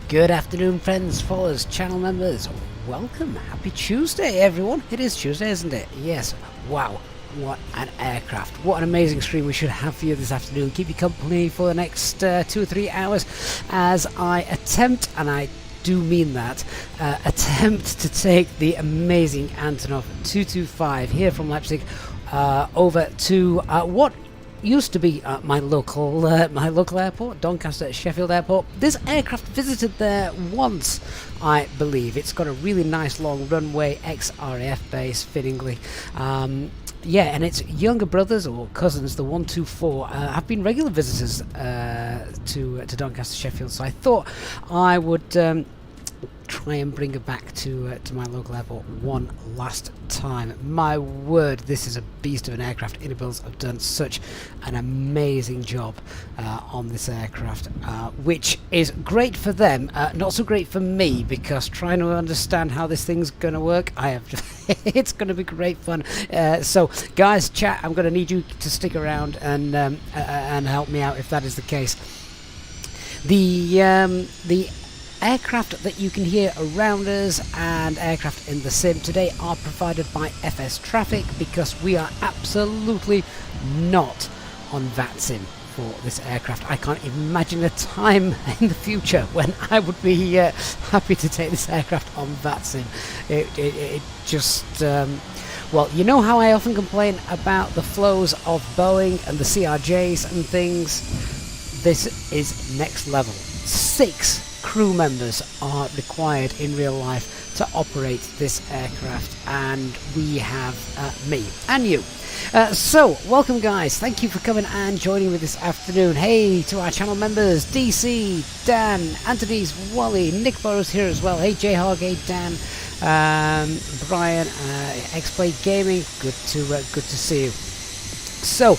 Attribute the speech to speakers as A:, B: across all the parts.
A: Good afternoon, friends, followers, channel members. Welcome. Happy Tuesday, everyone. It is Tuesday, isn't it? Yes. Wow. What an aircraft. What an amazing stream we should have for you this afternoon. Keep you company for the next 2 or 3 hours as I attempt, and I do mean that, attempt to take the amazing Antonov-225 here from Leipzig over to what used to be my local airport, Doncaster Sheffield Airport. This aircraft visited there once, I believe. It's got a really nice long runway, ex-RAF base, fittingly. Yeah, and its younger brothers or cousins, the 124, have been regular visitors to Doncaster Sheffield. So I thought I would try and bring her back to my local airport one last time. My word, this is a beast of an aircraft. Inibuilds have done such an amazing job on this aircraft, which is great for them, not so great for me, because trying to understand how this thing's going to work, it's going to be great fun. So guys, chat, I'm going to need you to stick around and help me out if that is the case. The aircraft that you can hear around us and aircraft in the sim today are provided by FS Traffic, because we are absolutely not on VATSIM for this aircraft. I can't imagine a time in the future when I would be happy to take this aircraft on VATSIM. It just well, you know how I often complain about the flows of Boeing and the CRJs and things. This is next level. 6 crew members are required in real life to operate this aircraft, and we have me and you. So welcome guys, thank you for coming and joining me this afternoon. Hey to our channel members, DC, Dan, Anthony's, Wally, Nick Burrows here as well. Hey J-Hog, hey Dan, Brian, X-Play Gaming, good to see you. So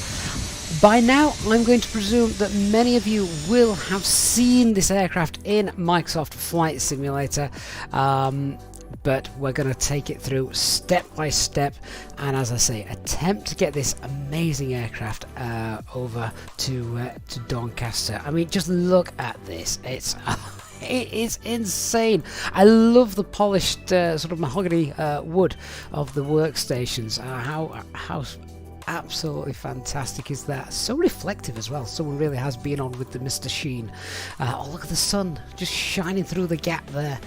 A: by now, I'm going to presume that many of you will have seen this aircraft in Microsoft Flight Simulator, but we're going to take it through step by step, and as I say, attempt to get this amazing aircraft over to Doncaster. I mean, just look at this. It is insane. I love the polished sort of mahogany wood of the workstations. How absolutely fantastic is that? So reflective as well. Someone really has been on with the Mr. Sheen. Oh, look at the sun just shining through the gap there.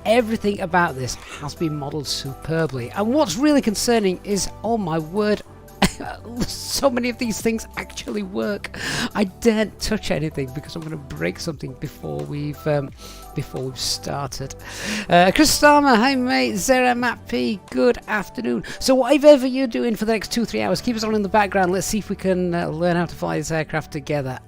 A: Everything about this has been modelled superbly. And what's really concerning is, oh my word, so many of these things actually work. I daren't touch anything because I'm going to break something before we've started. Chris Starmer, hi mate. Zera Matt P, good afternoon. So whatever you're doing for the next 2 or 3 hours, keep us on in the background. Let's see if we can learn how to fly this aircraft together.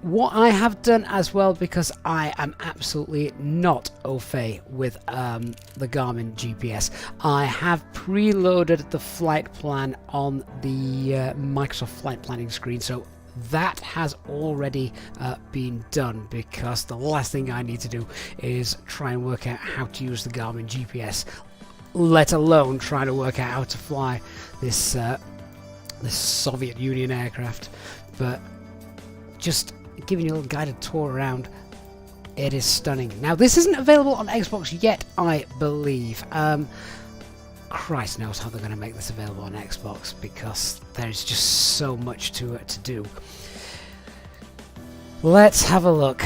A: What I have done as well, because I am absolutely not au fait with the Garmin GPS, I have preloaded the flight plan on the Microsoft Flight Planning screen. So that has already been done, because the last thing I need to do is try and work out how to use the Garmin GPS, let alone try to work out how to fly this this Soviet Union aircraft. But just giving you a little guided tour around, it is stunning. Now this isn't available on Xbox yet, I believe. Christ knows how they're going to make this available on Xbox, because there's just so much to it to do. Let's have a look.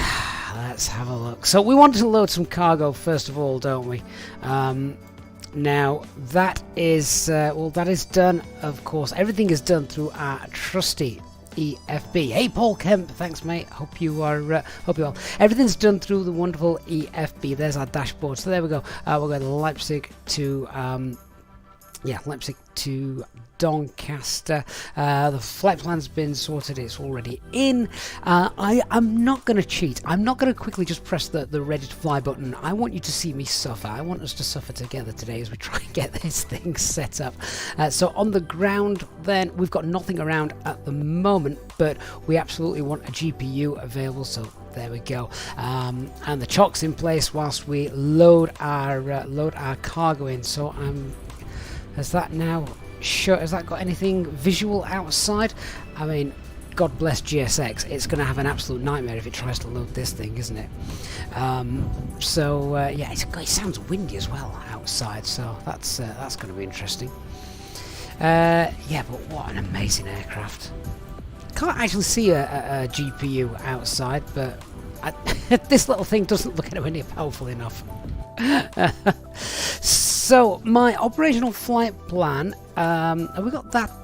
A: So we wanted to load some cargo first of all, don't we? Now that is well, that is done, of course. Everything is done through our trusty EFB. Hey Paul Kemp, thanks mate, hope you are well. Everything's done through the wonderful EFB. There's our dashboard. So there we go. We'll go to Leipzig to Leipzig to Doncaster. The flight plan's been sorted, it's already in. I'm not going to cheat. I'm not going to quickly just press the ready to fly button. I want you to see me suffer. I want us to suffer together today as we try and get this thing set up. So on the ground then, we've got nothing around at the moment, but we absolutely want a GPU available, so there we go. And the chock's in place whilst we load our cargo in. So has that now has that got anything visual outside? I mean, God bless GSX, it's going to have an absolute nightmare if it tries to load this thing, isn't it? Yeah, it sounds windy as well outside, so that's going to be interesting. Yeah, but what an amazing aircraft. Can't actually see a GPU outside, but this little thing doesn't look anywhere near powerful enough. So my operational flight plan, have we got that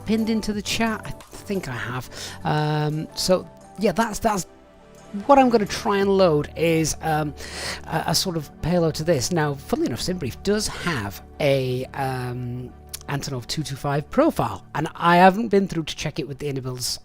A: pinned into the chat? I think I have. So yeah, that's what I'm going to try and load is a sort of payload to this. Now, funnily enough, SimBrief does have a Antonov-225 profile, and I haven't been through to check it with the Inibuilds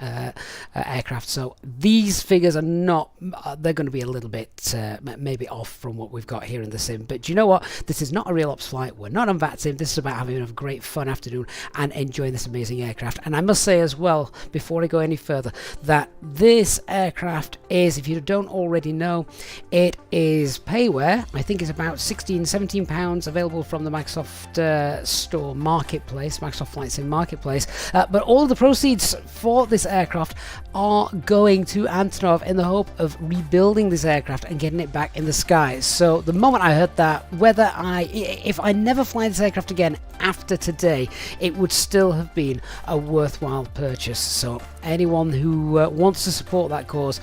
A: aircraft, so these figures are not, they're going to be a little bit maybe off from what we've got here in the sim. But do you know what? This is not a real ops flight. We're not on VATSIM. This is about having a great fun afternoon and enjoying this amazing aircraft. And I must say as well, before I go any further, that this aircraft is, if you don't already know, it is payware. I think it's about £16-17 available from the Microsoft Store Marketplace, Microsoft Flight Sim Marketplace. But all of the proceeds for this aircraft are going to Antonov in the hope of rebuilding this aircraft and getting it back in the skies. So the moment I heard that, if I never fly this aircraft again after today, it would still have been a worthwhile purchase. So anyone who wants to support that cause,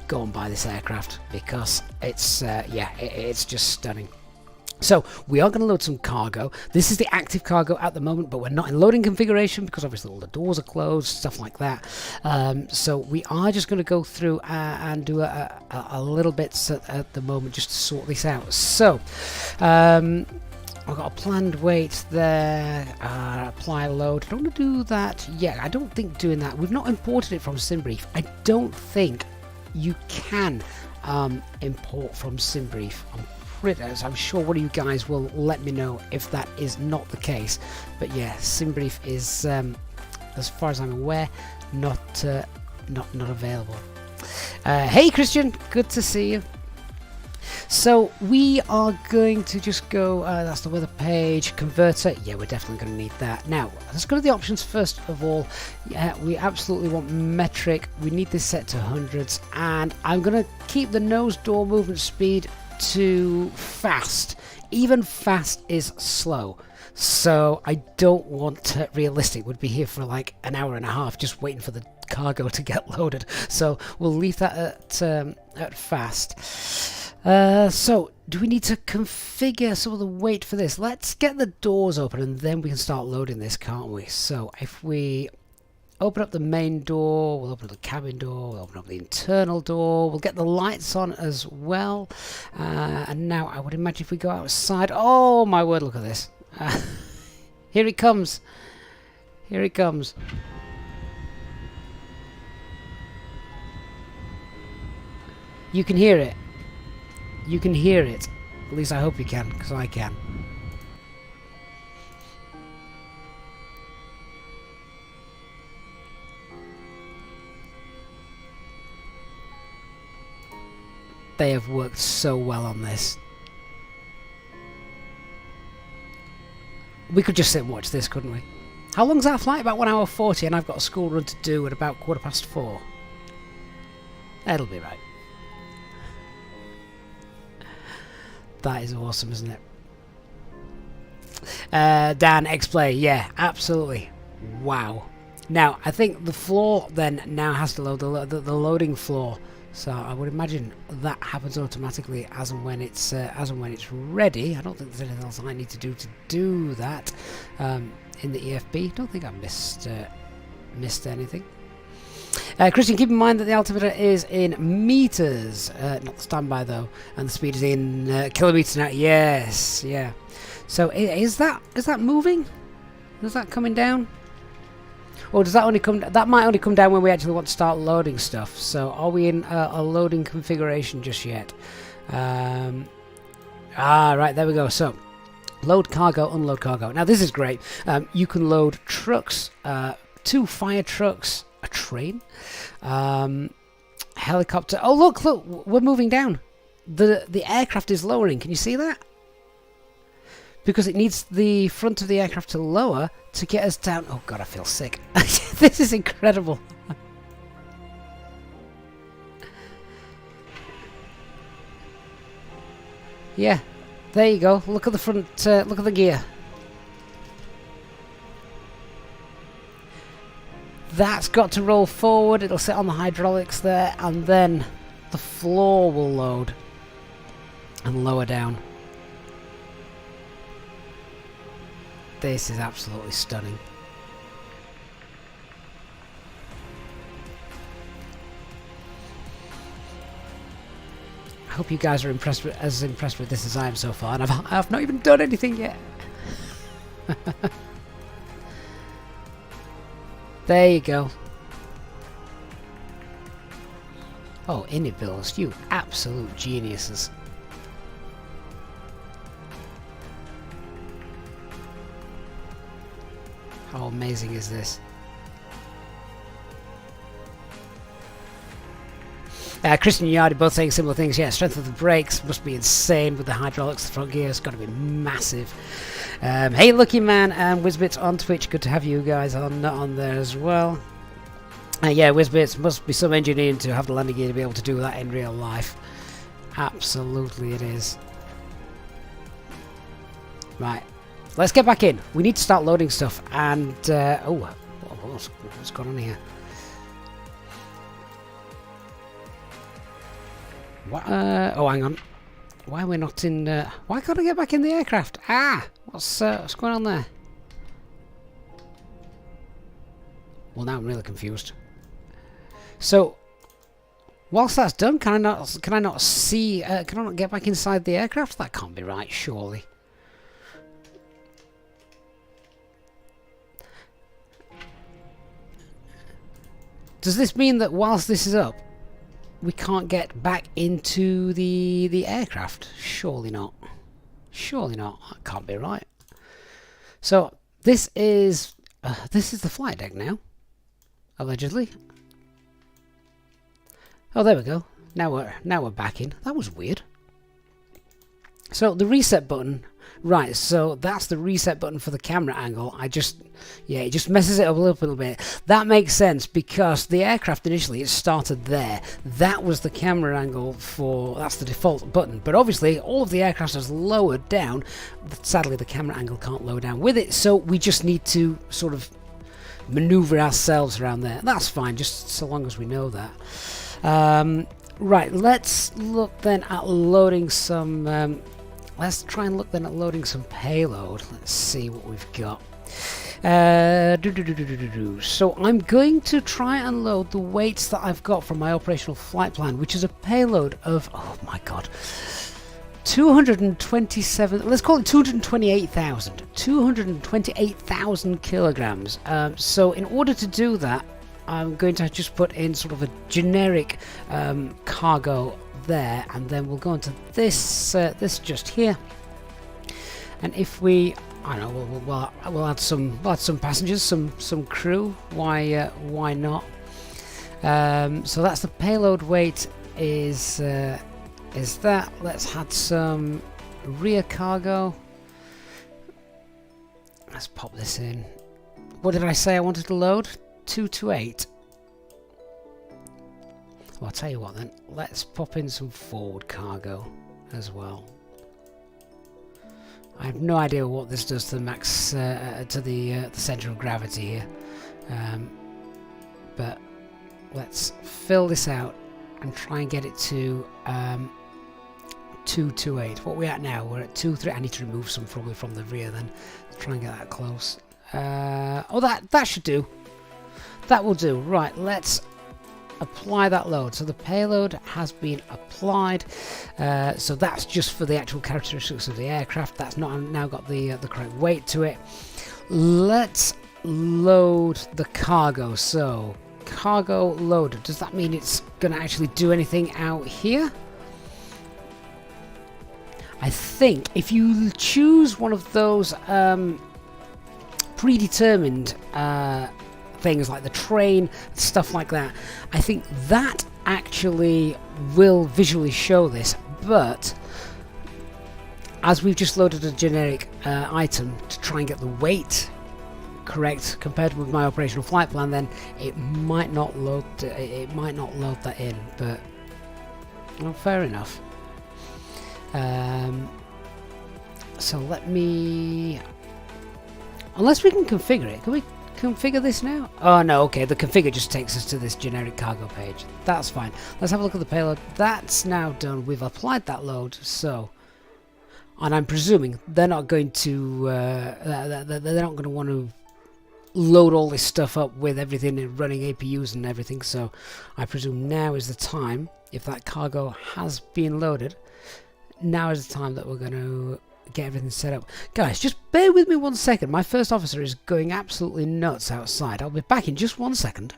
A: go and buy this aircraft, because it's it's just stunning. So we are going to load some cargo. This is the active cargo at the moment, but we're not in loading configuration because obviously all the doors are closed, stuff like that. So we are just going to go through and do a little bit at the moment just to sort this out. So I've got a planned weight there, apply load. I don't want to do that yet. I don't think doing that. We've not imported it from SimBrief. I don't think you can import from SimBrief. I'm sure one of you guys will let me know if that is not the case. But yeah, SimBrief is, as far as I'm aware, not available. Hey Christian, good to see you. So we are going to just go, that's the weather page, converter, yeah, we're definitely going to need that. Now, let's go to the options first of all. Yeah, we absolutely want metric, we need this set to hundreds, and I'm going to keep the nose door movement speed to fast. Even fast is slow, so I don't want realistic. Would be here for like an hour and a half just waiting for the cargo to get loaded, so we'll leave that at fast. So do we need to configure some of the weight for this? Let's get the doors open and then we can start loading this, can't we? So if we open up the main door, we'll open up the cabin door, we'll open up the internal door, we'll get the lights on as well. And now I would imagine if we go outside, oh my word, look at this. Here it comes. Here it comes. You can hear it. You can hear it. At least I hope you can, because I can. They have worked so well on this. We could just sit and watch this, couldn't we? How long's that flight? About 1 hour 40, and I've got a school run to do at about 4:15. That'll be right. That is awesome, isn't it? Dan, X-Play, yeah, absolutely. Wow. Now, I think the floor then now has to load the loading floor. So I would imagine that happens automatically as and when it's ready. I don't think there's anything else I need to do that in the EFB. Don't think I missed anything. Christian, keep in mind that the altimeter is in meters, not the standby though, and the speed is in kilometers an hour. Yes, yeah. So is that moving? Is that coming down? Or does that only come? That might only come down when we actually want to start loading stuff. So are we in a loading configuration just yet? Right, there we go. So load cargo, unload cargo. Now this is great. You can load trucks, 2 fire trucks, a train, helicopter. Oh look, we're moving down. The aircraft is lowering. Can you see that? because it needs the front of the aircraft to lower to get us down. Oh god, I feel sick. This is incredible. Yeah, there you go. Look at the front, look at the gear. That's got to roll forward, it'll sit on the hydraulics there, and then the floor will load and lower down. This is absolutely stunning. I hope you guys are as impressed with this as I am so far, and I've not even done anything yet. There you go. Oh, Inibuilds, you absolute geniuses. How amazing is this? Christian and Yardi both saying similar things. Yeah, strength of the brakes must be insane with the hydraulics. The front gear has got to be massive. Hey, Lucky Man and Whizbits on Twitch. Good to have you guys on there as well. Yeah, Whizbits, must be some engineering to have the landing gear to be able to do that in real life. Absolutely it is. Right, let's get back in. We need to start loading stuff. And, what's going on here? What? Oh, hang on. Why are we not in... why can't I get back in the aircraft? Ah! What's going on there? Well, now I'm really confused. So, whilst that's done, can I not see... can I not get back inside the aircraft? That can't be right, surely. Does this mean that whilst this is up, we can't get back into the aircraft? Surely not. Surely not. That can't be right. So this is the flight deck now, allegedly. Oh, there we go. Now we're back in. That was weird. So the reset button. Right, so that's the reset button for the camera angle. It just messes it up a little bit. That makes sense because the aircraft initially, it started there. That was the camera angle that's the default button. But obviously, all of the aircraft has lowered down. Sadly, the camera angle can't lower down with it, so we just need to sort of maneuver ourselves around there. That's fine, just so long as we know that. Right, let's look then at loading some... let's try and look then at loading some payload. Let's see what we've got. So I'm going to try and load the weights that I've got from my operational flight plan, which is a payload of, oh my god, 227, let's call it 228,000 kilograms. So in order to do that, I'm going to just put in sort of a generic cargo there, and then we'll go into this just here, and if we, I don't know, we'll add some passengers, some crew. Why not? So that's the payload weight is that. Let's add some rear cargo. Let's pop this in. What did I say I wanted to load? 228. Well, I'll tell you what then, let's pop in some forward cargo as well. I have no idea what this does to the max, to the centre of gravity here, but let's fill this out and try and get it to 228. What are we at now? We're at 23. I need to remove some probably from the rear then. Let's try and get that close. Oh, that should do. That will do. Right, let's apply that load. So the payload has been applied. So that's just for the actual characteristics of the aircraft. That's not now got the correct weight to it. Let's load the cargo. So cargo loaded. Does that mean it's going to actually do anything out here? I think if you choose one of those predetermined things like the train, stuff like that, I think that actually will visually show this, but as we've just loaded a generic item to try and get the weight correct compared with my operational flight plan, then it might not load. It might not load that in, but well, fair enough. So let me. Unless we can configure it, can we configure this now? Oh no, okay, the configure just takes us to this generic cargo page. That's fine. Let's have a look at the payload. That's now done. We've applied that load, so. And I'm presuming they're not going to they're not going to want to load all this stuff up with everything and running APUs and everything. So I presume now is the time, if that cargo has been loaded, now is the time that we're going to get everything set up. Guys, just bear with me 1 second. My first officer is going absolutely nuts outside. I'll be back in just 1 second.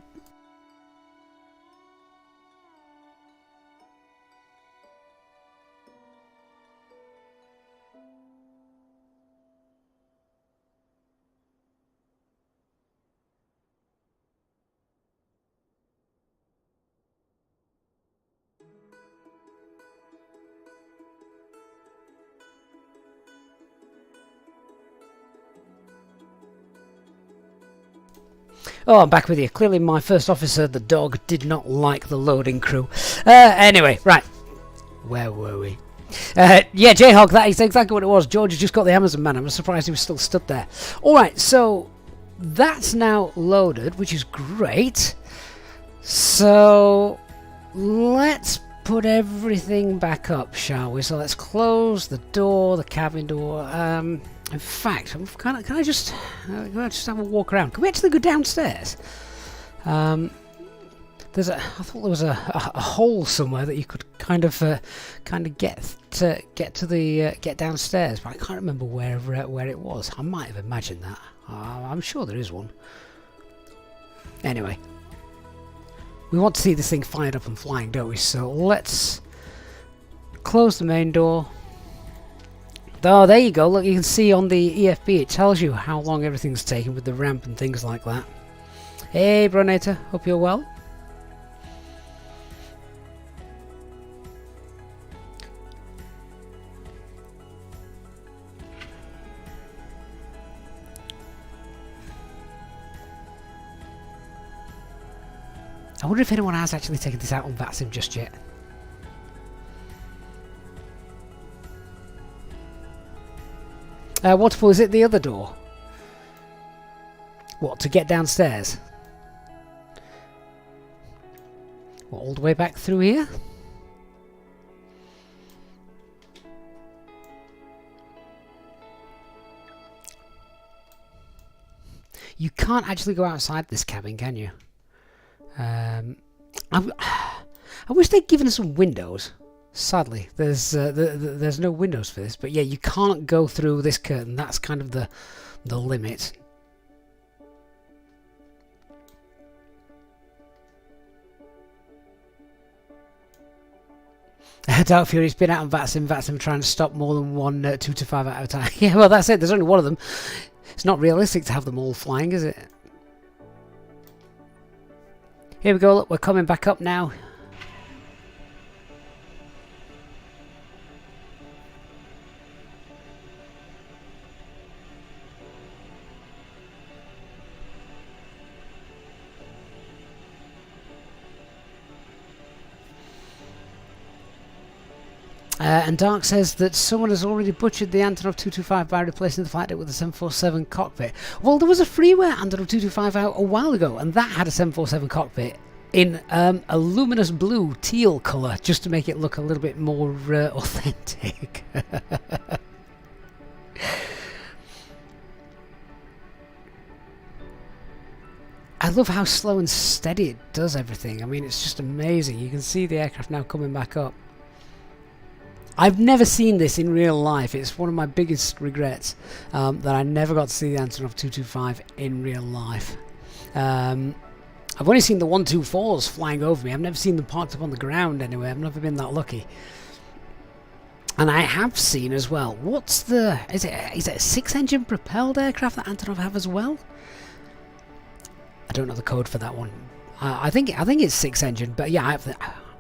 A: Oh, I'm back with you. Clearly my first officer, the dog, did not like the loading crew. Anyway, right. Where were we? Yeah, Jayhawk, that is exactly what it was. George has just got the Amazon man. I'm surprised he was still stood there. Alright, so that's now loaded, which is great. So let's put everything back up, shall we? So let's close the door, the cabin door. In fact, can I just have a walk around? Can we actually go downstairs? I thought there was a hole somewhere that you could kind of get downstairs, but I can't remember where it was. I might have imagined that. I'm sure there is one. Anyway, we want to see this thing fired up and flying, don't we? So let's close the main door. Oh, there you go. Look, you can see on the EFB it tells you how long everything's taken with the ramp and things like that. Hey, Bronator, hope you're well. I wonder if anyone has actually taken this out on VATSIM just yet. Waterfall, is it the other door? What, to get downstairs? What, all the way back through here? You can't actually go outside this cabin, can you? I wish they'd given us some windows. Sadly, there's no windows for this, but yeah, you can't go through this curtain. That's kind of the limit. Dark Fury's been out on VATSIM trying to stop more than one 225 at a time. Yeah, well, that's it. There's only one of them. It's not realistic to have them all flying, is it? Here we go. Look, we're coming back up now. And Dark says that someone has already butchered the Antonov-225 by replacing the flight deck with a 747 cockpit. Well, there was a freeware Antonov-225 out a while ago, and that had a 747 cockpit in a luminous blue teal colour, just to make it look a little bit more authentic. I love how slow and steady it does everything. I mean, it's just amazing. You can see the aircraft now coming back up. I've never seen this in real life. It's one of my biggest regrets that I never got to see the Antonov-225 in real life. I've only seen the 124s flying over me. I've never seen them parked up on the ground anyway. I've never been that lucky. And I have seen as well. What's the... Is it a 6-engine propelled aircraft that Antonov have as well? I don't know the code for that one. I think it's 6-engine, but yeah,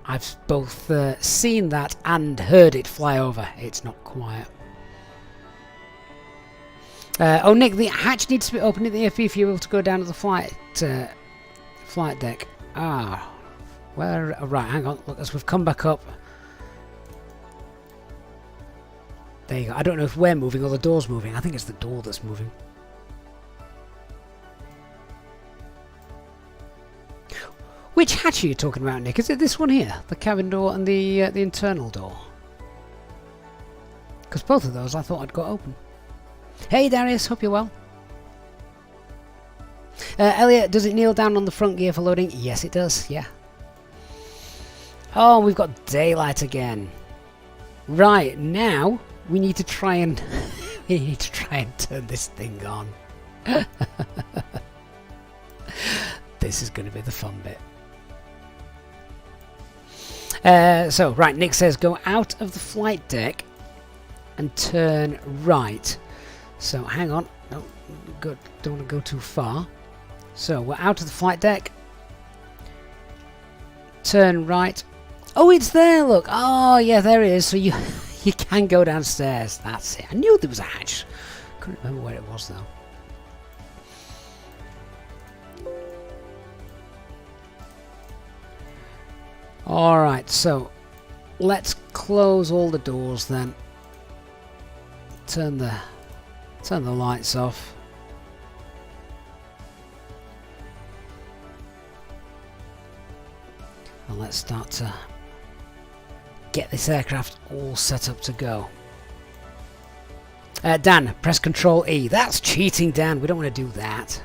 A: I've both seen that and heard it fly over. It's not quiet. Oh, Nick, the hatch needs to be open at the AFB if you're able to go down to the flight deck. Ah, where? Oh, right, hang on. Look, as we've come back up. There you go. I don't know if we're moving or the door's moving. I think it's the door that's moving. Which hatch are you talking about, Nick? Is it this one here? The cabin door and the internal door? Because both of those I thought I'd got open. Hey Darius, hope you're well. Elliot, does it kneel down on the front gear for loading? Yes, it does, yeah. Oh, we've got daylight again. Right, now we need to try and turn this thing on. This is going to be the fun bit. So, right, Nick says go out of the flight deck and turn right. So, hang on. No, don't want to go too far. So, we're out of the flight deck. Turn right. Oh, it's there, look. Oh, yeah, there it is. So, you can go downstairs. That's it. I knew there was a hatch. Couldn't remember where it was, though. Alright, so let's close all the doors then. Turn the lights off. And let's start to get this aircraft all set up to go. Dan, press Control E. That's cheating, Dan. We don't want to do that.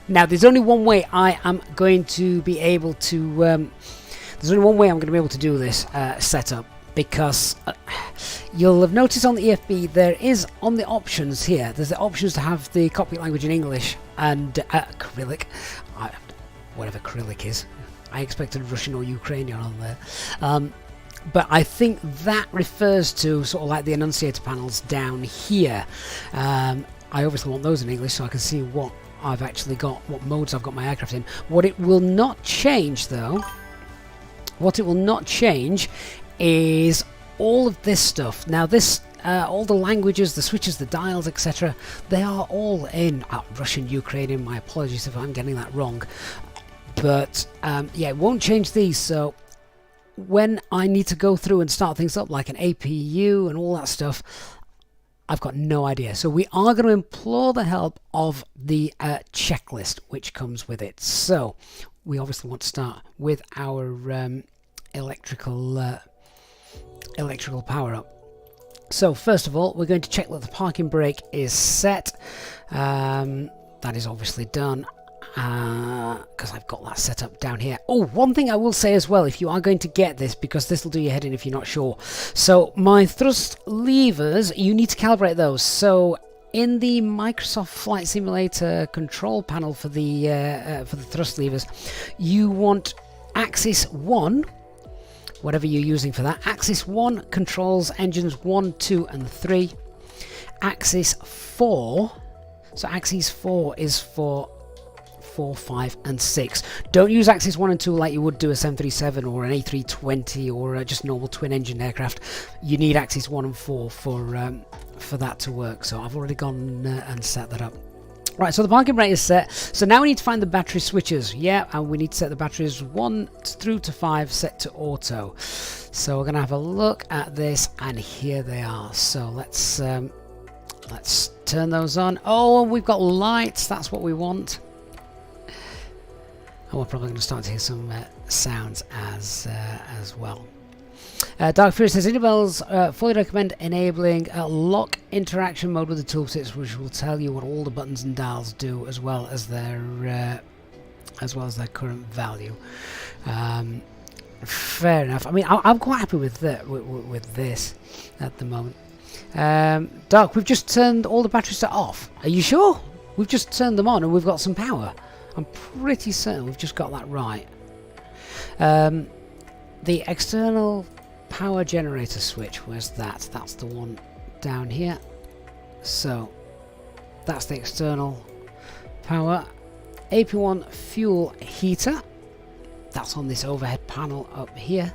A: Now, there's only one way I am going to be able to. There's only one way I'm going to be able to do this setup, because you'll have noticed on the EFB there is on the options here. There's the options to have the cockpit language in English and Cyrillic, whatever Cyrillic is. I expected Russian or Ukrainian on there. But I think that refers to sort of like the enunciator panels down here. I obviously want those in English so I can see what I've actually got, what modes I've got my aircraft in. What it will not change though, is all of this stuff. Now this, all the languages, the switches, the dials, etc., they are all in Russian, Ukrainian. My apologies if I'm getting that wrong. But yeah, it won't change these. So when I need to go through and start things up like an APU and all that stuff, I've got no idea. So we are going to implore the help of the checklist which comes with it. So we obviously want to start with our electrical power up. So first of all, we're going to check that the parking brake is set. That is obviously done, because I've got that set up down here. Oh, one thing I will say as well, if you are going to get this, because this will do your head in if you're not sure. So my thrust levers, you need to calibrate those. So in the Microsoft Flight Simulator control panel for the thrust levers, you want axis 1, whatever you're using for that. Axis 1 controls engines 1, 2 and 3. Axis 4, so axis 4 is for 4, 5 and 6. Don't use axis 1 and 2 like you would do a 737 or an A320 or just normal twin engine aircraft. You need axis 1 and 4 for that to work. So I've already gone and set that up. Right, so the parking brake is set. So now we need to find the battery switches. Yeah, and we need to set the batteries 1 through to 5 set to auto. So we're going to have a look at this, and here they are. So let's turn those on. Oh, we've got lights. That's what we want. And we're probably going to start to hear some sounds as well. Dark Fury says, Inibuilds fully recommend enabling lock interaction mode with the tooltips, which will tell you what all the buttons and dials do, as well as their current value. Fair enough. I mean, I'm quite happy with this at the moment. Dark, we've just turned all the batteries to off. Are you sure? We've just turned them on and we've got some power. I'm pretty certain we've just got that right. The external power generator switch, where's that? That's the one down here. So that's the external power. AP1 fuel heater, that's on this overhead panel up here.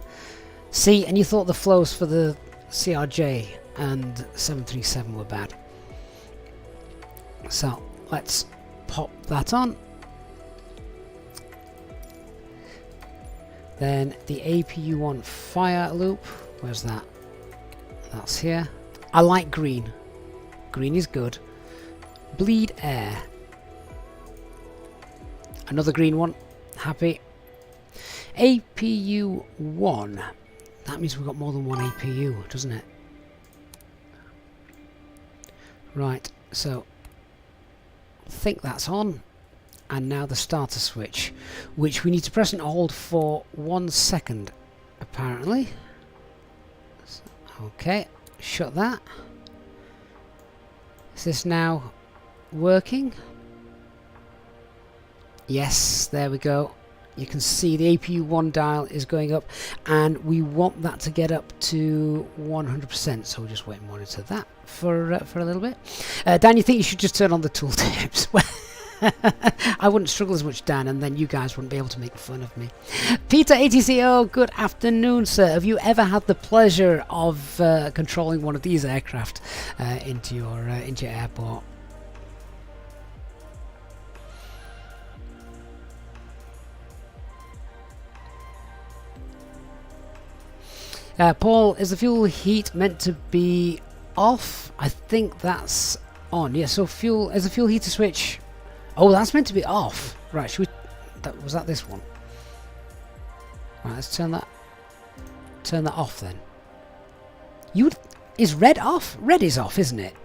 A: See, and you thought the flows for the CRJ and 737 were bad. So let's pop that on. Then the APU on fire loop. Where's that? That's here. I like green. Green is good. Bleed air. Another green one. Happy. APU 1. That means we've got more than one APU, doesn't it? Right, so I think that's on. And now the starter switch, which we need to press and hold for 1 second, apparently. So, okay, shut that. Is this now working? Yes, there we go. You can see the APU 1 dial is going up, and we want that to get up to 100%, so we'll just wait and monitor that for a little bit. Dan, you think you should just turn on the tooltips? I wouldn't struggle as much, Dan, and then you guys wouldn't be able to make fun of me. Peter ATCO, good afternoon, sir. Have you ever had the pleasure of controlling one of these aircraft into your airport? Paul, is the fuel heat meant to be off? I think that's on. Yeah, so fuel, is the fuel heater switch... Oh, that's meant to be off. Right, should we... was that this one? Right, let's turn that off then. Is red off? Red is off, isn't it?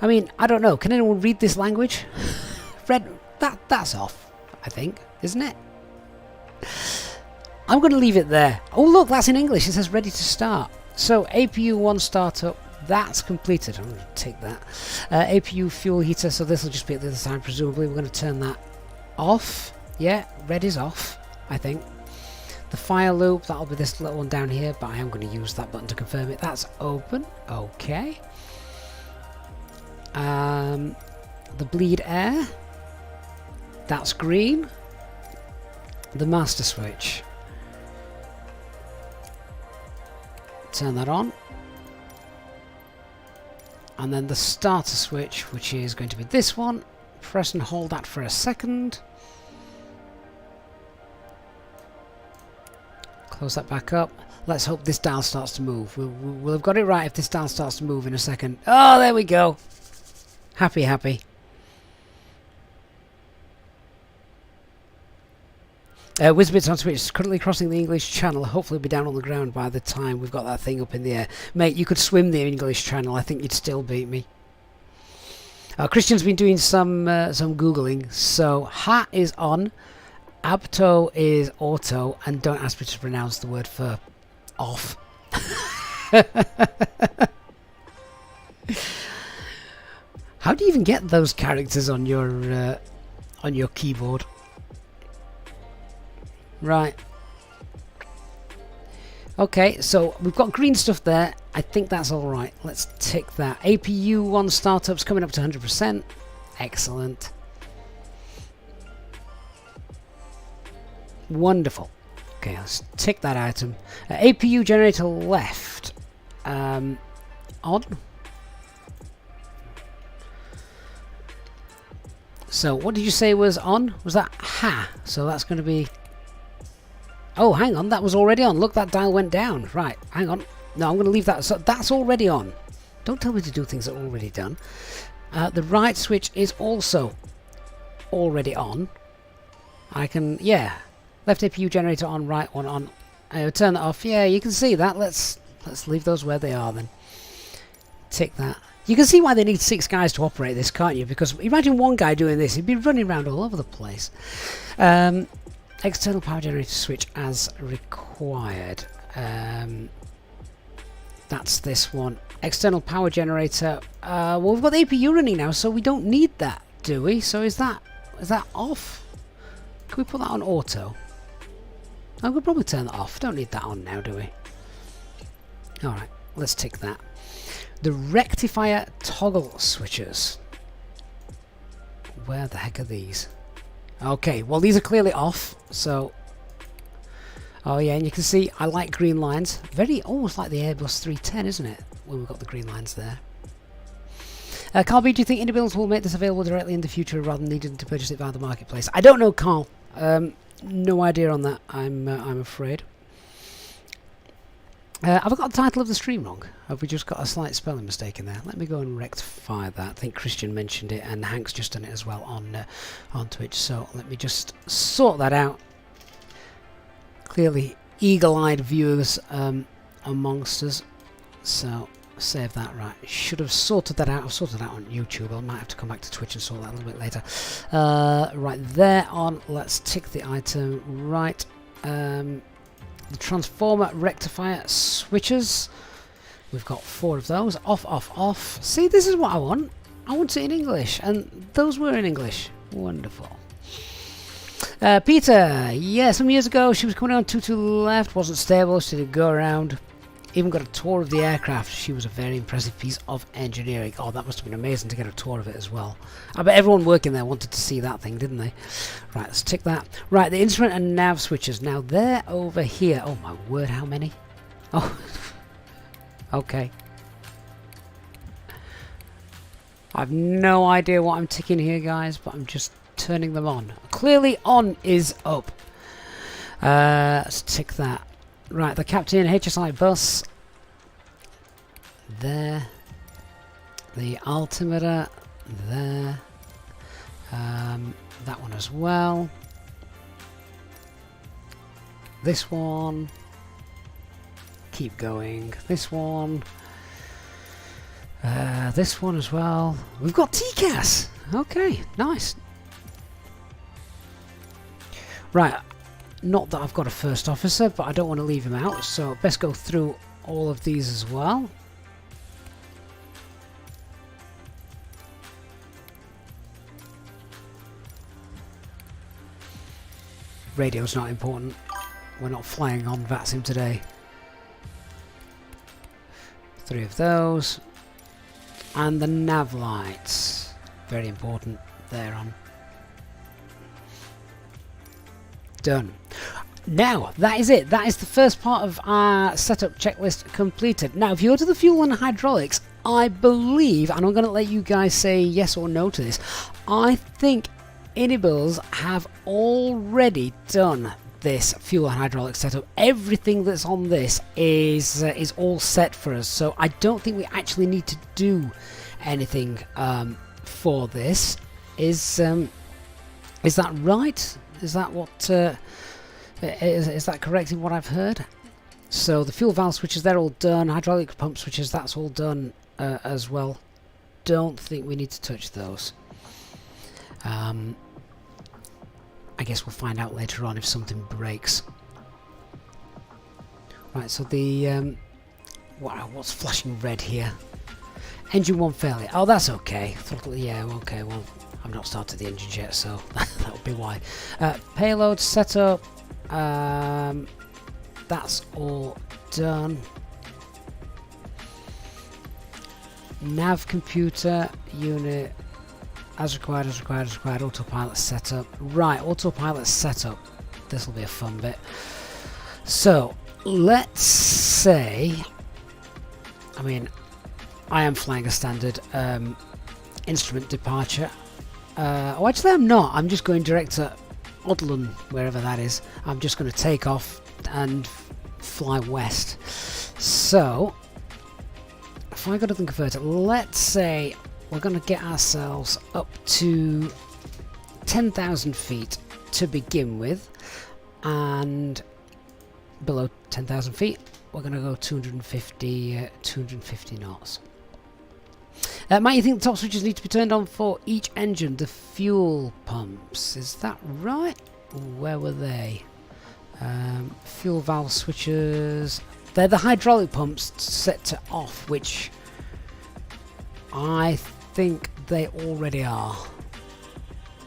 A: I mean, I don't know. Can anyone read this language? Red, that's off, I think, isn't it? I'm going to leave it there. Oh look, that's in English. It says ready to start. So APU 1 startup, that's completed. I'm going to take that. APU fuel heater, so this will just be at the other side presumably. We're going to turn that off. Yeah, red is off, I think. The fire loop, that'll be this little one down here, but I am going to use that button to confirm it. That's open. Okay. The bleed air, that's green. The master switch. Turn that on, and then the starter switch, which is going to be this one. Press and hold that for a second. Close that back up. Let's hope this dial starts to move. We'll have got it right if this dial starts to move in a second. Oh, there we go. Happy, happy. Wizbits on Twitch is currently crossing the English Channel. Hopefully it'll be down on the ground by the time we've got that thing up in the air. Mate, you could swim the English Channel. I think you'd still beat me. Christian's been doing some Googling. So, ha is on, abto is auto, and don't ask me to pronounce the word for off. How do you even get those characters on your keyboard? Right. Okay, so we've got green stuff there. I think that's all right. Let's tick that. APU 1 startups coming up to 100%. Excellent. Wonderful. Okay, let's tick that item. APU generator left. On. So what did you say was on? Was that ha? So that's going to be... Oh, hang on, that was already on. Look, that dial went down. Right, hang on. No, I'm going to leave that. So that's already on. Don't tell me to do things that are already done. The right switch is also already on. I can, yeah. Left APU generator on, right one on. I'll turn that off. Yeah, you can see that. Let's leave those where they are then. Tick that. You can see why they need 6 guys to operate this, can't you? Because imagine one guy doing this. He'd be running around all over the place. External power generator switch as required. That's this one. External power generator. Well, we've got the APU running now, so we don't need that, do we? So is that off? Can we put that on auto? I could probably turn that off. Don't need that on now, do we? Alright, let's tick that. The rectifier toggle switches. Where the heck are these? Okay, well these are clearly off, so... Oh yeah, and you can see I like green lines. Very almost like the Airbus 310, isn't it? When we've got the green lines there. Carl B, do you think Inibuilds will make this available directly in the future rather than needing to purchase it via the marketplace? I don't know, Carl. No idea on that, I'm afraid. Have I got the title of the stream wrong? Have we just got a slight spelling mistake in there? Let me go and rectify that. I think Christian mentioned it and Hank's just done it as well on Twitch. So let me just sort that out. Clearly eagle-eyed viewers amongst us. So save that. Right. Should have sorted that out. I've sorted that out on YouTube. I might have to come back to Twitch and sort that a little bit later. Right there on. Let's tick the item. Right. The transformer rectifier switches. We've got 4 of those. Off, off, off. See, this is what I want. I want it in English. And those were in English. Wonderful. Peter. Yeah, some years ago she was coming on 22 left. Wasn't stable. She didn't go around. Even got a tour of the aircraft. She was a very impressive piece of engineering. Oh, that must have been amazing to get a tour of it as well. I bet everyone working there wanted to see that thing, didn't they? Right, let's tick that. Right, the instrument and nav switches. Now, they're over here. Oh, my word, how many? Oh, okay. I've no idea what I'm ticking here, guys, but I'm just turning them on. Clearly, on is up. Let's tick that. Right, the captain, HSI bus. There. The altimeter. There. That one as well. This one. Keep going. This one. This one as well. We've got TCAS. Okay, nice. Right. Not that I've got a first officer, but I don't want to leave him out, so best go through all of these as well. Radio's not important. We're not flying on VATSIM today. 3 of those. And the nav lights. Very important. They're on. Done. Now, that is it. That is the first part of our setup checklist completed. Now, if you go to the fuel and hydraulics, I believe, and I'm going to let you guys say yes or no to this, I think Inibuilds have already done this fuel and hydraulic setup. Everything that's on this is all set for us, so I don't think we actually need to do anything for this. Is that right? Is that what? Is that correct in what I've heard? So the fuel valve switches, they're all done. Hydraulic pump switches, that's all done as well. Don't think we need to touch those. I guess we'll find out later on if something breaks. Right, so the wow, what's flashing red here? Engine 1 failure. Oh, that's okay. Throttle, yeah, okay. Well, I've not started the engine yet, so that would be why. Payload setup. That's all done. Nav computer unit. As required, as required, as required. Autopilot setup. Right, autopilot setup. This will be a fun bit. So, let's say... I mean, I am flying a standard instrument departure. Oh, actually I'm not. I'm just going direct to Odlun, wherever that is. I'm just going to take off and fly west. So, if I go to the converter, let's say we're going to get ourselves up to 10,000 feet to begin with, and below 10,000 feet we're going to go 250 knots. Might you think the top switches need to be turned on for each engine? The fuel pumps, is that right? Where were they? Fuel valve switches. They're the hydraulic pumps set to off, which I think they already are.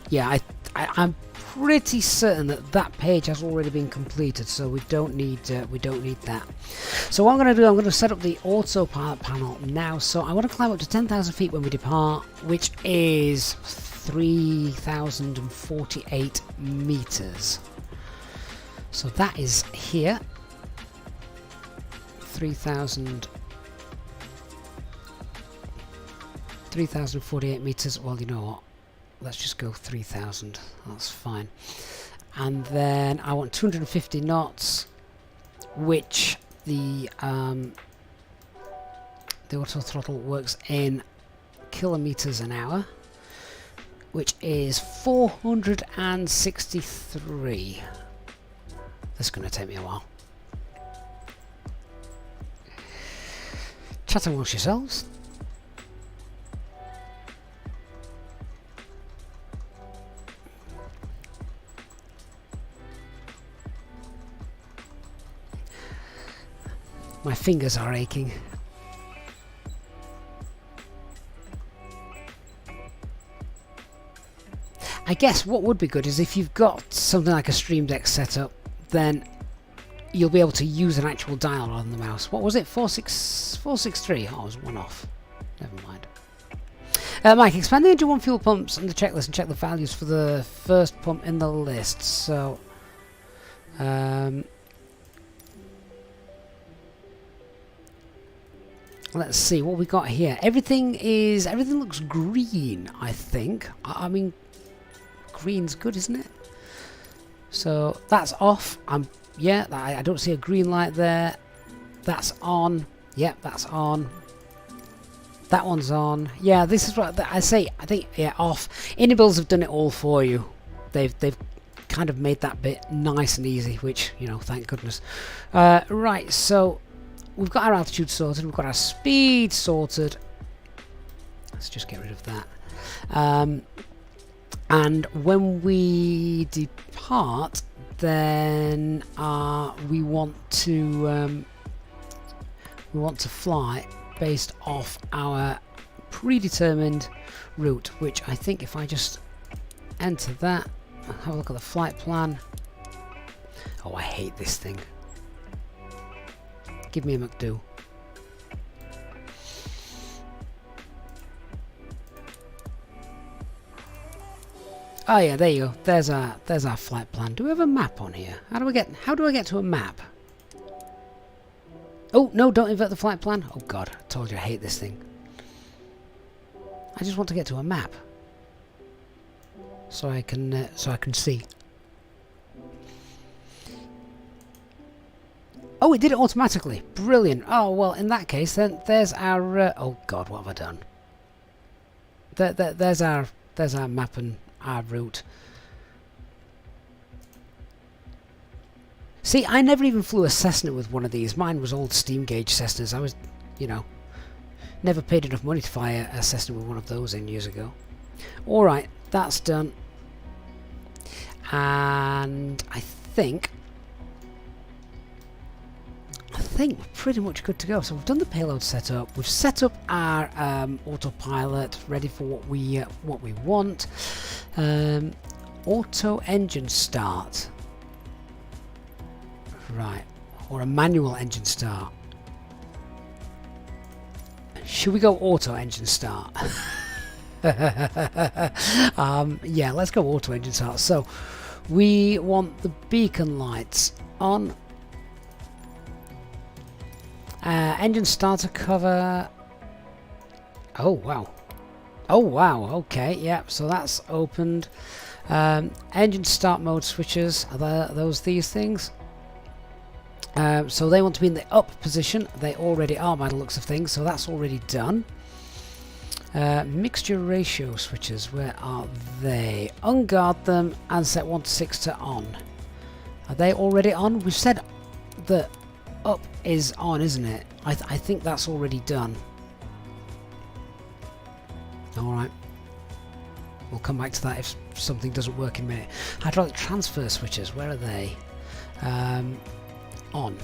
A: Yeah, I'm pretty certain that that page has already been completed, so we don't need that. So what I'm going to do, I'm going to set up the autopilot panel now. So I want to climb up to 10,000 feet when we depart, which is 3,048 meters. So that is here. 3,000. 3,048 meters. Well, you know what? Let's just go 3,000. That's fine. And then I want 250 knots, which the auto throttle works in kilometers an hour, which is 463. This is going to take me a while. Chat amongst yourselves. My fingers are aching. I guess what would be good is if you've got something like a Stream Deck setup, then you'll be able to use an actual dial rather than the mouse. What was it? 463? Oh, I was one off. Never mind. Mike, expand the engine 1 fuel pumps on the checklist and check the values for the first pump in the list. So, let's see what we got here. Everything looks green, I think. I mean, green's good, isn't it? So that's off. Yeah, I don't see a green light there. That's on. Yep, that's on. That one's on. Yeah, this is what I say. I think, yeah, off. Inibuilds have done it all for you. They've kind of made that bit nice and easy, which, you know, thank goodness. Right, so we've got our altitude sorted. We've got our speed sorted. Let's just get rid of that. And when we depart, then we want to fly based off our predetermined route, which I think if I just enter that and have a look at the flight plan. Oh, I hate this thing. Give me a McDo. Oh yeah, there you go. There's our flight plan. Do we have a map on here? How do I get to a map? Oh no, don't invert the flight plan. Oh god, I told you I hate this thing. I just want to get to a map. So I can see. Oh, it did it automatically. Brilliant. Oh well, in that case then there's our oh god, what have I done? There's our map and our route. See, I never even flew a Cessna with one of these. Mine was old steam gauge Cessnas. I was, you know, never paid enough money to fly a Cessna with one of those in years ago. Alright, that's done. And I think we're pretty much good to go. So we've done the payload setup. We've set up our autopilot, ready for what we want. Auto engine start. Right, or a manual engine start. Should we go auto engine start? Yeah, let's go auto engine start. So we want the beacon lights on. Engine starter cover. Oh wow. Oh wow, okay, yeah, so that's opened. Engine start mode switches, are these things? So they want to be in the up position. They already are by the looks of things, so that's already done. Mixture ratio switches, where are they? Unguard them and set 1 to 6 to on. Are they already on? We've said that up is on, isn't it? I think that's already done. Alright. We'll come back to that if something doesn't work in a minute. Hydraulic transfer switches, where are they? On.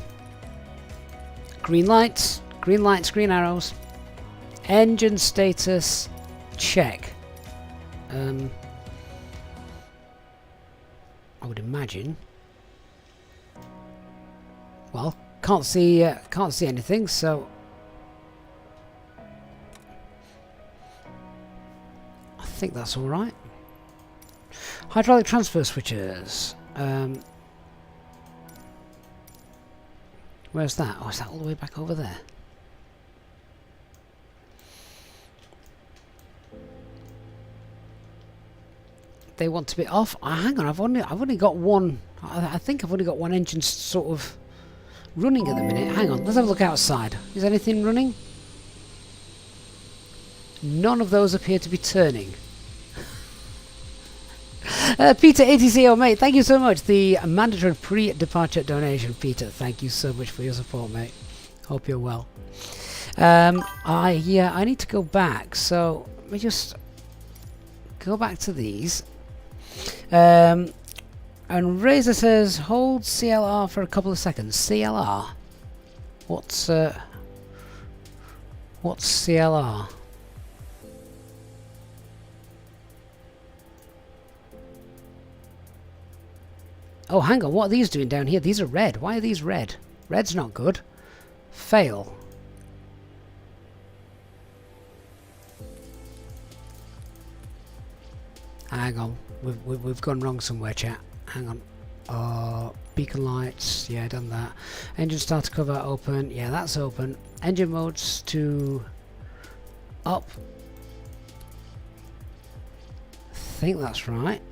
A: Green lights, green arrows. Engine status, check. I would imagine. Well, can't see anything, so I think that's all right. Hydraulic transfer switches. Where's that? Oh, is that all the way back over there? they want to be off. Hang on, I've only got one. I think I've only got one engine sort of running at the minute. Hang on, let's have a look outside. Is anything running? None of those appear to be turning. Peter ATCO, mate, thank you so much. The mandatory pre-departure donation. Peter, thank you so much for your support, mate. Hope you're well. I need to go back, so let me just go back to these. And Razor says, hold CLR for a couple of seconds. CLR? What's CLR? Oh, hang on, what are these doing down here? These are red. Why are these red? Red's not good. Fail. Hang on, we've gone wrong somewhere, chat. Hang on. Beacon lights, yeah, done that. Engine starter cover open, yeah, that's open. Engine modes to up. I think that's right.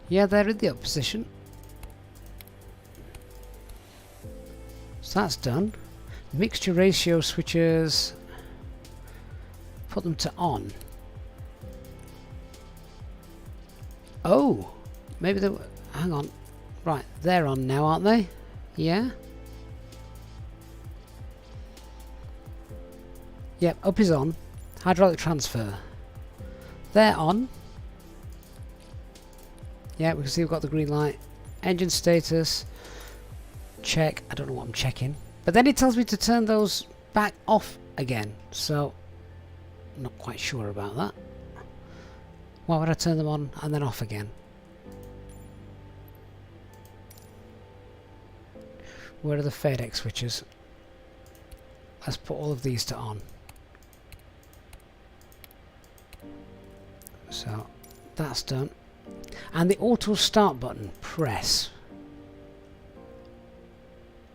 A: Yeah, they're in the up position. So that's done. Mixture ratio switches. Put them to on. Oh! Maybe they... Hang on. Right, they're on now, aren't they? Yeah? Yep, up is on. Hydraulic transfer. They're on. Yeah, we can see we've got the green light. Engine status. Check. I don't know what I'm checking. But then it tells me to turn those back off again. So, I'm not quite sure about that. Why would I turn them on and then off again? Where are the FADEC switches? Let's put all of these to on. So, that's done. And the auto start button, press.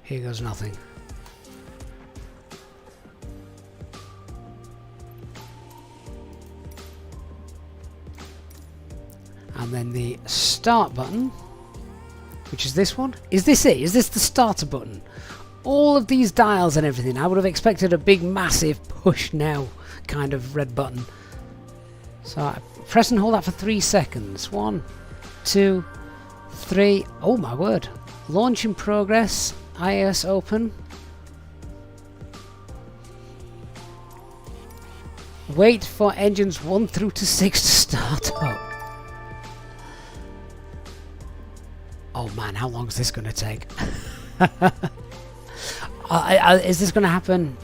A: Here goes nothing. And then the start button, which is this one. Is this it? Is this the starter button? All of these dials and everything, I would have expected a big massive push now kind of red button. So I press and hold that for 3 seconds. 1, 2, 3. Oh my word. Launch in progress. IAS open. Wait for engines 1 through to 6 to start up. Oh man, how long is this going to take? Is this going to happen?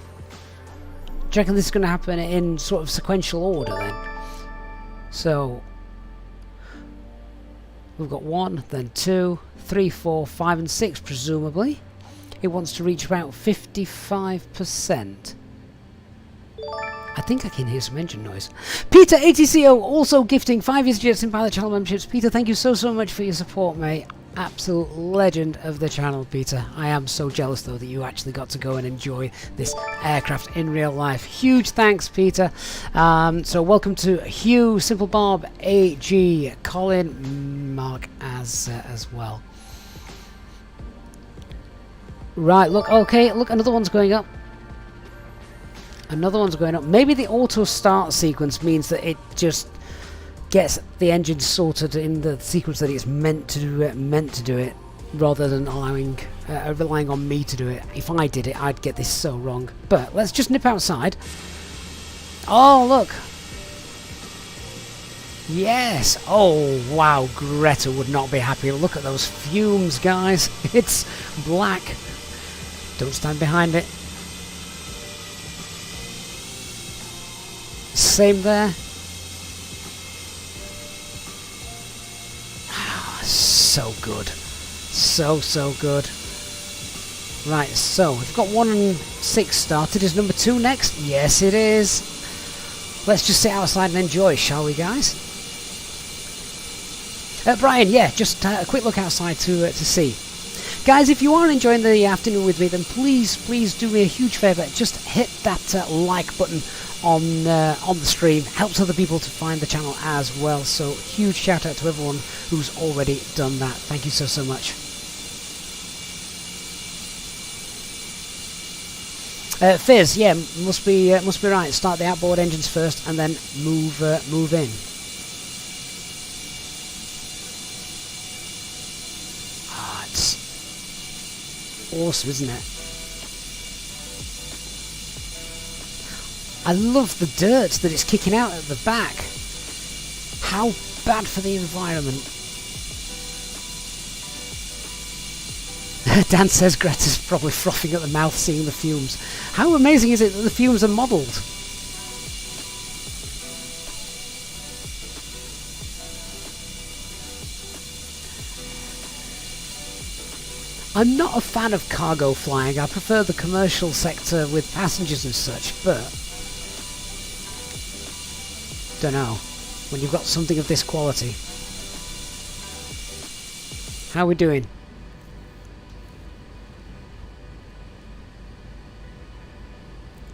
A: Do you reckon this is going to happen in sort of sequential order then? So we've got 1, then 2, 3, 4, 5 and 6 presumably. It wants to reach about 55%. I think I can hear some engine noise. Peter ATCO also gifting 5 Easyjets in Pilot Channel memberships. Peter, thank you so much for your support, mate. Absolute legend of the channel, Peter. I am so jealous though that you actually got to go and enjoy this aircraft in real life. Huge thanks, Peter. So welcome to Hugh, Simple Bob, AG, Colin, Mark as well. Right, look, okay, look, another one's going up. Another one's going up. Maybe the auto start sequence means that it just gets the engine sorted in the sequence that it's meant to do it, rather than relying on me to do it. If I did it, I'd get this so wrong. But let's just nip outside. Oh, look. Yes. Oh, wow. Greta would not be happy. Look at those fumes, guys. It's black. Don't stand behind it. Same there. So good. So good. Right, so we've got 1 and 6 started. Is number 2 next? Yes, it is. Let's just sit outside and enjoy, shall we, guys? Brian, yeah, just a quick look outside to see. Guys, if you are enjoying the afternoon with me, then please do me a huge favour. Just hit that like button on the stream. Helps other people to find the channel as well. So huge shout out to everyone who's already done that. Thank you so much. Fizz, yeah, must be right. Start the outboard engines first, and then move in. Ah, it's awesome, isn't it? I love the dirt that it's kicking out at the back. How bad for the environment. Dan says Greta's probably frothing at the mouth seeing the fumes. How amazing is it that the fumes are modelled? I'm not a fan of cargo flying. I prefer the commercial sector with passengers and such, but don't know. When you've got something of this quality. How are we doing?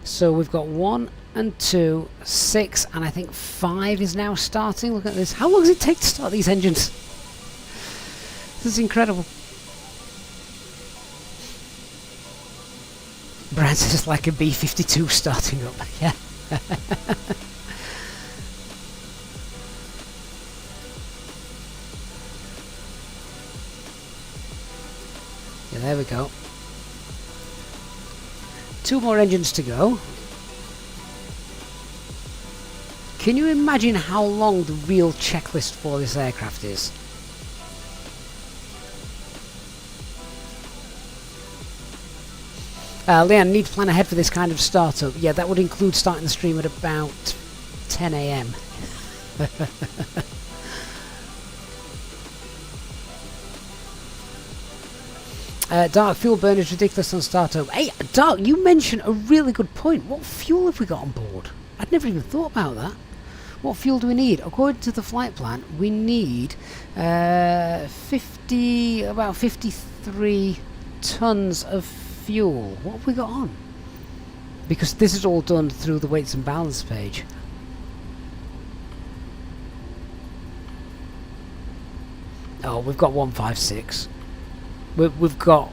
A: So we've got 1 and 2, 6, and I think 5 is now starting. Look at this. How long does it take to start these engines? This is incredible. Brad says like a B-52 starting up. Yeah. Yeah, there we go. 2 more engines to go. Can you imagine how long the real checklist for this aircraft is? Leanne, need to plan ahead for this kind of startup. Yeah, that would include starting the stream at about 10 AM. Dark, fuel burn is ridiculous on startup. Hey, Dark, you mentioned a really good point. What fuel have we got on board? I'd never even thought about that. What fuel do we need? According to the flight plan, we need about 53 tons of fuel. What have we got on? Because this is all done through the weights and balance page. Oh, we've got 156. We've got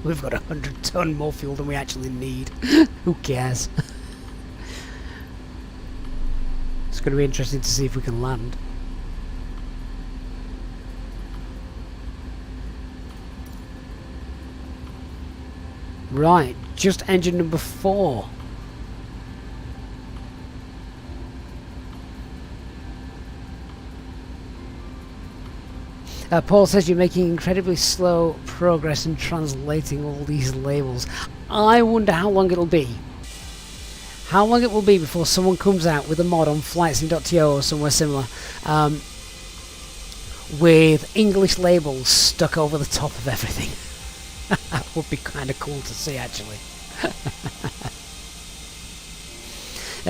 A: we've got 100 ton more fuel than we actually need. Who cares? It's going to be interesting to see if we can land. Right, just engine number 4. Paul says you're making incredibly slow progress in translating all these labels. I wonder how long it'll be. How long it will be before someone comes out with a mod on flightsim.to or somewhere similar with English labels stuck over the top of everything. That would be kind of cool to see, actually.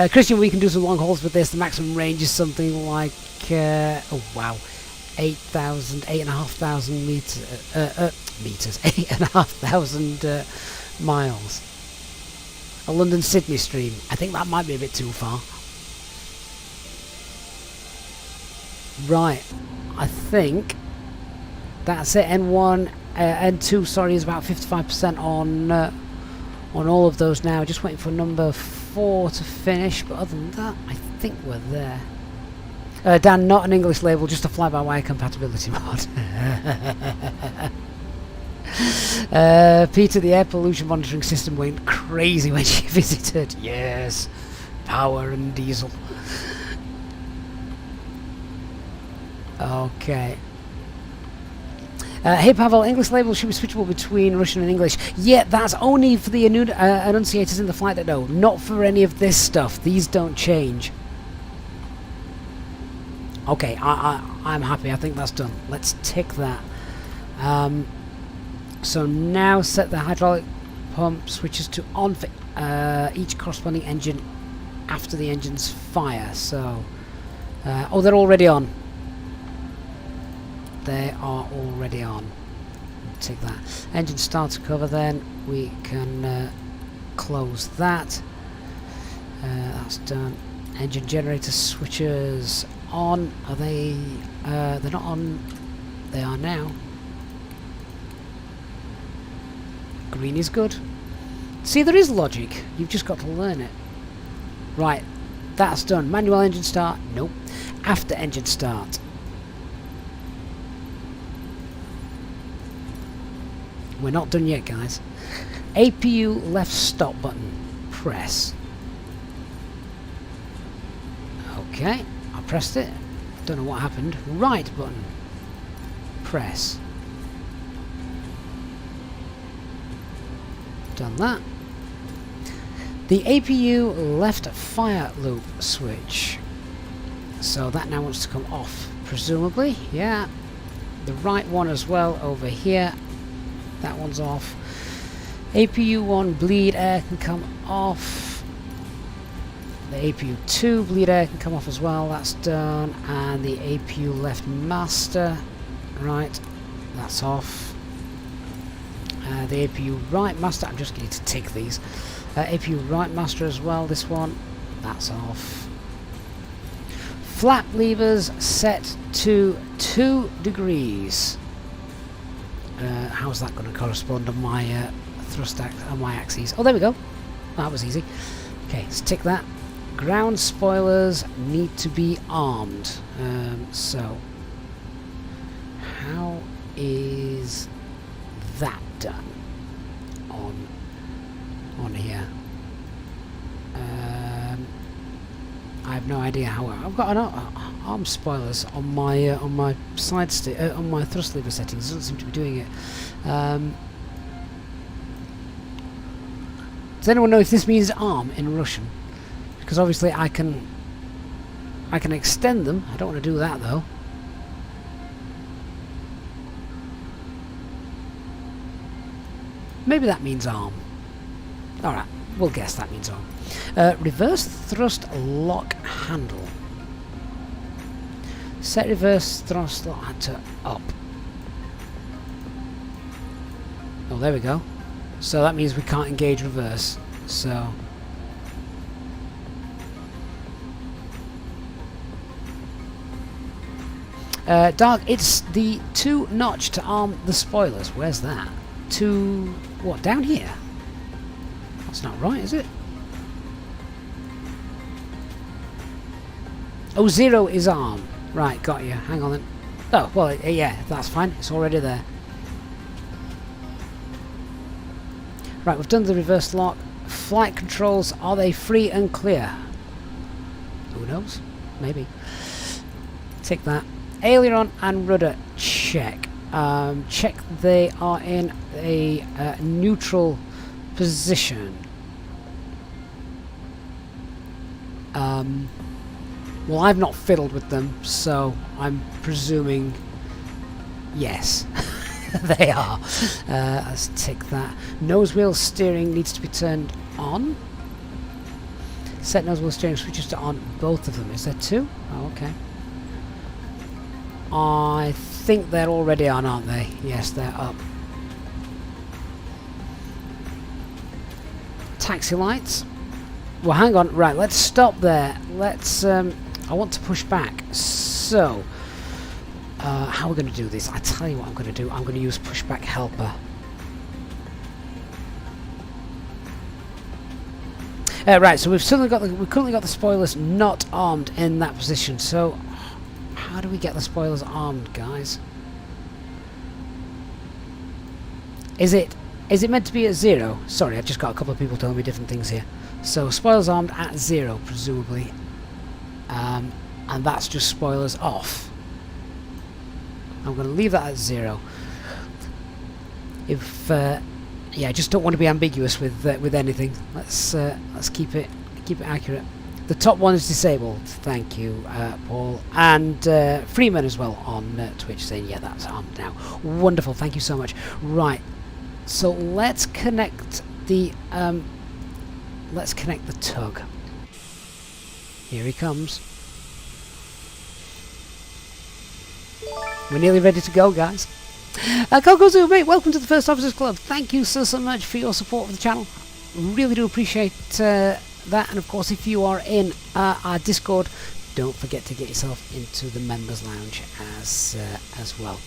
A: Christian, we can do some long hauls with this. The maximum range is something like, oh wow, 8,500 meters, 8,500 miles. A London-Sydney stream. I think that might be a bit too far. Right, I think that's it. N1, N2, sorry, is about 55% on all of those now. Just waiting for number 4 to finish, but other than that, I think we're there. Dan, not an English label, just a fly-by-wire compatibility mod. Peter, the air pollution monitoring system went crazy when she visited. Yes, power and diesel. Okay. Hey Pavel, English labels should be switchable between Russian and English. Yeah, that's only for the enunciators in the flight that know, not for any of this stuff. These don't change. Okay, I'm happy. I think that's done. Let's tick that. So now set the hydraulic pump switches to on for each corresponding engine after the engines fire. So, oh, they're already on. They are already on. take that. Engine starter cover then, we can close that. That's done. Engine generator switches on. Are they? They're not on. They are now. Green is good. See, there is logic. You've just got to learn it. Right, that's done. Manual engine start. Nope. After engine start. We're not done yet, guys. APU left stop button. Press. Okay, I pressed it. Don't know what happened. Right button. Press. Done that. The APU left fire loop switch. So that now wants to come off, presumably. Yeah. The right one as well over here. That one's off. APU 1 bleed air can come off. The APU 2 bleed air can come off as well. That's done. And the APU left master. Right. That's off. The APU right master. I'm just going to tick these. APU right master as well. This one. That's off. Flap levers set to 2 degrees. How's that going to correspond on my thrust on my axes? Oh, there we go. That was easy. Okay, let's tick that. Ground spoilers need to be armed. So, how is that done on here? I have no idea how. I've got an arm spoilers on my side on my thrust lever settings. It doesn't seem to be doing it. Does anyone know if this means arm in Russian? Because obviously I can extend them. I don't want to do that though. Maybe that means arm. Alright, we'll guess that means arm. Reverse thrust lock handle. Set reverse thrust lock handle to up. Oh, there we go. So that means we can't engage reverse. So Dark, it's the 2 notch to arm the spoilers. Where's that? To what, down here? That's not right, is it? Oh, 0 is arm. Right, got you. Hang on then. Oh, well, yeah, that's fine. It's already there. Right, we've done the reverse lock. Flight controls, are they free and clear? Who knows? Maybe. Tick that. Aileron and rudder, check. Check they are in a neutral position. Well, I've not fiddled with them, so I'm presuming yes. They are. Let's tick that. Nose wheel steering needs to be turned on. Set nose wheel steering switches to on both of them. Is there 2? Oh, okay. I think they're already on, aren't they? Yes, they're up. Taxi lights. Well, hang on. Right, let's stop there. Let's. I want to push back. So, how are we going to do this? I tell you what I'm going to do. I'm going to use pushback helper. Right. So we've currently got the spoilers not armed in that position. So, how do we get the spoilers armed, guys? Is it meant to be at 0? Sorry, I've just got a couple of people telling me different things here. So spoilers armed at 0, presumably, and that's just spoilers off. I'm going to leave that at 0. If yeah, I just don't want to be ambiguous with anything. Let's keep it accurate. The top one is disabled. Thank you, Paul, and Freeman as well on Twitch saying yeah, that's armed now. Wonderful, thank you so much. Right, so let's connect the tug. Here he comes. We're nearly ready to go, guys. Kokozu, mate, welcome to the First Officers Club. Thank you so much for your support of the channel. Really do appreciate that. And of course, if you are in our Discord, don't forget to get yourself into the members lounge as well.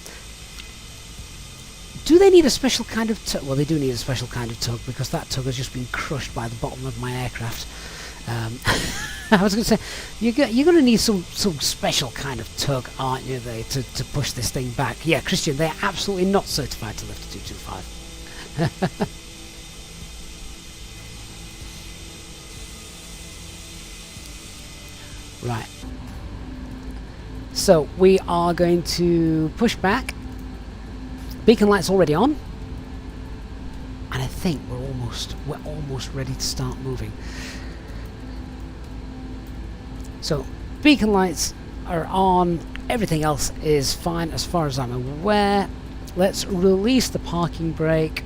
A: Do they need a special kind of tug? Well, they do need a special kind of tug, because that tug has just been crushed by the bottom of my aircraft. I was going to say, you're going to need some special kind of tug, aren't you, to push this thing back? Yeah, Christian, they're absolutely not certified to lift a 225. Right. So we are going to push back. Beacon light's already on, and I think we're almost ready to start moving. So beacon lights are on, everything else is fine as far as I'm aware. Let's release the parking brake.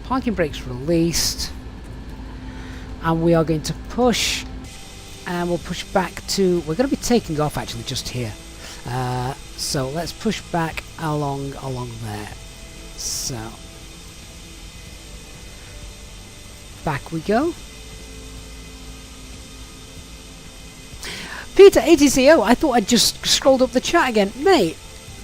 A: Parking brake's released, and we are going to push, and we'll push back to, we're going to be taking off actually just here. So let's push back along there. So back we go. Peter ATCO, I thought I'd just scrolled up the chat again. Mate,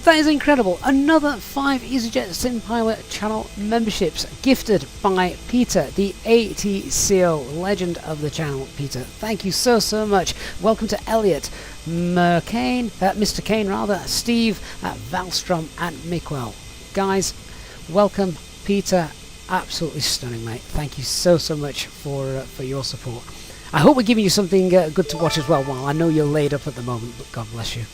A: that is incredible. Another 5 Easyjet SimPilot channel memberships gifted by Peter, the ATCO, legend of the channel. Peter, thank you so much. Welcome to Elliot, Mr. Kane rather, Steve, Valstrom and Mickwell. Guys, welcome. Peter, absolutely stunning, mate. Thank you so much for your support. I hope we're giving you something good to watch as well. Well, I know you're laid up at the moment, but God bless you.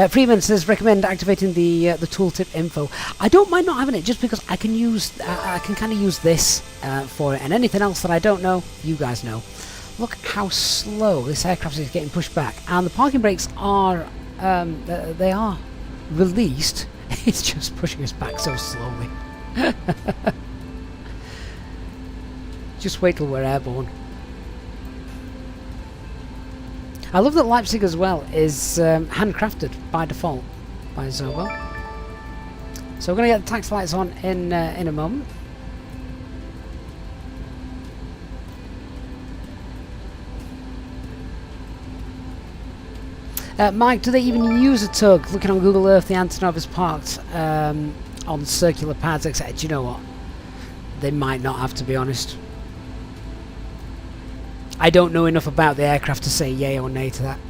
A: Freeman says recommend activating the tooltip info. I don't mind not having it, just because I can use I can kind of use this for it, and anything else that I don't know, you guys know. Look how slow this aircraft is getting pushed back, and the parking brakes are they are released. It's just pushing us back so slowly. Just wait till we're airborne. I love that Leipzig as well is handcrafted by default by Zobo. So we're going to get the taxi lights on in a moment. Mike, do they even use a tug? Looking on Google Earth, the Antonov is parked on circular pads, etc. Do you know what? They might not have, to be honest. I don't know enough about the aircraft to say yay or nay to that.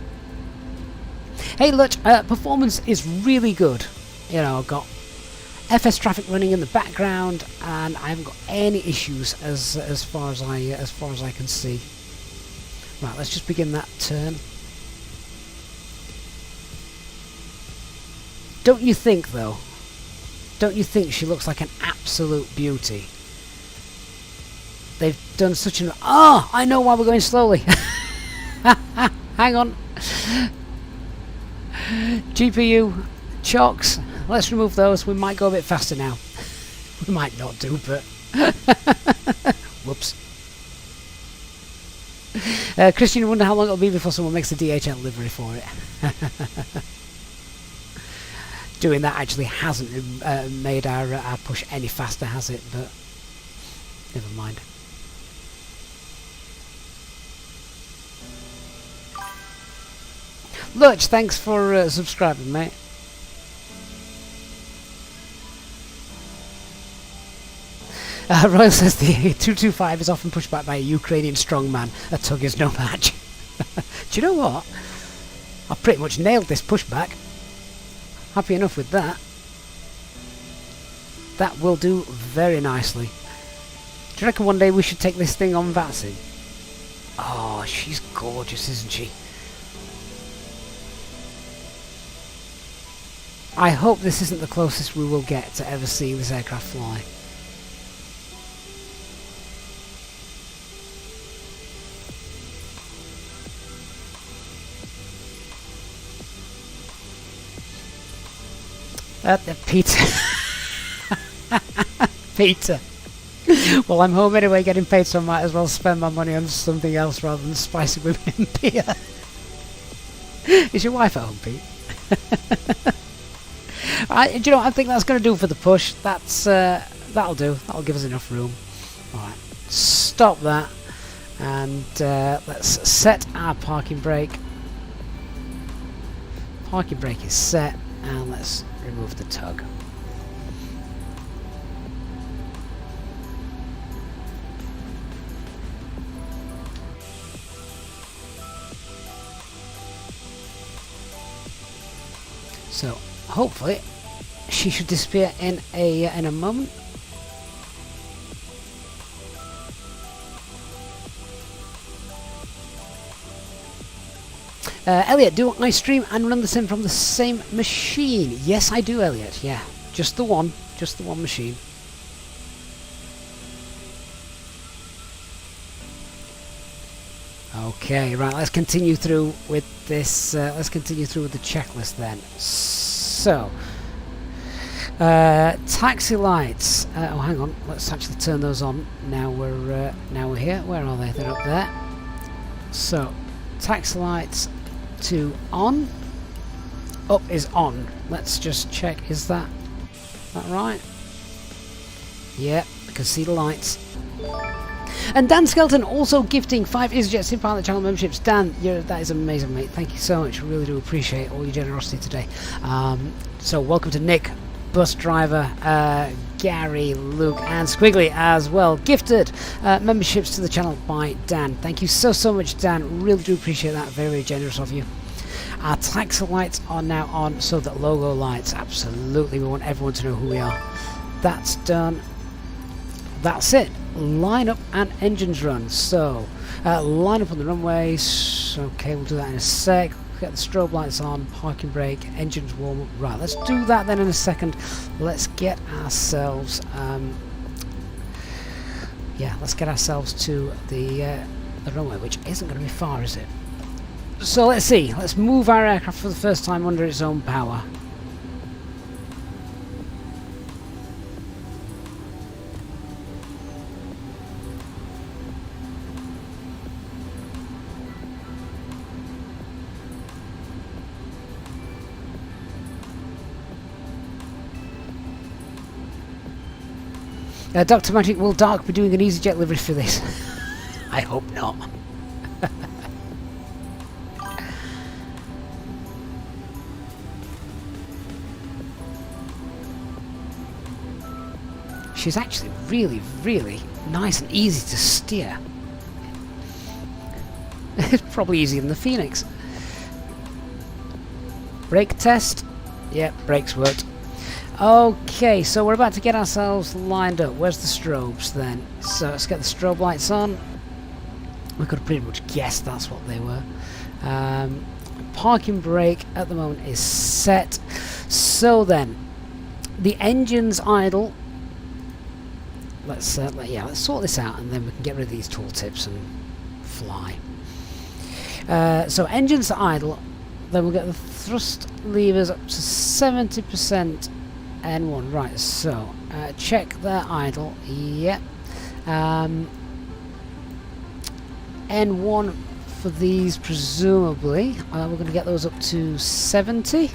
A: Hey, look, performance is really good. You know, I've got FS traffic running in the background, and I haven't got any issues as far as I can see. Right, let's just begin that turn. Don't you think, though? Don't you think she looks like an absolute beauty? They've done such an... Oh, I know why we're going slowly. Hang on. GPU, chocks. Let's remove those. We might go a bit faster now. We might not do, but... Whoops. Christian, you wonder how long it'll be before someone makes a DHL livery for it. Doing that actually hasn't made our push any faster, has it? But never mind. Lurch, thanks for subscribing, mate. Royal says the 225 is often pushed back by a Ukrainian strongman. A tug is no match. Do you know what? I've pretty much nailed this pushback. Happy enough with that. That will do very nicely. Do you reckon one day we should take this thing on Vatsy? Oh, she's gorgeous, isn't she? I hope this isn't the closest we will get to ever seeing this aircraft fly. Peter. Peter. Well, I'm home anyway getting paid, so I might as well spend my money on something else rather than spicy women in beer. Is your wife at home, Pete? Right, do you know what? I think that's going to do for the push. That'll do. That'll give us enough room. Alright, stop that. And let's set our parking brake. Parking brake is set. And let's remove the tug. So hopefully she should disappear in a moment. Elliot, do I stream and run the sim from the same machine? Yes, I do, Elliot. Yeah, just the one machine. Okay, right. Let's continue through with this. Let's continue through with the checklist then. So, taxi lights. Oh, hang on. Let's actually turn those on. Now we're here. Where are they? They're up there. So, taxi lights to on. Up is on. Let's just check. Is that right? Yeah, I can see the lights. And Dan Skelton also gifting 5 Easyjet Sim Pilot channel memberships. Dan, that is amazing, mate. Thank you so much. Really do appreciate all your generosity today. So welcome to Nick, bus driver, Gary, Luke, and Squiggly as well. Gifted memberships to the channel by Dan. Thank you so much, Dan. Really do appreciate that. Very, very generous of you. Our taxi lights are now on, so that logo lights. Absolutely, we want everyone to know who we are. That's done. That's it. Line up and engines run. So, line up on the runways. Okay, we'll do that in a sec. Get the strobe lights on, parking brake, engines warm up. Right, let's do that then in a second. Let's get ourselves, let's get ourselves to the runway, which isn't going to be far, is it? So let's see. Let's move our aircraft for the first time under its own power. Dr. Magic, will Dark be doing an Easyjet livery for this? I hope not. She's actually really, really nice and easy to steer. It's probably easier than the Phoenix. Brake test. Yep, brakes worked. Okay, so we're about to get ourselves lined up. Where's the strobes then? So let's get the strobe lights on. We could pretty much guess that's what they were. Parking brake at the moment is set. So then, the engine's idle. Let's sort this out, and then we can get rid of these tooltips and fly. So engines idle. Then we'll get the thrust levers up to 70%. N1, right, so check their idle, yep. N1 for these, presumably. We're going to get those up to 70.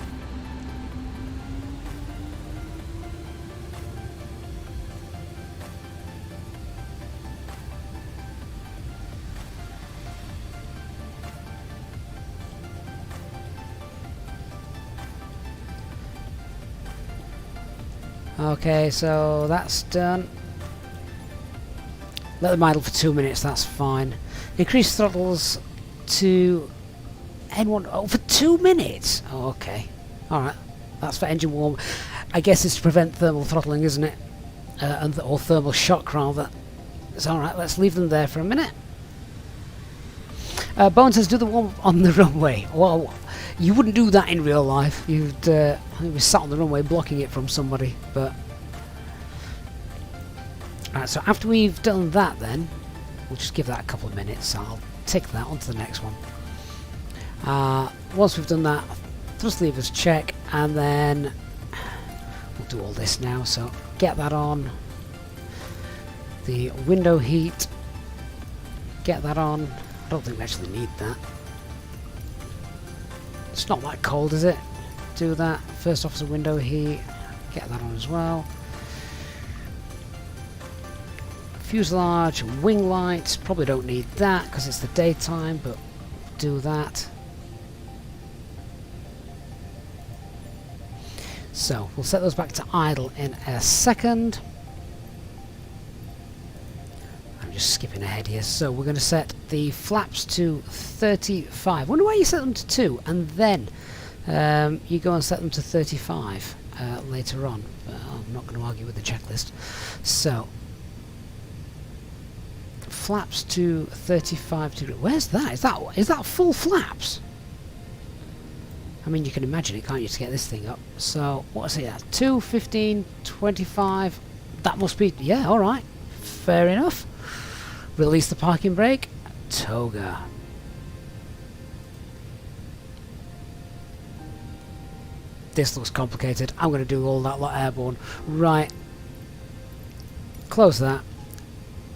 A: Okay, so that's done. Let them idle for 2 minutes, that's fine. Increase throttles to N1, oh, for 2 minutes? Oh, okay. Alright, that's for engine warm. I guess it's to prevent thermal throttling, isn't it? Or thermal shock, rather. It's alright, let's leave them there for a minute. Bones says, do the warm up on the runway. Well, you wouldn't do that in real life. You'd be sat on the runway blocking it from somebody. But alright, so after we've done that, then we'll just give that a couple of minutes. I'll tick that onto the next one. Once we've done that, thrust levers check, and then we'll do all this now. So get that on. The window heat. Get that on. I don't think we actually need that. It's not that cold, is it? Do that. First officer window here. Get that on as well. Fuselage, wing lights. Probably don't need that because it's the daytime, but do that. So we'll set those back to idle in a second. I'm just skipping ahead here. So we're going to set the flaps to 35. Wonder why you set them to 2 and then you go and set them to 35 later on. But I'm not going to argue with the checklist. So flaps to 35 degrees. Where's that? Is that full flaps? I mean, you can imagine it, can't you, to get this thing up. So, what's it at? 2, 15, 25. That must be, yeah, alright. Fair enough. Release the parking brake. Toga. This looks complicated. I'm going to do all that lot airborne. Right. Close that.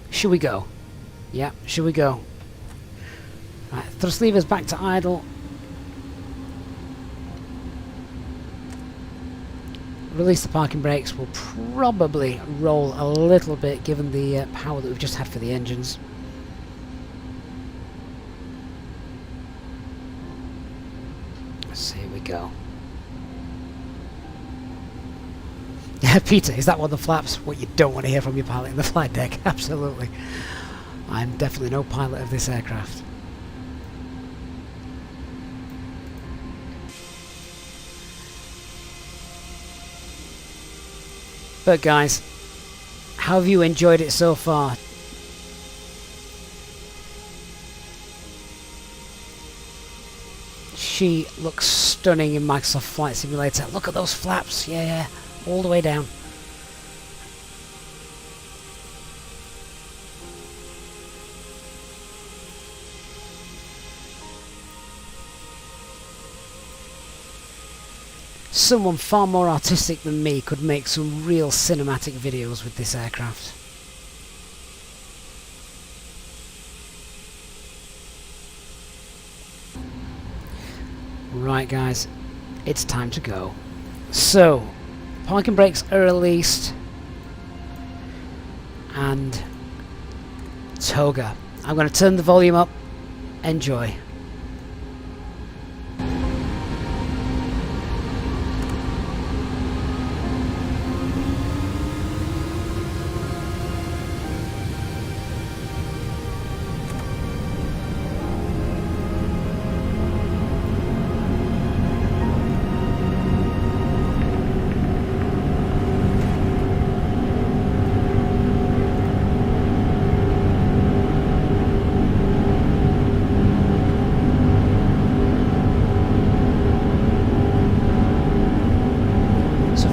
A: Should we go? Yeah, should we go? Right, thrust levers back to idle. Release the parking brakes. We'll probably roll a little bit given the power that we've just had for the engines. So here we go. Peter, is that one of the flaps? What you don't want to hear from your pilot in the flight deck? Absolutely. I'm definitely no pilot of this aircraft. But guys, how have you enjoyed it so far? She looks stunning in Microsoft Flight Simulator. Look at those flaps, yeah, all the way down. Someone far more artistic than me could make some real cinematic videos with this aircraft. Right guys, it's time to go. So, parking brakes are released and toga. I'm going to turn the volume up. Enjoy.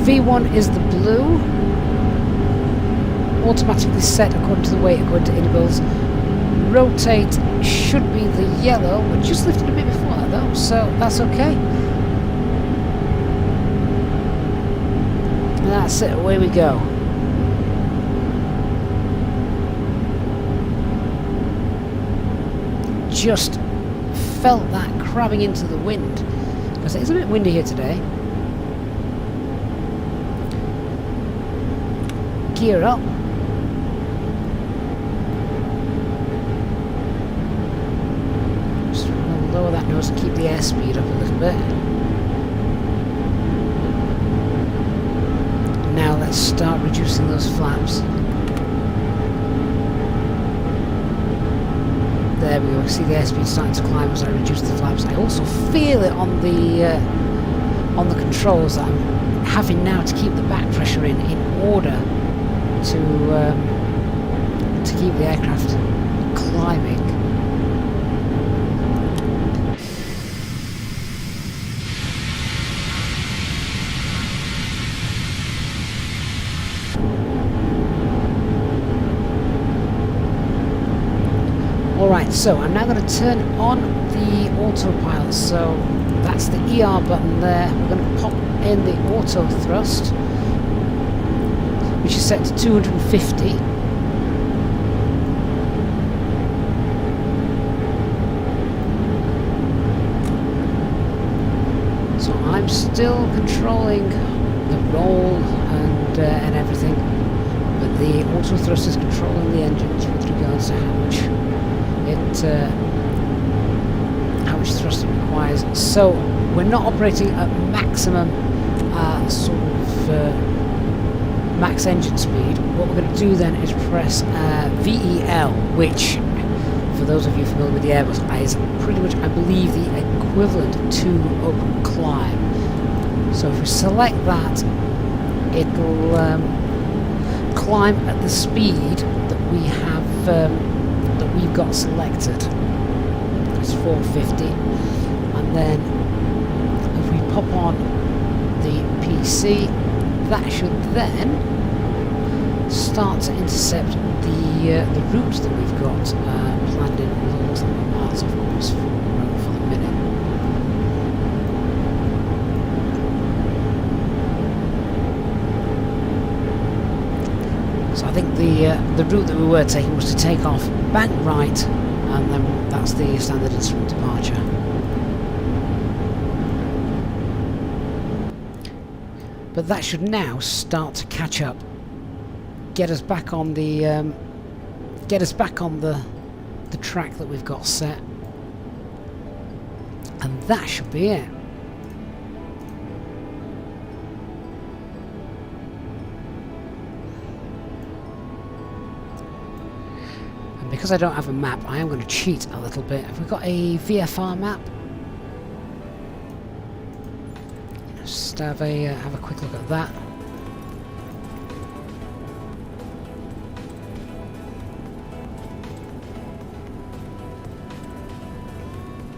A: V1 is the blue, automatically set according to the weight according to Inibuilds. Rotate should be the yellow. We just lifted a bit before that though, so that's okay. That's it, away we go. Just felt that crabbing into the wind because it is a bit windy here today. Gear up. Just want to lower that nose and keep the airspeed up a little bit. Now let's start reducing those flaps. There we go. See the airspeed starting to climb as I reduce the flaps. I also feel it on the controls that I'm having now to keep the back pressure in order to keep the aircraft climbing. Alright, so I'm now going to turn on the autopilot, so that's the ER button there. We're going to pop in the auto thrust, which is set to 250. still controlling the roll and everything, but the auto thrust is controlling the engines with regards to how much thrust it requires. So we're not operating at maximum sort of max engine speed. What we're going to do then is press VEL, which, for those of you familiar with the Airbus, is pretty much, I believe, the equivalent to open climb. So if we select that, it'll climb at the speed that we have that we've got selected. It's 450, and then if we pop on the PC, that should then start to intercept the route that we've got planned in, with all the miles of course for the minute. So I think the route that we were taking was to take off bank right, and then that's the standard instrument departure. But that should now start to catch up, get us back on the track that we've got set, and that should be it. And because I don't have a map, I am going to cheat a little bit. Have we got a VFR map? Just have a quick look at that.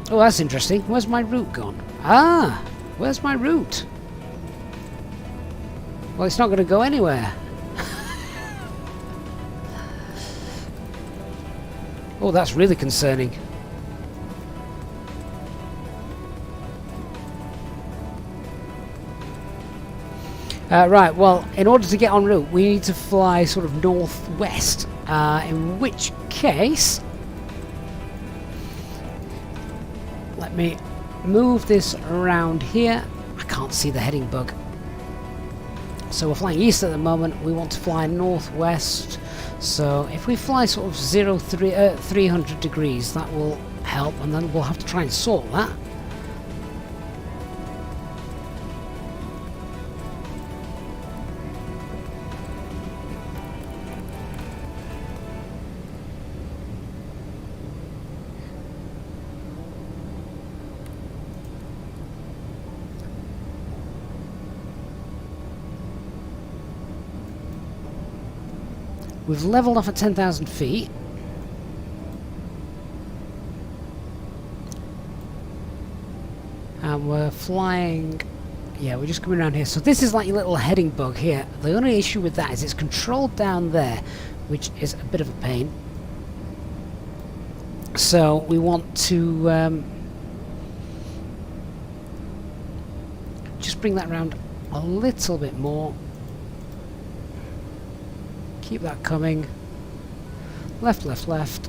A: Oh, that's interesting. Where's my route gone? Ah, where's my route? Well, it's not going to go anywhere. Oh, that's really concerning. Right, well, in order to get en route, we need to fly sort of northwest, in which case, let me move this around here. I can't see the heading bug. So we're flying east at the moment, we want to fly northwest, so if we fly sort of 300 degrees, that will help, and then we'll have to try and sort that. We've leveled off at 10,000 feet. And we're flying... Yeah, we're just coming around here. So this is like your little heading bug here. The only issue with that is it's controlled down there, which is a bit of a pain. So we want to just bring that around a little bit more. Keep that coming. Left, left, left.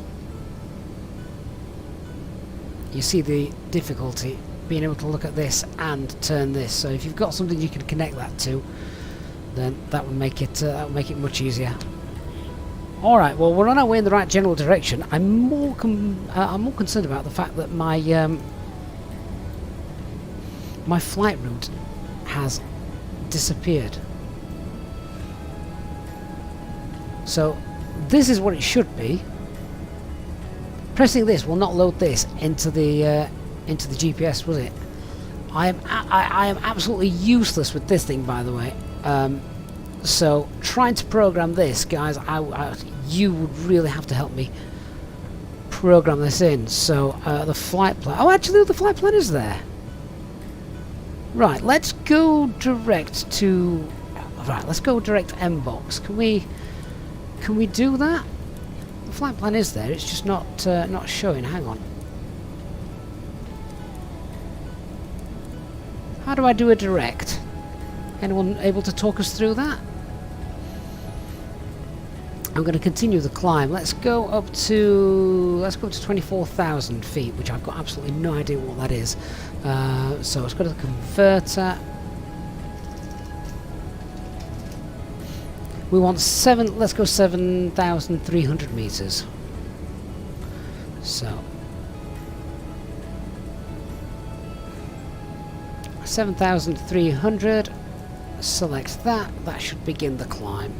A: You see the difficulty being able to look at this and turn this. So if you've got something you can connect that to, then that would make it much easier. All right. Well, we're on our way in the right general direction. I'm more concerned about the fact that my my flight route has disappeared. So this is what it should be. Pressing this will not load this into the GPS, will it? I am absolutely useless with this thing, by the way. So trying to program this, guys, you would really have to help me program this in. So the flight plan. Oh, actually, the flight plan is there. Right, let's go direct to. Right, let's go direct to MBox. Can we do that? The flight plan is there. It's just not showing. Hang on. How do I do a direct? Anyone able to talk us through that? I'm going to continue the climb. Let's go up to 24,000 feet, which I've got absolutely no idea what that is. So let's go to the converter. We want let's go 7,300 meters. So 7,300, select that, that should begin the climb.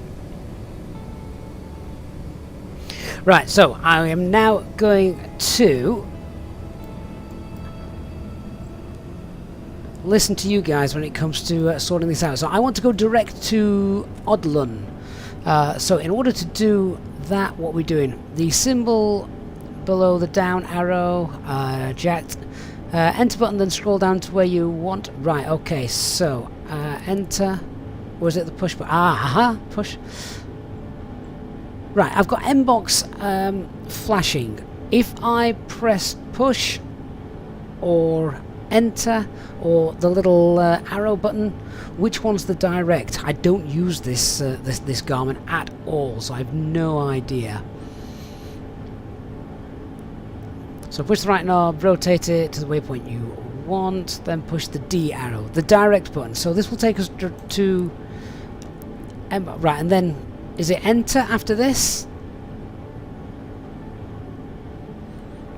A: Right, so I am now going to listen to you guys when it comes to sorting this out. So I want to go direct to Odlun. So in order to do that, what we're doing, the symbol below the down arrow, jacked, enter button, then scroll down to where you want. Right, okay, so enter, or is it the push button? Push. Right, I've got MBox flashing. If I press push or enter or the little arrow button, which one's the direct? I don't use this this Garmin at all, so I have no idea. So push the right knob, rotate it to the waypoint you want, then push the D arrow, the direct button. So this will take us to right, and then is it enter after this?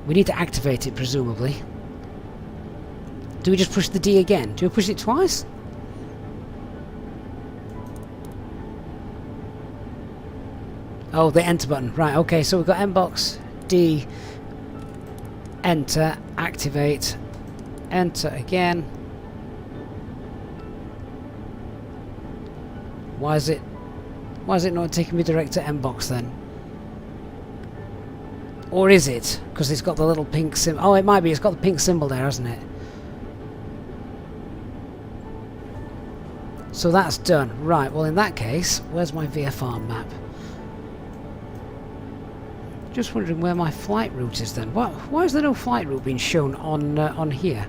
A: We need to activate it, presumably. Do we just push the D again? Do we push it twice? Oh, the enter button. Right, okay, so we've got MBox, D, enter, activate, enter again. Why is it not taking me direct to MBox then? Or is it? Because it's got the little pink symbol. Oh, it might be. It's got the pink symbol there, hasn't it? So that's done. Right, well in that case, where's my VFR map? Just wondering where my flight route is then. Why is there no flight route being shown on here?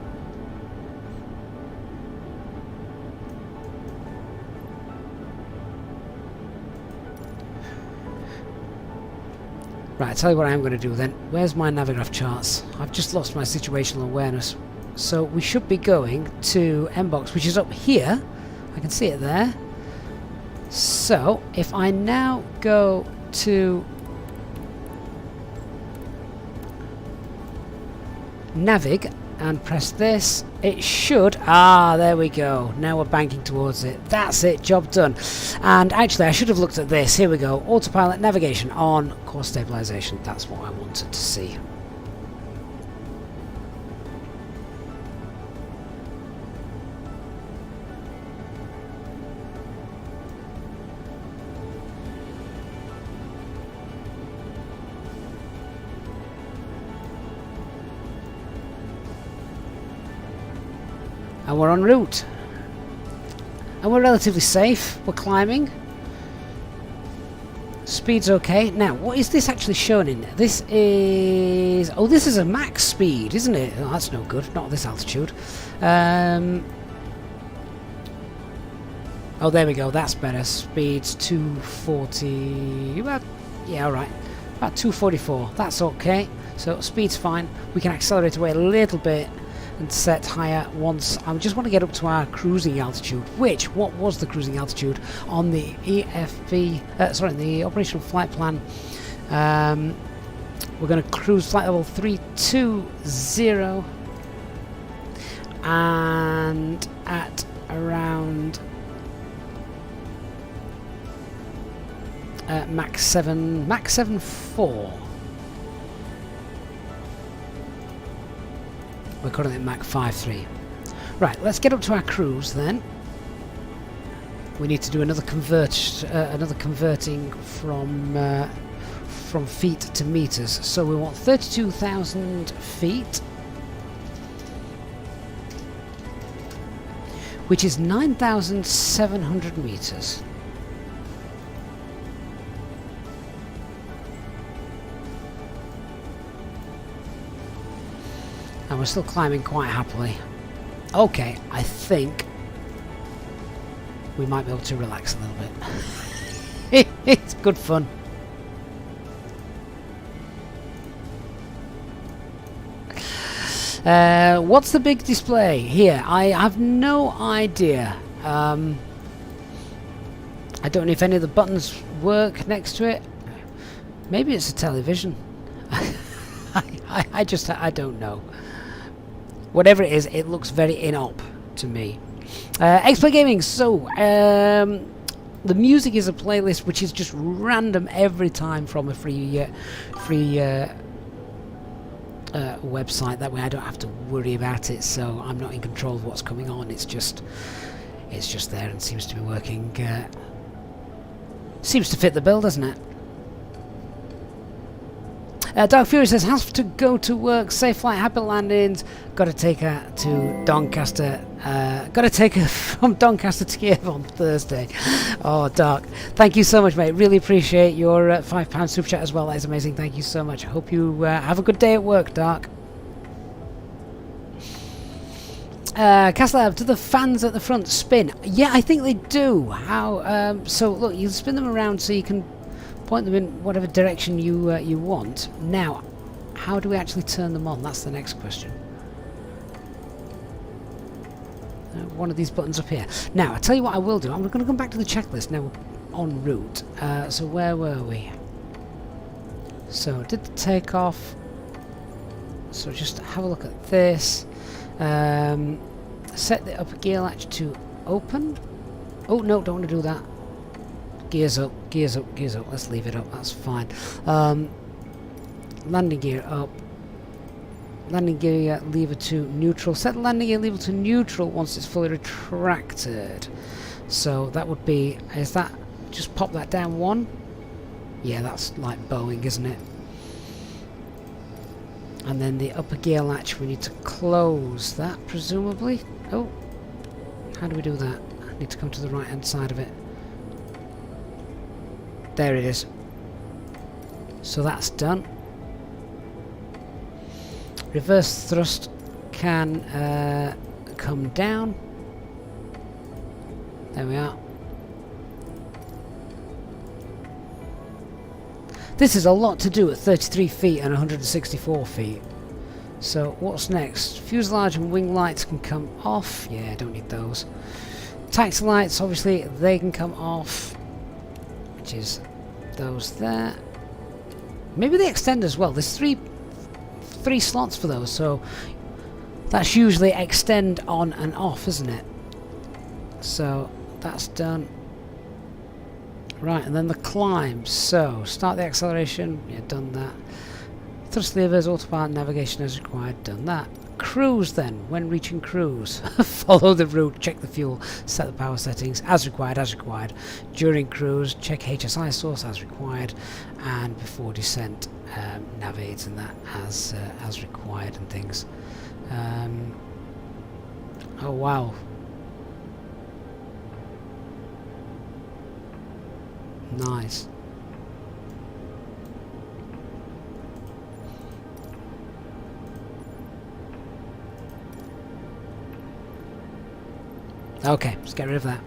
A: Right, I'll tell you what I am going to do then. Where's my Navigraph charts? I've just lost my situational awareness. So we should be going to MBox, which is up here. I can see it there. So if I now go to Navig and press this, it should, there we go, now we're banking towards it. That's it, job done. And actually I should have looked at this. Here we go, autopilot navigation on, course stabilization. That's what I wanted to see. And we're en route. And we're relatively safe. We're climbing. Speed's okay. Now, what is this actually shown in? This is... Oh, this is a max speed, isn't it? Oh, that's no good. Not at this altitude. Oh, there we go. That's better. Speed's 240... Well, yeah, alright. About 244. That's okay. So, speed's fine. We can accelerate away a little bit and set higher once. I just want to get up to our cruising altitude, what was the cruising altitude on the the operational flight plan. We're going to cruise flight level 320 and at around Mach 7.4. We're currently at Mach 5.3. Right, let's get up to our cruise then. We need to do another converting from feet to meters. So we want 32,000 feet, which is 9,700 meters. And we're still climbing quite happily. Okay, I think we might be able to relax a little bit. It's good fun. What's the big display here? I have no idea. I don't know if any of the buttons work next to it. Maybe it's a television. I don't know. Whatever it is, it looks very in-op to me. X-Play Gaming, so the music is a playlist which is just random every time from a free website. That way I don't have to worry about it, so I'm not in control of what's coming on. It's just there and seems to be working. Seems to fit the bill, doesn't it? Dark Fury says, has to go to work, safe flight, happy landings, got to take her to Doncaster, got to take her from Doncaster to Kiev on Thursday. Oh, Dark, thank you so much, mate, really appreciate your £5 super chat as well, that is amazing, thank you so much. I hope you have a good day at work, Dark. Castlab, do the fans at the front spin? Yeah, I think they do. How? So look, you spin them around so you can point them in whatever direction you want. Now, how do we actually turn them on? That's the next question. One of these buttons up here. Now, I'll tell you what I will do. I'm going to come back to the checklist now we're en route. So where were we? So, did the takeoff. So just have a look at this. Set the upper gear latch to open. Oh, no, don't want to do that. Gears up, gears up, gears up. Let's leave it up, that's fine. Landing gear up. Landing gear lever to neutral. Set the landing gear lever to neutral once it's fully retracted. So that would be, is that, just pop that down one? Yeah, that's like Boeing, isn't it? And then the upper gear latch, we need to close that, presumably. Oh, how do we do that? I need to come to the right hand side of it. There it is. So that's done. Reverse thrust can come down. There we are. This is a lot to do at 33 feet and 164 feet. So what's next? Fuselage and wing lights can come off. Yeah, don't need those. Taxi lights, obviously, they can come off. Which is those there. Maybe they extend as well. There's three slots for those, so that's usually extend on and off, isn't it? So that's done. Right, and then the climb. So start the acceleration. Yeah, done that. Thrust levers, autopilot, navigation as required. Done that. Cruise then. When reaching cruise, follow the route, check the fuel, set the power settings as required, as required. During cruise, check HSI source as required, and before descent, navigate and that as required and things. Oh wow. Nice. Okay, let's get rid of that.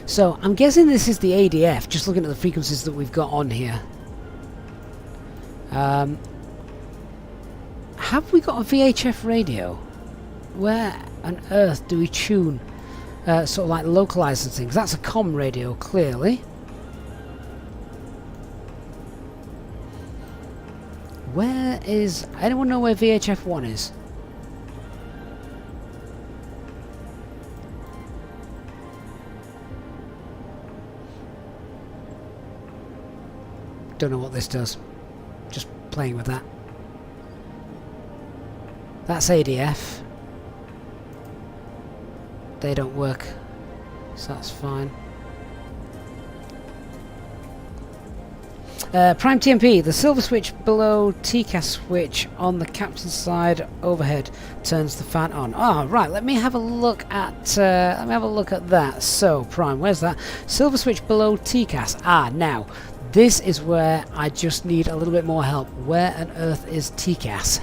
A: So, I'm guessing this is the ADF, just looking at the frequencies that we've got on here. Have we got a VHF radio? Where on earth do we tune sort of like localized things? That's a comm radio, clearly. Where is... anyone know where VHF 1 is? Don't know what this does. Just playing with that. That's ADF. They don't work, so that's fine. Prime TMP, the silver switch below TCAS switch on the captain's side overhead turns the fan on. Ah, right. Let me have a look at that. So, Prime, where's that? Silver switch below TCAS. Ah, now this is where I just need a little bit more help. Where on earth is TCAS?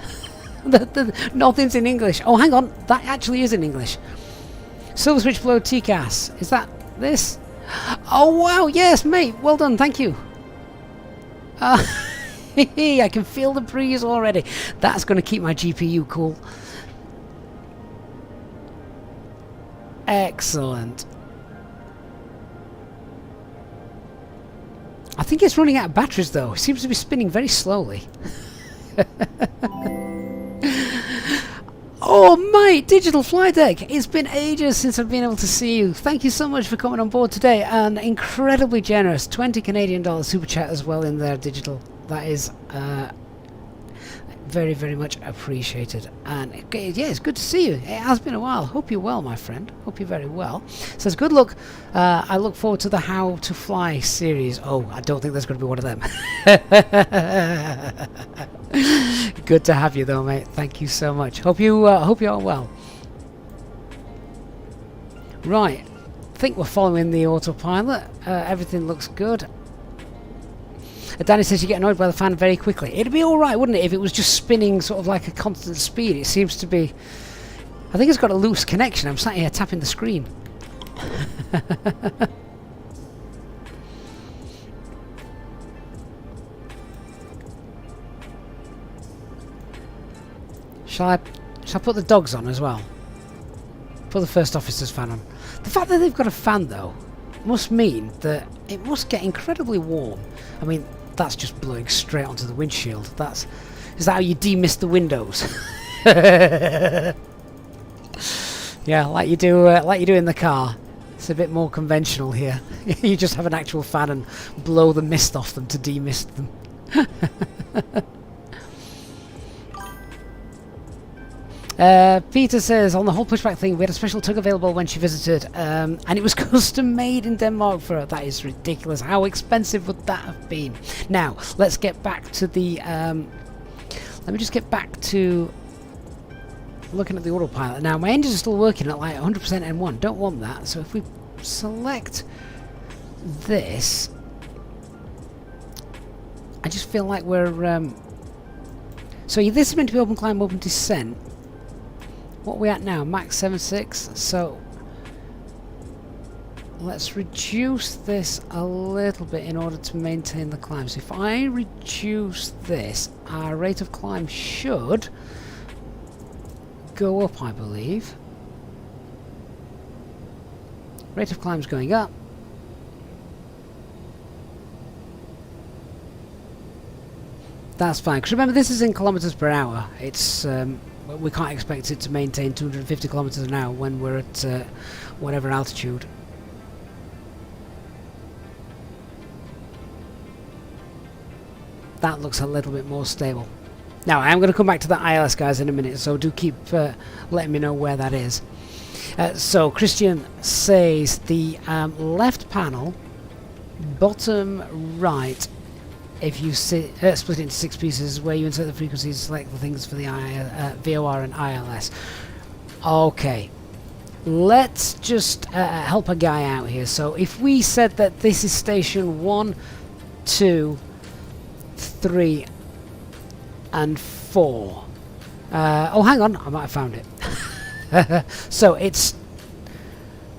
A: Nothing's in English. Oh, hang on. That actually is in English. Silver switch below TCAS. Is that this? Oh, wow. Yes, mate. Well done. Thank you. I can feel the breeze already. That's going to keep my GPU cool. Excellent. I think it's running out of batteries though. It seems to be spinning very slowly. Oh mate, Digital Fly Deck! It's been ages since I've been able to see you. Thank you so much for coming on board today, and incredibly generous. $20 Canadian super chat as well in there, Digital. That is very, very much appreciated. And yeah, it's good to see you. It has been a while. Hope you're well, my friend. Hope you're very well. Says good luck. I look forward to the How to Fly series. Oh, I don't think there's going to be one of them. Good to have you though, mate. Thank you so much. Hope you are well. Right, I think we're following the autopilot. Everything looks good. Danny says you get annoyed by the fan very quickly. It'd be alright, wouldn't it, if it was just spinning sort of like a constant speed. It seems to be... I think it's got a loose connection. I'm sat here tapping the screen. Shall I put the dogs on as well? Put the first officer's fan on. The fact that they've got a fan though must mean that it must get incredibly warm. I mean, that's just blowing straight onto the windshield. Is that how you demist the windows? Yeah, like you do in the car. It's a bit more conventional here. You just have an actual fan and blow the mist off them to demist them. Peter says, on the whole pushback thing, we had a special tug available when she visited, and it was custom made in Denmark for her. That is ridiculous. How expensive would that have been? Now, let's get back to the... let me just get back to looking at the autopilot. Now, my engines are still working at like 100% N1. Don't want that. So if we select this, I just feel like we're... so this is meant to be open climb, open descent. What are we at now? Max 7.6. So let's reduce this a little bit in order to maintain the climb. So if I reduce this, our rate of climb should go up, I believe. Rate of climb is going up. That's fine, because remember this is in kilometers per hour. It's we can't expect it to maintain 250 kilometers an hour when we're at whatever altitude. That looks a little bit more stable. Now I am going to come back to the ILS guys in a minute, so do keep letting me know where that is. So Christian says the left panel, bottom right, if you split it into 6 pieces, where you insert the frequencies, select the things for the VOR and ILS. Okay, let's just help a guy out here. So if we said that this is station 1, 2, 3 and 4. Oh, hang on, I might have found it. So it's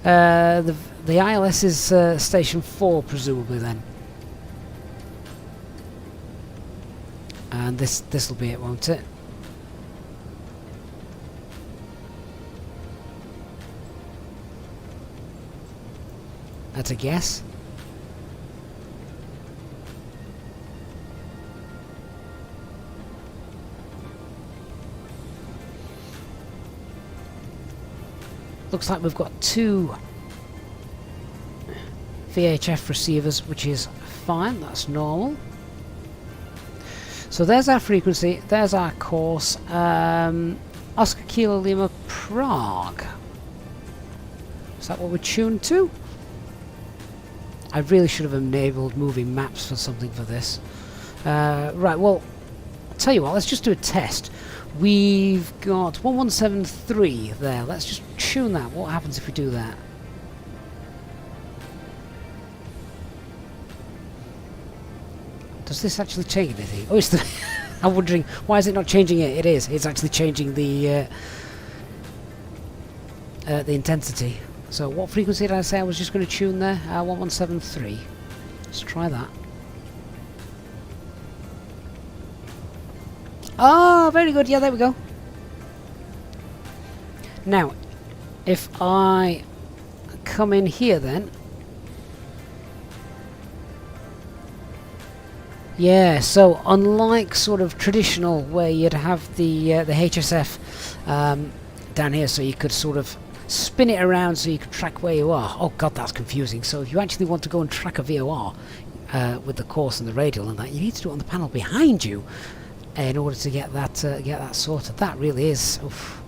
A: the ILS is station 4 presumably then. And this will be it, won't it? That's a guess. Looks like we've got 2 VHF receivers, which is fine, that's normal. So there's our frequency, there's our course. Oscar Kilo Lima Prague. Is that what we're tuned to? I really should have enabled moving maps for something for this. Right, well, I'll tell you what, let's just do a test. We've got 1173 there. Let's just tune that. What happens if we do that? Does this actually change anything? Oh, it's the... I'm wondering, why is it not changing it? It is. It's actually changing the intensity. So what frequency did I say I was just going to tune there? 1173. Let's try that. Oh, very good. Yeah, there we go. Now, if I come in here then. Yeah, so unlike sort of traditional where you'd have the HSF down here, so you could sort of spin it around so you could track where you are. Oh god, that's confusing. So if you actually want to go and track a VOR with the course and the radial and that, you need to do it on the panel behind you in order to get that sorted. That really is. Oof.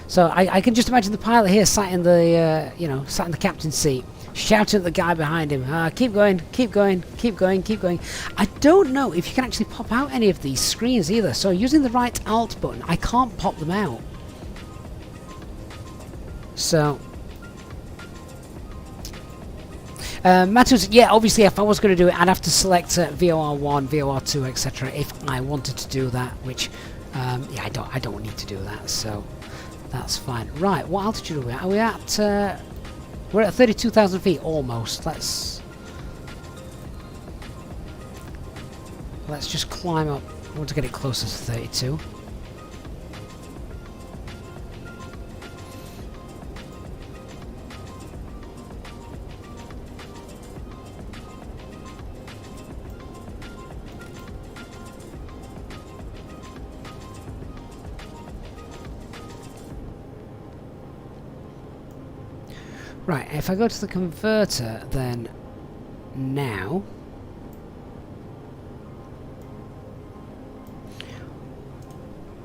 A: So I can just imagine the pilot here sat in the sat in the captain's seat, shouting at the guy behind him, keep going, keep going, keep going, keep going. I don't know if you can actually pop out any of these screens either. So using the right Alt button, I can't pop them out. So, Matthews, yeah, obviously if I was going to do it, I'd have to select VOR1, VOR2, etc. if I wanted to do that, which, yeah, I don't need to do that, so that's fine. Right, what altitude are we at? Are we at, we're at 32,000 feet, almost. Let's just climb up. I want to get it closer to 32. Right, if I go to the converter then now,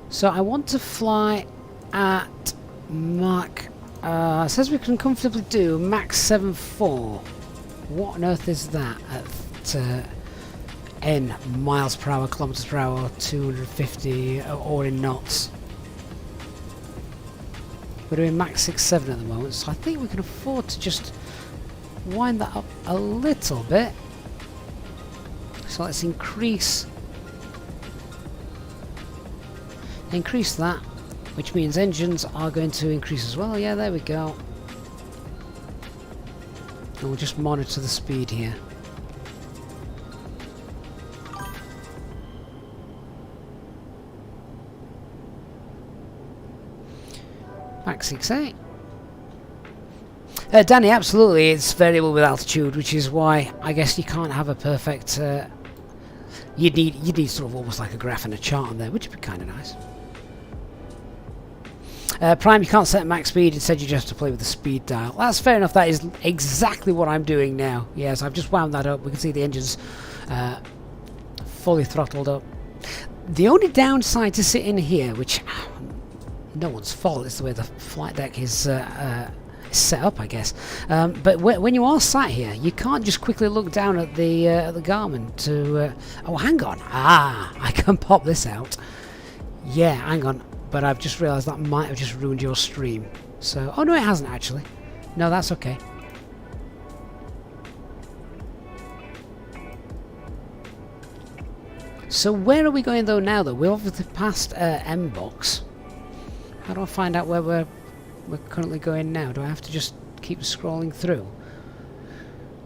A: so I want to fly at Mach, it says we can comfortably do Mach 7.4. What on earth is that at N miles per hour, kilometers per hour, 250 or in knots? We're doing Mach 6.7 at the moment, so I think we can afford to just wind that up a little bit. So let's increase that, which means engines are going to increase as well. Yeah, there we go. And we'll just monitor the speed here. Mach 6.8. Danny, absolutely, it's variable with altitude, which is why I guess you can't have a perfect. You'd need sort of almost like a graph and a chart on there, which would be kind of nice. Prime, you can't set max speed. Instead, you just have to play with the speed dial. That's fair enough. That is exactly what I'm doing now. Yes, I've just wound that up. We can see the engines fully throttled up. The only downside to sitting here, which no one's fault, it's the way the flight deck is set up, I guess. But when you are sat here, you can't just quickly look down at the Garmin to. Oh, hang on! I can pop this out. Yeah, hang on. But I've just realised that might have just ruined your stream. So, oh no, it hasn't actually. No, that's okay. So where are we going though now? Though we're obviously past M-Box. How do I find out where we're currently going now? Do I have to just keep scrolling through?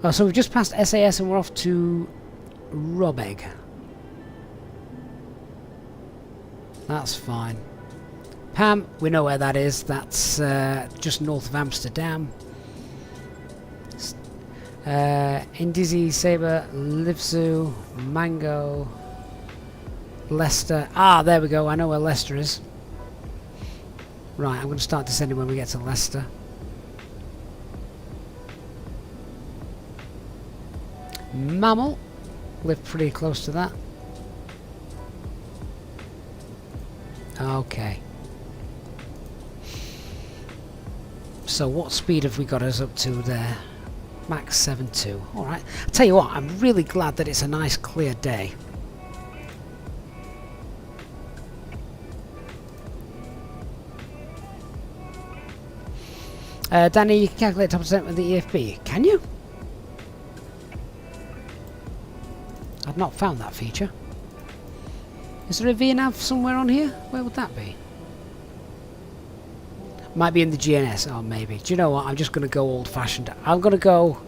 A: Oh, so we've just passed SAS and we're off to Robeg. That's fine. Pam, we know where that is. That's just north of Amsterdam. Indizi, Sabre, Livzu, Mango, Leicester. Ah, there we go. I know where Leicester is. Right, I'm going to start descending when we get to Leicester. Mammal. Live pretty close to that. Okay. So what speed have we got us up to there? Mach 7.2. Alright. I'll tell you what, I'm really glad that it's a nice clear day. Danny, you can calculate top percent with the EFB. Can you? I've not found that feature. Is there a VNAV somewhere on here? Where would that be? Might be in the GNS. Oh, maybe. Do you know what? I'm just going to go old-fashioned. I'm going to go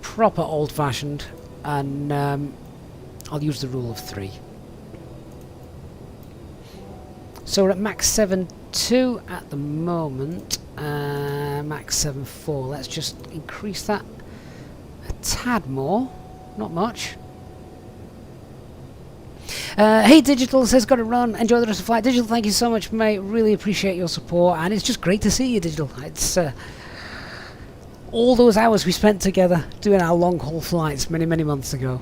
A: proper old-fashioned, and I'll use the rule of 3. So we're at Mach 7.2 at the moment. Max 7.4. Let's just increase that a tad more. Not much. Hey Digital says, got to run, enjoy the rest of the flight. Digital, thank you so much, mate, really appreciate your support, and it's just great to see you, Digital. It's all those hours we spent together doing our long haul flights many months ago.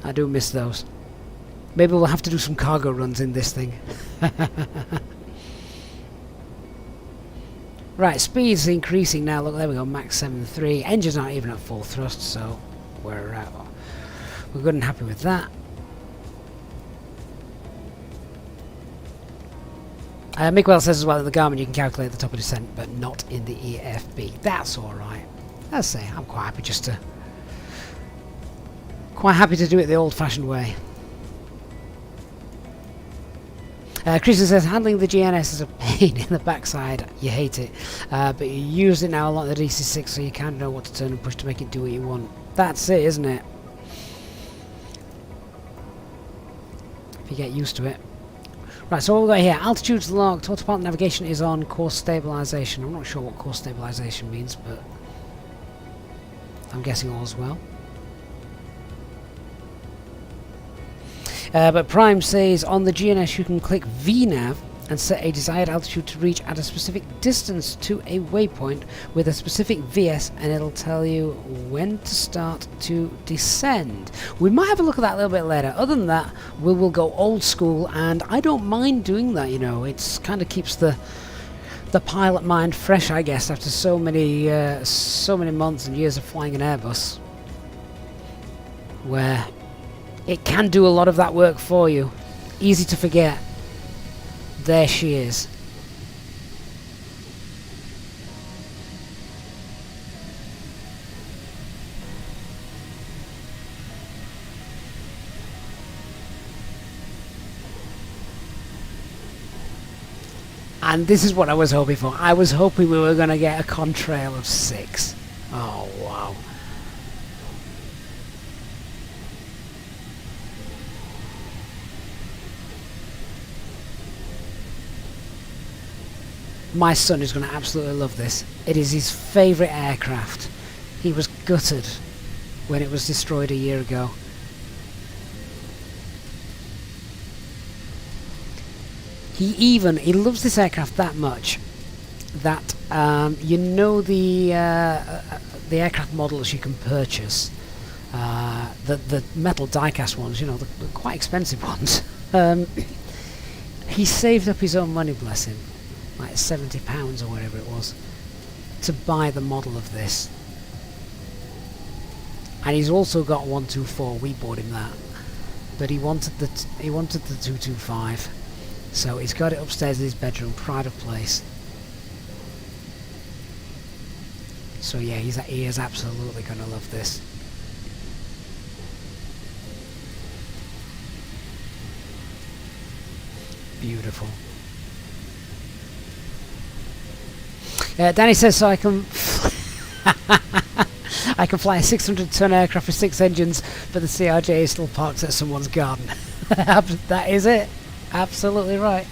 A: I do miss those. Maybe we'll have to do some cargo runs in this thing. Right, speed's increasing now. Look, there we go, max 7.3. Engine's not even at full thrust, so we're good and happy with that. Miguel says as well, in the Garmin you can calculate the top of descent, but not in the EFB. That's alright. I say, I'm quite happy to do it the old-fashioned way. Christian says, handling the GNS is a pain in the backside. You hate it. But you use it now a lot in the DC-6, so you kind of know what to turn and push to make it do what you want. That's it, isn't it? If you get used to it. Right, so what we've got here, altitude's locked, autopilot navigation is on, course stabilization. I'm not sure what course stabilization means, but I'm guessing all's well. But Prime says, on the GNS you can click VNAV and set a desired altitude to reach at a specific distance to a waypoint with a specific VS, and it'll tell you when to start to descend. We might have a look at that a little bit later. Other than that, we will go old school, and I don't mind doing that, you know. It's kind of keeps the pilot mind fresh, I guess, after so many months and years of flying an Airbus, where it can do a lot of that work for you. Easy to forget. There she is. And this is what I was hoping for. I was hoping we were going to get a contrail of 6. Oh, wow. My son is going to absolutely love this. It is his favourite aircraft. He was gutted when it was destroyed a year ago. He loves this aircraft that much that you know the aircraft models you can purchase, the metal die-cast ones, you know, the quite expensive ones. He saved up his own money, bless him, like £70 or whatever it was, to buy the model of this. And he's also got 124. We bought him that, but he wanted the 225. So he's got it upstairs in his bedroom, pride of place. So yeah, he is absolutely going to love this. Beautiful. Danny says, so I can I can fly a 600-ton aircraft with 6 engines, but the CRJ is still parked at someone's garden. That is it. Absolutely right.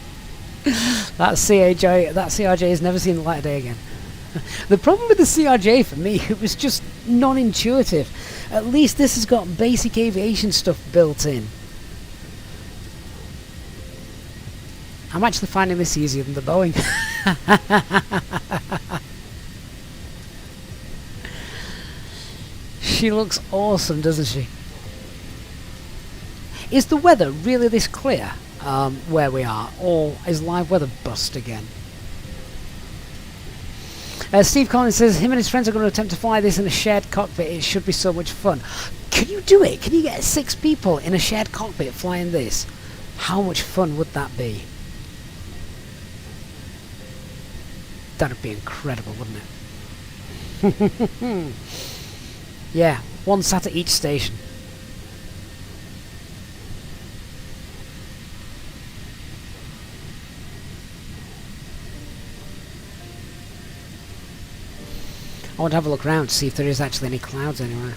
A: That CRJ has never seen the light of day again. The problem with the CRJ for me, it was just non-intuitive. At least this has got basic aviation stuff built in. I'm actually finding this easier than the Boeing. She looks awesome, doesn't she? Is the weather really this clear where we are, or is live weather bust again? Steve Collins says him and his friends are going to attempt to fly this in a shared cockpit. It should be so much fun. Can you do it? Can you get 6 people in a shared cockpit flying this? How much fun would that be? That'd be incredible, wouldn't it? Yeah, one sat at each station. I want to have a look around to see if there is actually any clouds anywhere.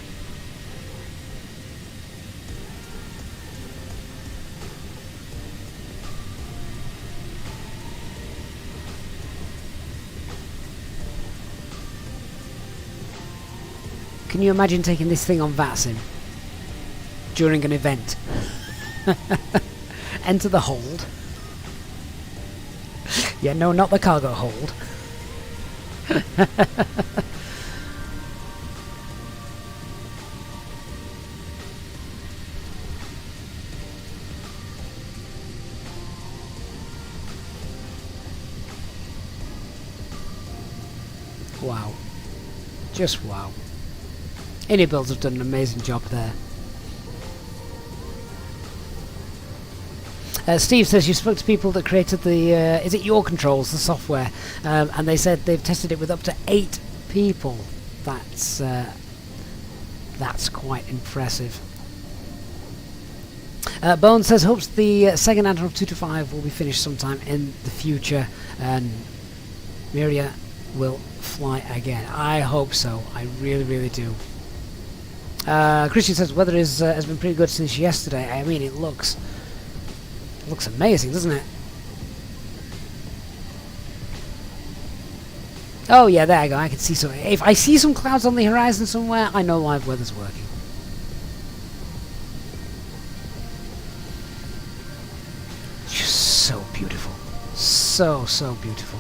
A: can you imagine taking this thing on VATSIM during an event? Enter the hold. Yeah, no, not the cargo hold. Wow. Just wow. Inibuilds have done an amazing job there. Steve says you spoke to people that created the, is it Your Controls, the software, and they said they've tested it with up to 8 people. That's quite impressive. Bone says hopes the second Antonov-225 will be finished sometime in the future and Mriya will fly again. I hope so. I really, really do. Christian says weather has been pretty good since yesterday. I mean, it looks amazing, doesn't it? Oh yeah, there I go. I can see some. If I see some clouds on the horizon somewhere, I know live weather's working. Just so beautiful. So, so beautiful.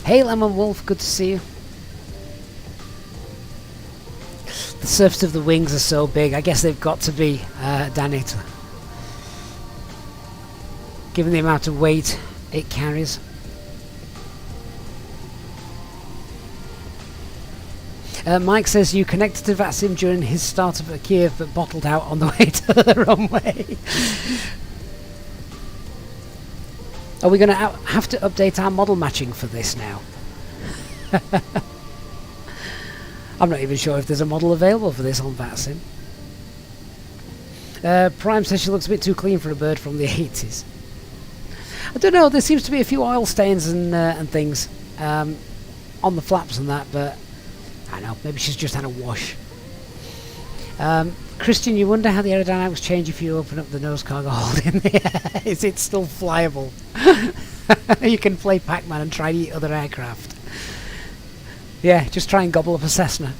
A: Hey Lemon Wolf, good to see you. The surface of the wings are so big, I guess they've got to be, Danny, given the amount of weight it carries. Mike says you connected to VATSIM during his start of Kiev but bottled out on the way to the runway. Are we going to have to update our model matching for this now? I'm not even sure if there's a model available for this on VATSIM. Prime says she looks a bit too clean for a bird from the 80s. I don't know, there seems to be a few oil stains and things on the flaps and that, but I don't know, maybe she's just had a wash. Christian, you wonder how the aerodynamics change if you open up the nose cargo hold in the air. Is it still flyable? You can play Pac-Man and try to eat other aircraft. Yeah, just try and gobble up a Cessna.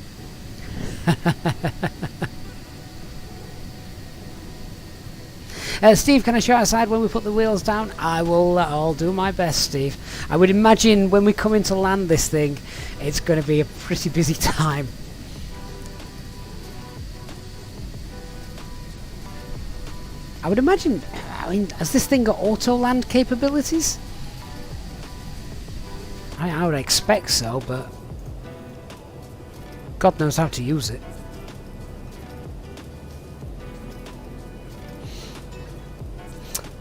A: Steve, can I show outside when we put the wheels down? I will. I'll do my best, Steve. I would imagine when we come in to land this thing, it's going to be a pretty busy time. I would imagine, I mean, has this thing got auto-land capabilities? I would expect so, but God knows how to use it.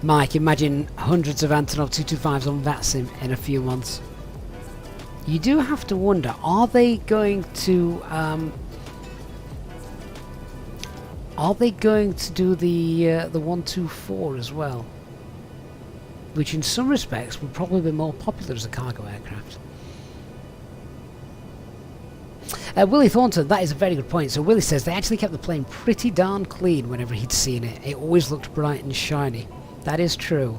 A: Mike, imagine hundreds of Antonov-225s on VATSIM in a few months. You do have to wonder, are they going to do the 124 as well? Which in some respects would probably be more popular as a cargo aircraft. Willie Thornton, that is a very good point. So Willie says they actually kept the plane pretty darn clean whenever he'd seen it. It always looked bright and shiny. That is true.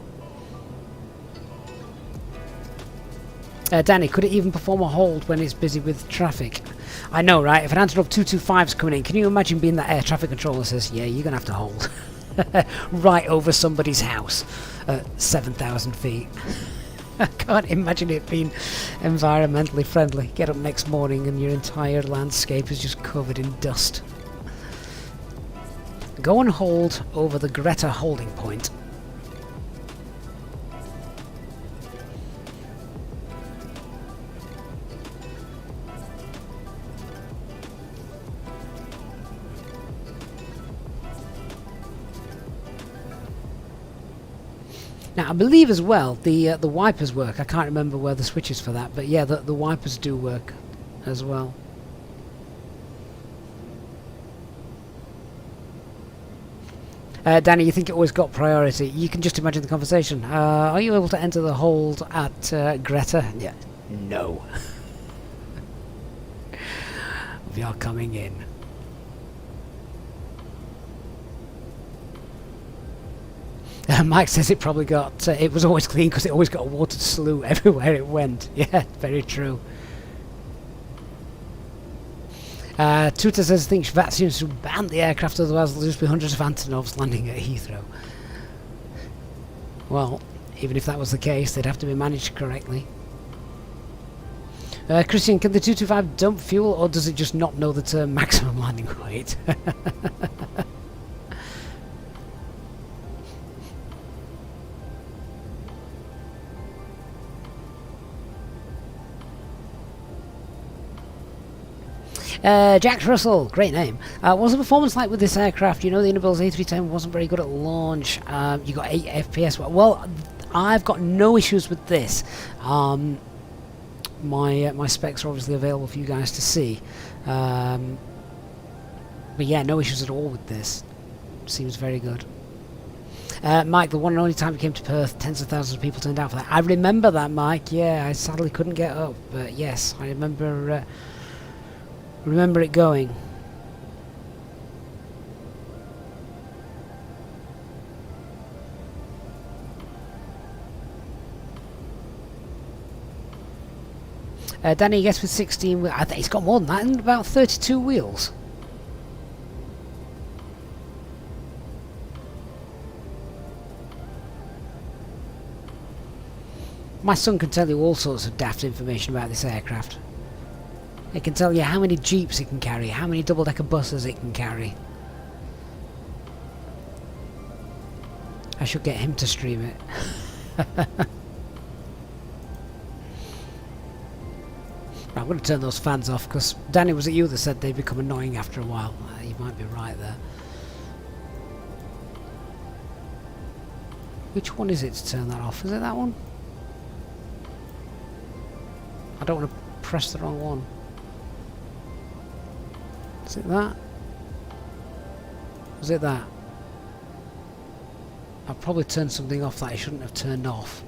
A: Danny, could it even perform a hold when it's busy with traffic? I know, right? If an Antonov-225's coming in, can you imagine being that air traffic controller says, yeah, you're going to have to hold. Right over somebody's house at 7,000 feet. I can't imagine it being environmentally friendly. Get up next morning and your entire landscape is just covered in dust. Go and hold over the Greta holding point. Now I believe as well the wipers work. I can't remember where the switch is for that, but yeah, the wipers do work as well. Danny, you think it always got priority? You can just imagine the conversation. Are you able to enter the hold at Greta? Yeah. No. We are coming in. Mike says it probably got, it was always clean because it always got a water slough everywhere it went. Yeah, very true. Tuta says, I think VAT seems to ban the aircraft, otherwise there'll just be hundreds of Antonovs landing at Heathrow. Well, even if that was the case, they'd have to be managed correctly. Christian, can the 225 dump fuel, or does it just not know the term maximum landing weight? Jack Russell, great name. What's the performance like with this aircraft? You know, the Inibuilds A310 wasn't very good at launch. You got 8 FPS. Well, I've got no issues with this. My specs are obviously available for you guys to see. But yeah, no issues at all with this. Seems very good. Mike, the one and only time we came to Perth, tens of thousands of people turned out for that. I remember that, Mike. Yeah, I sadly couldn't get up, but yes, I remember it going. Danny, yes, with 16 wheels. I think it's got more than that, and about 32 wheels. My son can tell you all sorts of daft information about this aircraft. It can tell you how many jeeps it can carry, how many double-decker buses it can carry. I should get him to stream it. I'm going to turn those fans off, because Danny, was it you that said they become annoying after a while? You might be right there. Which one is it to turn that off? Is it that one? I don't want to press the wrong one. Is it that? Was it that? I've probably turned something off that I shouldn't have turned off.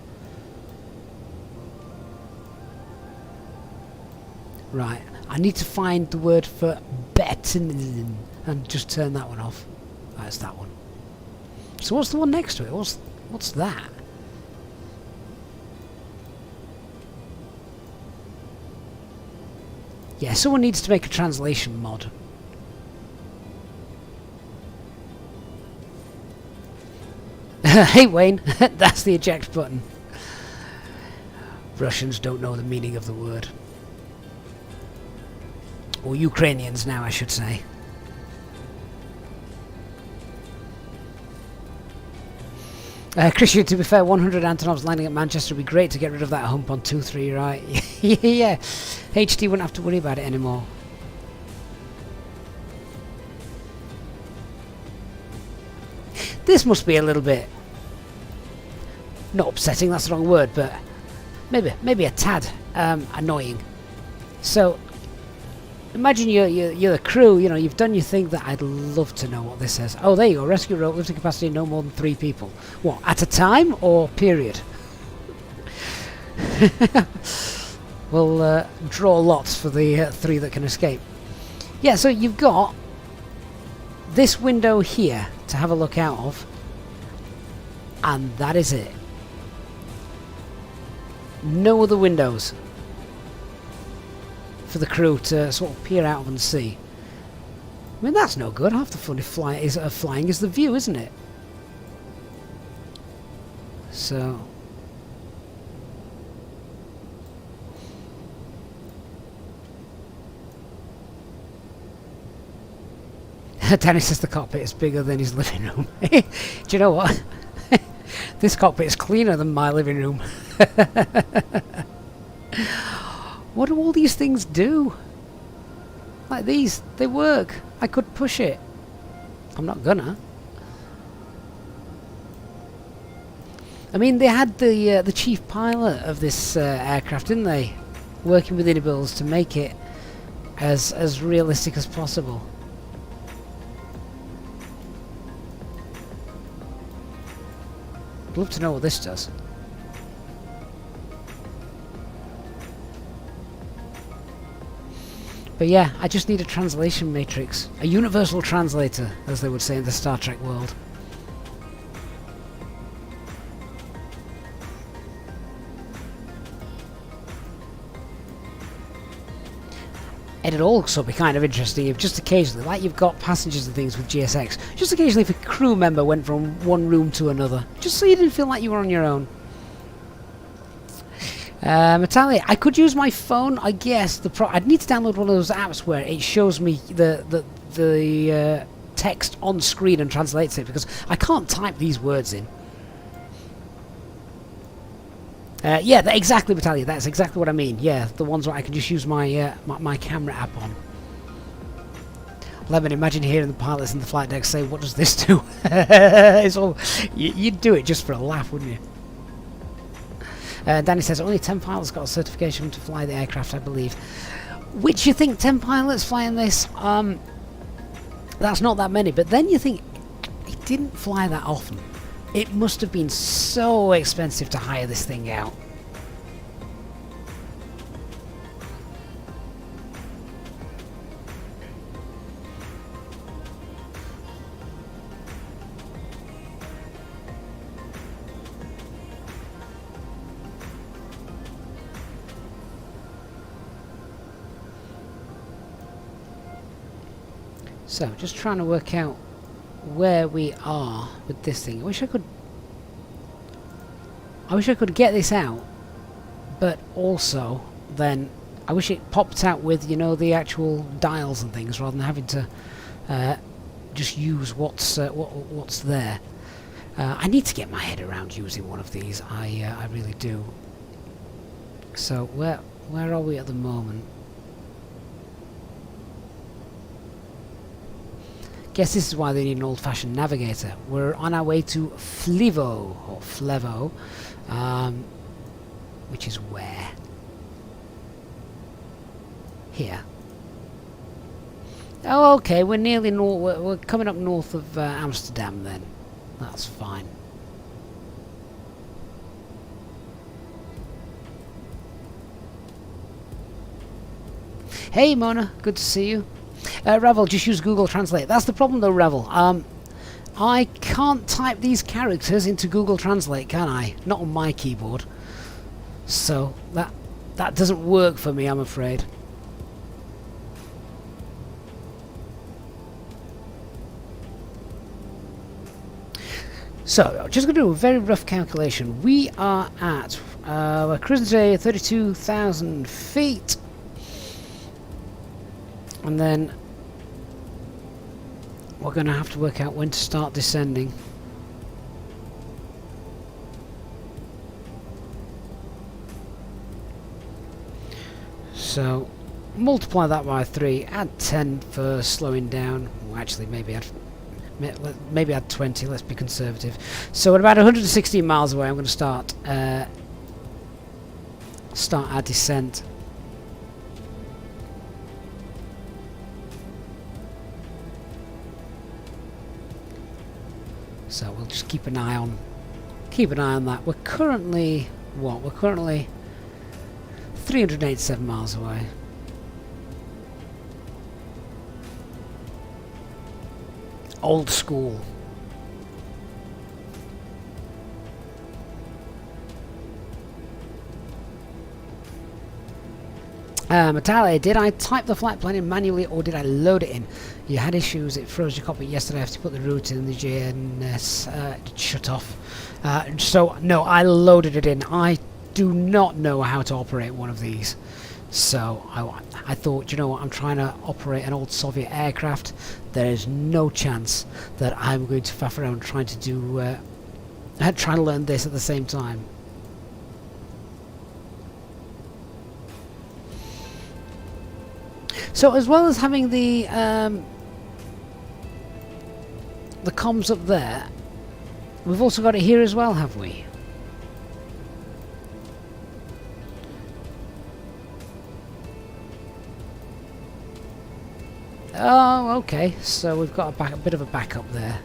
A: Right, I need to find the word for betten and just turn that one off. That's that one. So what's the one next to it? What's that? Yeah, someone needs to make a translation mod. Hey Wayne, that's the eject button. Russians don't know the meaning of the word. Or Ukrainians now, I should say. Christian, to be fair, 100 Antonovs landing at Manchester would be great to get rid of that hump on 2-3, right? Yeah, HT wouldn't have to worry about it anymore. This must be a little bit... not upsetting, that's the wrong word, but maybe a tad annoying. So... imagine you're the crew, you know, you've done your thing. That I'd love to know what this says. Oh, there you go. Rescue rope, lifting capacity no more than 3 people. What, at a time or period? We'll draw lots for the 3 that can escape. Yeah, so you've got this window here to have a look out of. And that is it. No other windows for the crew to sort of peer out of and see. I mean, that's no good. Half the fun of flying is the view, isn't it? So... Danny says the cockpit is bigger than his living room. Do you know what? This cockpit is cleaner than my living room. What do all these things do? Like these, they work. I could push it. I'm not gonna. I mean, they had the chief pilot of this aircraft, didn't they? Working with Inibuilds to make it as realistic as possible. I'd love to know what this does. But yeah, I just need a translation matrix. A universal translator, as they would say in the Star Trek world. it'd also be kind of interesting if just occasionally, like you've got passengers and things with GSX, just occasionally if a crew member went from one room to another, just so you didn't feel like you were on your own. Natalia, I could use my phone, I guess. I'd need to download one of those apps where it shows me the text on screen and translates it, because I can't type these words in. Yeah, exactly, Natalia. That's exactly what I mean. Yeah, the ones where I can just use my my camera app on. Lemon, imagine hearing the pilots in the flight deck say, "What does this do?" It's all you'd do it just for a laugh, wouldn't you? Danny says only 10 pilots got a certification to fly the aircraft, I believe. Which you think 10 pilots flying this? That's not that many. But then you think it didn't fly that often. It must have been so expensive to hire this thing out. So, just trying to work out where we are with this thing. I wish I could get this out, but also then I wish it popped out with, you know, the actual dials and things, rather than having to just use what's there. I need to get my head around using one of these. I really do. So where are we at the moment? Guess this is why they need an old-fashioned navigator. We're on our way to Flevo, or Flevo, which is where? Here. Oh, okay, we're nearly north. We're coming up north of Amsterdam then. That's fine. Hey Mona, good to see you. Revel, just use Google Translate. That's the problem though, Revel. I can't type these characters into Google Translate, can I? Not on my keyboard. So that doesn't work for me, I'm afraid. So, just going to do a very rough calculation. We are at, we're cruising today at 32,000 feet. And then we're going to have to work out when to start descending. So multiply that by 3, add 10 for slowing down. Well, actually, maybe add 20. Let's be conservative. So at about 116 miles away, I'm going to start our descent. So we'll just keep an eye on that. We're currently what? We're currently 387 miles away. Old school. Natalia, did I type the flight plan in manually or did I load it in? You had issues, it froze your cockpit yesterday after you put the route in, the JNS shut off. So, no, I loaded it in. I do not know how to operate one of these. So, I thought, you know what, I'm trying to operate an old Soviet aircraft. There is no chance that I'm going to faff around trying to do, trying to learn this at the same time. So as well as having the comms up there, we've also got it here as well, have we? Oh, okay. So we've got a bit of a backup there.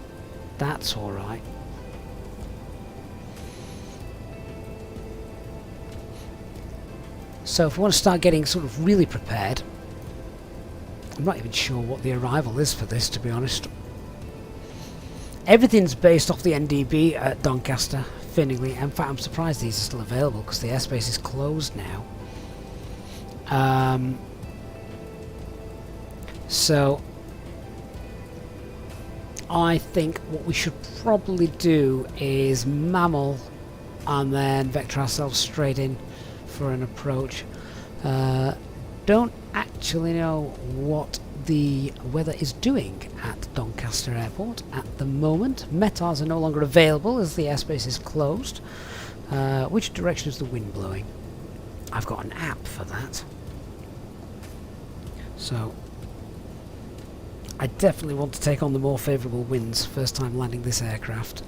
A: That's all right. So if we want to start getting sort of really prepared, I'm not even sure what the arrival is for this, to be honest. Everything's based off the NDB at Doncaster, Finningley. In fact, I'm surprised these are still available because the airspace is closed now. So I think what we should probably do is mammal and then vector ourselves straight in for an approach. Don't actually know what the weather is doing at Doncaster Airport at the moment. METARs are no longer available as the airspace is closed. Which direction is the wind blowing? I've got an app for that. So I definitely want to take on the more favourable winds first time landing this aircraft.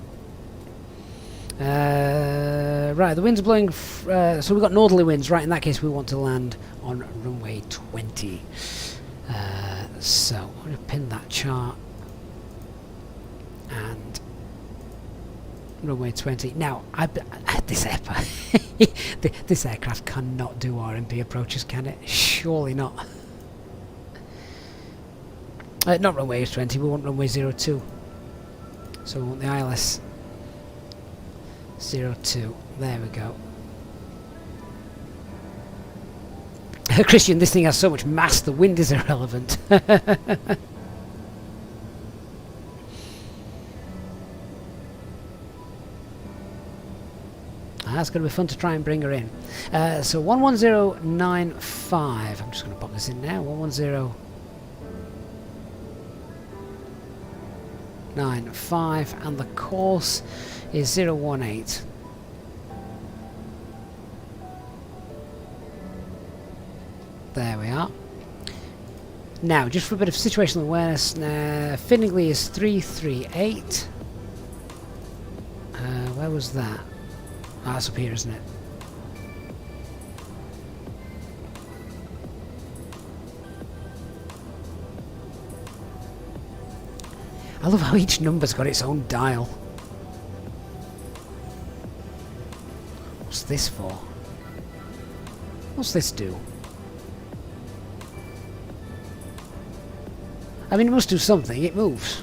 A: Right, the wind's blowing, so we've got northerly winds. Right, in that case we want to land on runway 20. So I'm going to pin that chart and runway 20. Now, this aircraft cannot do RMP approaches, can it? Surely not. Not runway 20, we want runway 02. So we want the ILS 02. There we go. Christian, this thing has so much mass, the wind is irrelevant. That's going to be fun to try and bring her in. So 11095. I'm just going to pop this in now. 11095, and the course is 018. There we are. Now, just for a bit of situational awareness, Finningley is 338. Where was that? Ah, that's up here, isn't it? I love how each number's got its own dial. What's this for? What's this do? I mean, it must do something. It moves.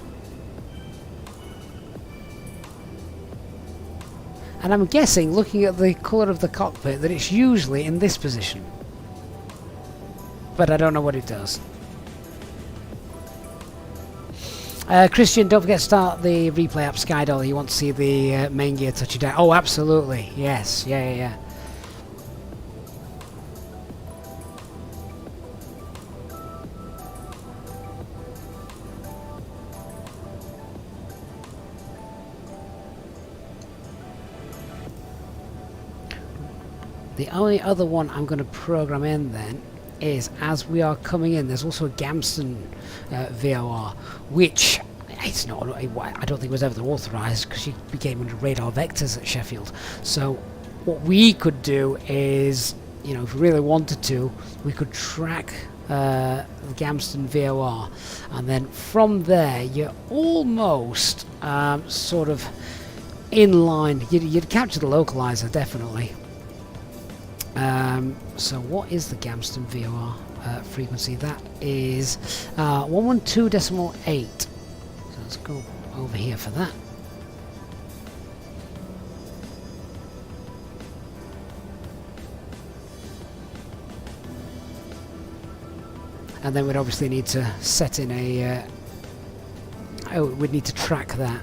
A: And I'm guessing, looking at the colour of the cockpit, that it's usually in this position. But I don't know what it does. Christian, don't forget to start the replay app Skydollar. You want to see the main gear touching down. Oh, absolutely. Yes. Yeah. The only other one I'm going to program in then is, as we are coming in, there's also a Gamston VOR, which it's not. I don't think was ever authorised because she became under radar vectors at Sheffield. So what we could do is, you know, if we really wanted to, we could track the Gamston VOR, and then from there you're almost sort of in line. You'd capture the localizer definitely. So what is the Gamston VOR frequency? That is 112.8. So let's go over here for that. And then we'd obviously need to set in a... we'd need to track that.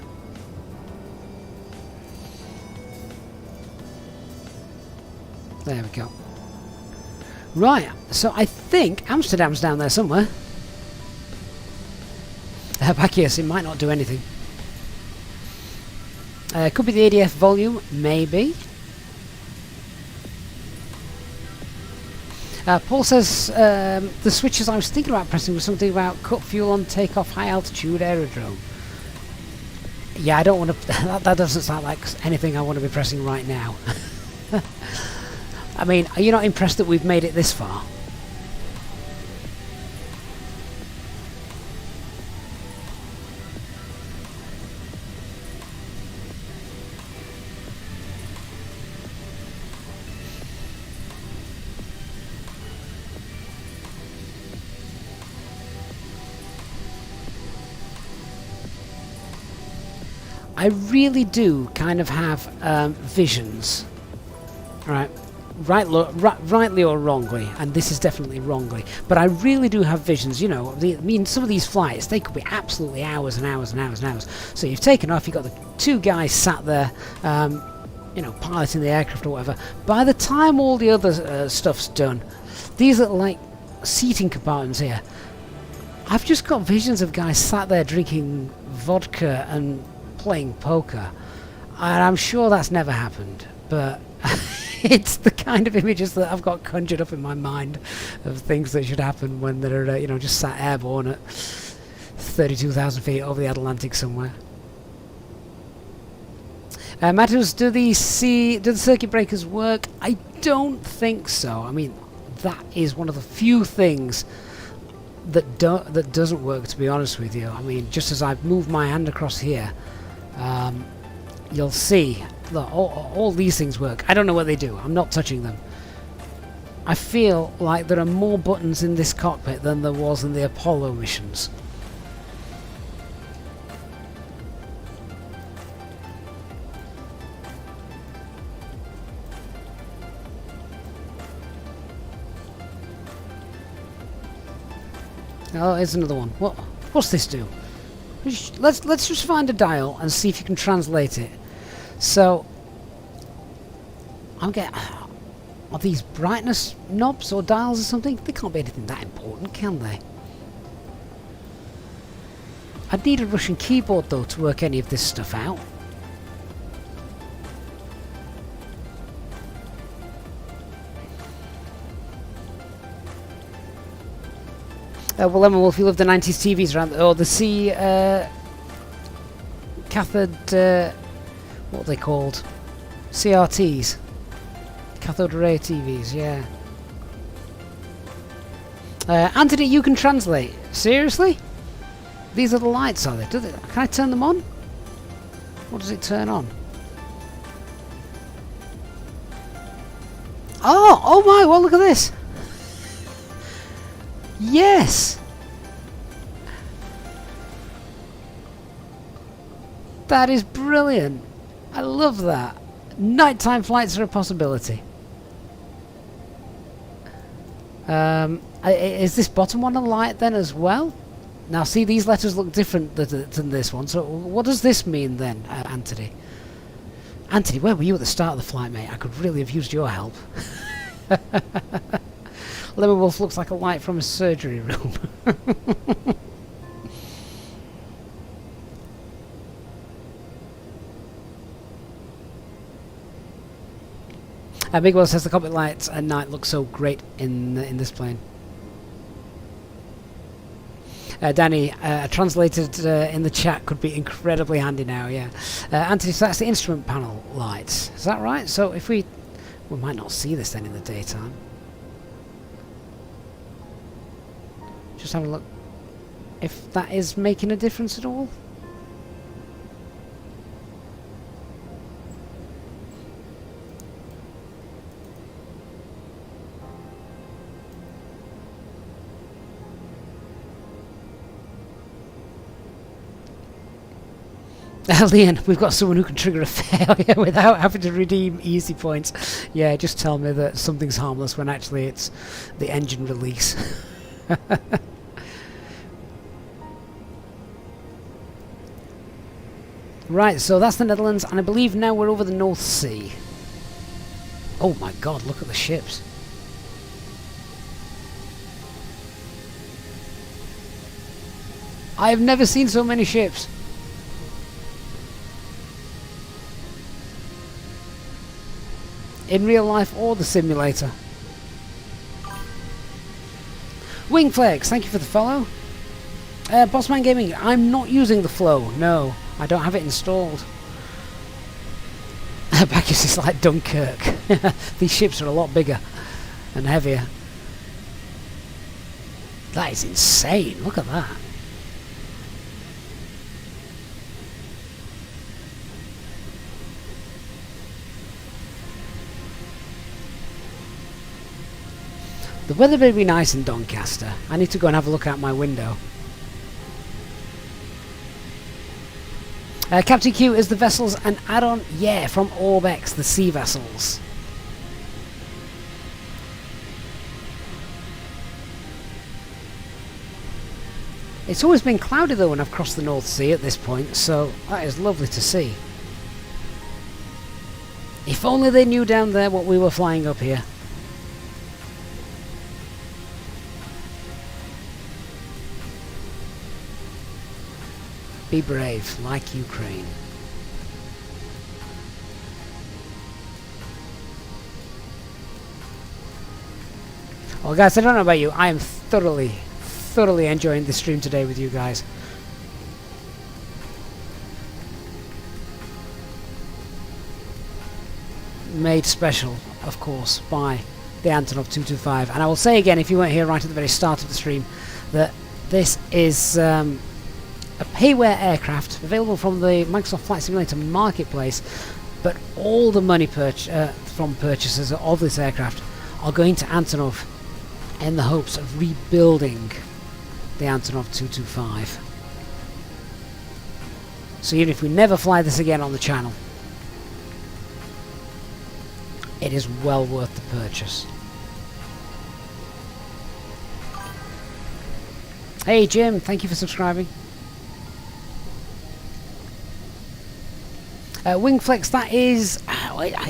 A: There we go. Right, so I think Amsterdam's down there somewhere. Back here, so it might not do anything. Could be the ADF volume, maybe. Paul says the switches I was thinking about pressing was something about cut fuel on takeoff high altitude aerodrome. Yeah, I don't want to... that doesn't sound like anything I want to be pressing right now. I mean, are you not impressed that we've made it this far? I really do kind of have visions, right, rightly or wrongly, and this is definitely wrongly, but I really do have visions, you know. I mean, some of these flights, they could be absolutely hours and hours and hours and hours. So you've taken off, you've got the two guys sat there, you know, piloting the aircraft or whatever. By the time all the other stuff's done, these are like seating compartments here. I've just got visions of guys sat there drinking vodka and playing poker, and I'm sure that's never happened, but it's the kind of images that I've got conjured up in my mind of things that should happen when they're, you know, just sat airborne at 32,000 feet over the Atlantic somewhere. Matthews, do the circuit breakers work? I don't think so. I mean, that is one of the few things that doesn't work, to be honest with you. I mean, just as I move my hand across here, you'll see that all these things work. I don't know what they do. I'm not touching them. I feel like there are more buttons in this cockpit than there was in the Apollo missions. Oh, here's another one. What's this do? Let's just find a dial and see if you can translate it. So, are these brightness knobs or dials or something? They can't be anything that important, can they? I'd need a Russian keyboard though to work any of this stuff out. Well, Lemon Wolf, you love the 90s TVs around, or the C cathode, what are they called? CRTs. Cathode ray TVs, yeah. Anthony, you can translate. Seriously? These are the lights, are they? Can I turn them on? What does it turn on? Oh my, well, look at this. Yes! That is brilliant. I love that. Nighttime flights are a possibility. Is this bottom one a light then as well? Now see, these letters look different than this one. So what does this mean then, Anthony? Anthony, where were you at the start of the flight, mate? I could really have used your help. Lemon Wolf looks like a light from a surgery room. Big Will says the cockpit lights at night look so great in this plane. Danny, translated in the chat could be incredibly handy now, yeah. Anthony, so that's the instrument panel lights. Is that right? So if we might not see this then in the daytime. Just have a look if that is making a difference at all. Leon, we've got someone who can trigger a failure without having to redeem easy points. Yeah, just tell me that something's harmless when actually it's the engine release. Right, so that's the Netherlands, and I believe now we're over the North Sea. Oh my god, look at the ships. I have never seen so many ships. In real life or the simulator. Wingflex, thank you for the follow. Bossman Gaming, I'm not using the Flow, no. I don't have it installed. Bacchus is like Dunkirk. These ships are a lot bigger and heavier. That is insane, look at that. The weather may be nice in Doncaster. I need to go and have a look out my window. Captain Q, is the vessels an add-on? Yeah, from Orbex, the sea vessels. It's always been cloudy though when I've crossed the North Sea at this point, so that is lovely to see. If only they knew down there what we were flying up here. Be brave, like Ukraine. Well guys, I don't know about you, I am thoroughly enjoying the stream today with you guys. Made special, of course, by the Antonov-225. And I will say again, if you weren't here right at the very start of the stream, that this is a payware aircraft available from the Microsoft Flight Simulator marketplace, but all the money from purchasers of this aircraft are going to Antonov in the hopes of rebuilding the Antonov-225. So even if we never fly this again on the channel, it is well worth the purchase. Hey Jim, thank you for subscribing. Wingflex, that is